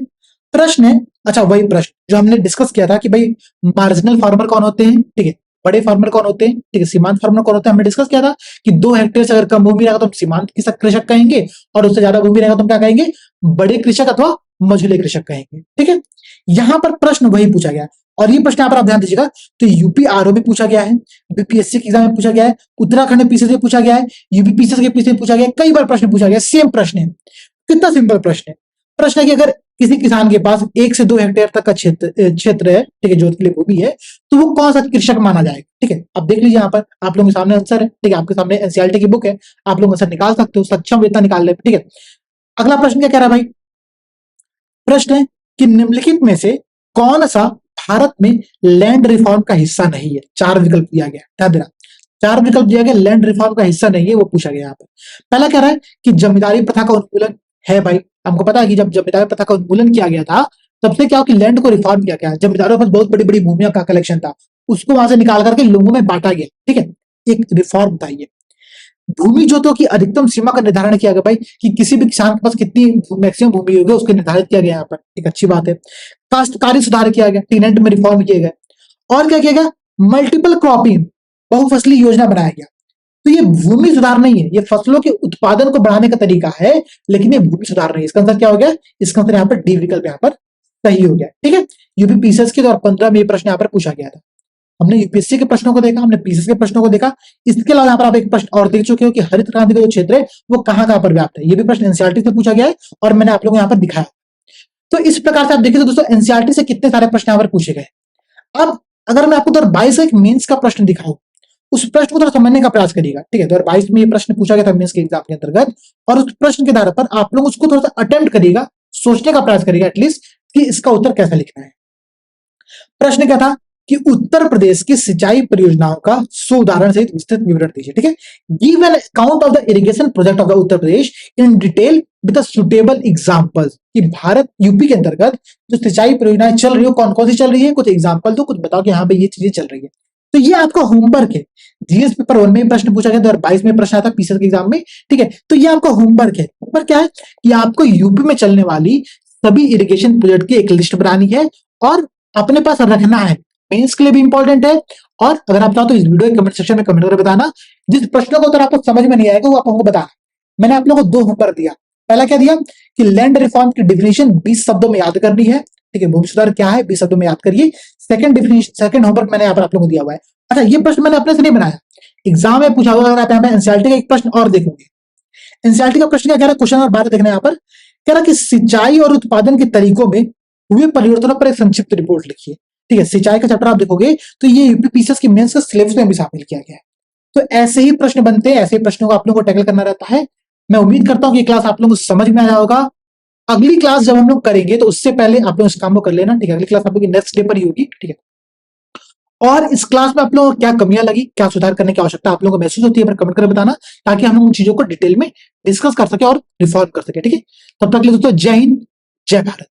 प्रश्न है, अच्छा वही प्रश्न जो हमने डिस्कस किया था कि भाई मार्जिनल फार्मर कौन होते हैं, ठीक है, बड़े फार्मर कौन होते हैं, ठीक है, सीमांत फार्मर कौन होते हैं। हमने डिस्कस किया था कि 2 हेक्टेयर से अगर कम भूमि रहेगा तो हम सीमांत कृषक कहेंगे, और उससे ज्यादा भूमि रहेगा तो हम क्या कहेंगे, बड़े कृषक अथवा मझोले कृषक कहेंगे, ठीक है। यहां पर प्रश्न वही पूछा गया, और ये प्रश्न यहाँ पर आप ध्यान दीजिएगा, तो यूपी आरओ में पूछा गया है, बीपीएससी के एग्जाम में पूछा गया है, उत्तराखंड में पीसीएस में पूछा गया है, यूपी पीसीएस के पीसीएस में पूछा गया है, कई बार प्रश्न पूछा गया, सेम प्रश्न है। कितना सिंपल प्रश्न है। प्रश्न है कि अगर किसी किसान के पास 1 से 2 हेक्टेयर तक का क्षेत्र है, ठीक है, जोत के लिए भूमि है, तो वो कौन सा कृषक माना जाएगा, ठीक है। अब देख लीजिए यहाँ पर आप लोगों के सामने आंसर है, ठीक है, आपके सामने एनसीईआरटी की बुक है, आप लोग आंसर निकाल सकते हो, सक्षम वेतना निकाल ले, ठीक है। अगला प्रश्न क्या कह रहा है भाई? प्रश्न है कि निम्नलिखित में से कौन सा भारत में लैंड रिफॉर्म का हिस्सा नहीं है? 4 विकल्प दिया गया, ध्यान देना, 4 विकल्प दिया गया, लैंड रिफॉर्म का हिस्सा नहीं है, वो पूछा गया यहाँ पर। पहला कह रहा है कि जमींदारी प्रथा का उन्मूलन है। भाई हमको पता है कि जब जमींदारी प्रथा का उन्मूलन किया गया था, तब से क्या हो कि लैंड को रिफॉर्म किया गया, जमींदारों के पास बहुत बड़ी बड़ी भूमियों का कलेक्शन था, उसको वहां से निकाल करके लोगों में बांटा गया, ठीक है, एक रिफॉर्म था ये। भूमि जोतों की अधिकतम सीमा का निर्धारण किया गया भाई, कि किसी भी किसान के पास कितनी मैक्सिमम भूमि होगी उसको निर्धारित किया गया यहाँ पर, एक अच्छी बात है। काश्तकारी सुधार किया गया, टीनेंट में रिफॉर्म किया गया, और क्या किया गया, मल्टीपल क्रॉपिंग, बहुफसली योजना बनाया गया। तो ये भूमि सुधार नहीं है, ये फसलों के उत्पादन को बढ़ाने का तरीका है, लेकिन ये भूमि सुधार नहीं है। इसका आंसर क्या हो गया? इसका आंसर यहाँ पर डी विकल्प यहाँ पर सही हो गया, ठीक है। यूपी पीसीएस के 2015 में ये प्रश्न यहाँ पर पूछा गया था। हमने यूपीएससी के प्रश्नों को देखा, हमने पीसीएस के प्रश्नों को देखा। इसके अलावा यहाँ पर आप एक प्रश्न और देख चुके हो कि हरित क्रांति का जो क्षेत्र है वो कहाँ पर व्याप्त है। ये भी प्रश्न एनसीईआरटी से पूछा गया है और मैंने आप लोगों को यहाँ पर दिखाया। तो इस प्रकार से आप देखिए तो दोस्तों एनसीईआरटी से कितने सारे प्रश्न यहाँ पर पूछे गए। अब अगर मैं आपको 2022 का एक मेंस का प्रश्न दिखाऊं, उस प्रश्न को थोड़ा समझने का प्रयास करिएगा, ठीक है। 2022 में ये प्रश्न पूछा गया था मेंस के एग्जाम के अंतर्गत, और उस प्रश्न के आधार पर आप लोग उसको थोड़ा सा अटेम्प्ट करिएगा, सोचने का प्रयास करिएगा एटलीस्ट कि इसका उत्तर कैसा लिखना है। प्रश्न क्या था कि उत्तर प्रदेश की सिंचाई परियोजनाओं का उदाहरण सहित विस्तृत विवरण दीजिए, ठीक है। Give an account of the irrigation project of the Uttar Pradesh in detail with suitable examples. कि भारत यूपी के अंतर्गत जो सिंचाई परियोजनाएं चल रही हो, कौन कौन सी चल रही है, कुछ एग्जांपल दो, कुछ बताओ कि यहाँ पे ये चीजें चल रही है। तो ये आपका होमवर्क है। जीएस पेपर 1 में प्रश्न पूछा गया 2022 में प्रश्न आया था पीसीएस के एग्जाम में, ठीक है। तो ये आपका होमवर्क है। होमवर्क क्या है कि आपको यूपी में चलने वाली सभी इरिगेशन प्रोजेक्ट की एक लिस्ट बनानी है और अपने पास रखना है। मेंस के लिए भी इंपॉर्टेंट है। और अगर आप चाहो तो इस वीडियो के कमेंट सेक्शन में कमेंट करके बताना जिस प्रश्नों का उत्तर आपको समझ में नहीं आएगा वो आप हमको बताना। मैंने आप लोगों को 2 होमवर्क दिया। पहला क्या दिया कि लैंड रिफॉर्म की डिफिनेशन 20 शब्दों में याद करनी है, ठीक है। भूमि सुधार क्या है 20 शब्दों में याद करिए। सेकंड होमवर्क मैंने यहाँ पर आप लोगों को दिया हुआ है। अच्छा, ये प्रश्न मैंने अपने से नहीं बनाया, एग्जाम में पूछा हुआ। अगर आप यहाँ पे एनसीईआरटी का एक प्रश्न और देखोगे, एनसीईआरटी का प्रश्न क्या कह रहा है, क्वेश्चन और बात देखना यहाँ पर कह रहा है कि सिंचाई और उत्पादन के तरीकों में हुए परिवर्तनों पर एक संक्षिप्त रिपोर्ट लिखिए, ठीक है। सिंचाई का चैप्टर आप देखोगे तो ये यूपी पीसीएस की मेंस का सिलेबस में भी शामिल किया गया है। तो ऐसे ही प्रश्न बनते हैं, ऐसे प्रश्नों को आप लोगों को टैकल करना रहता है। मैं उम्मीद करता हूं कि क्लास आप लोगों को समझ में आया होगा। अगली क्लास जब हम लोग करेंगे तो उससे पहले आप लोग इस काम को कर लेना, ठीक है। अगली क्लास आप लोग की नेक्स्ट डे पर ही होगी, ठीक है। और इस क्लास में आप लोगों को क्या कमियां लगी, क्या सुधार करने की आवश्यकता आप लोगों को महसूस होती है, कमेंट करके बताना ताकि हम उन चीजों को डिटेल में डिस्कस कर सके और रिफॉर्म कर सके, ठीक है। तब तक के लिए दोस्तों जय हिंद, जय भारत।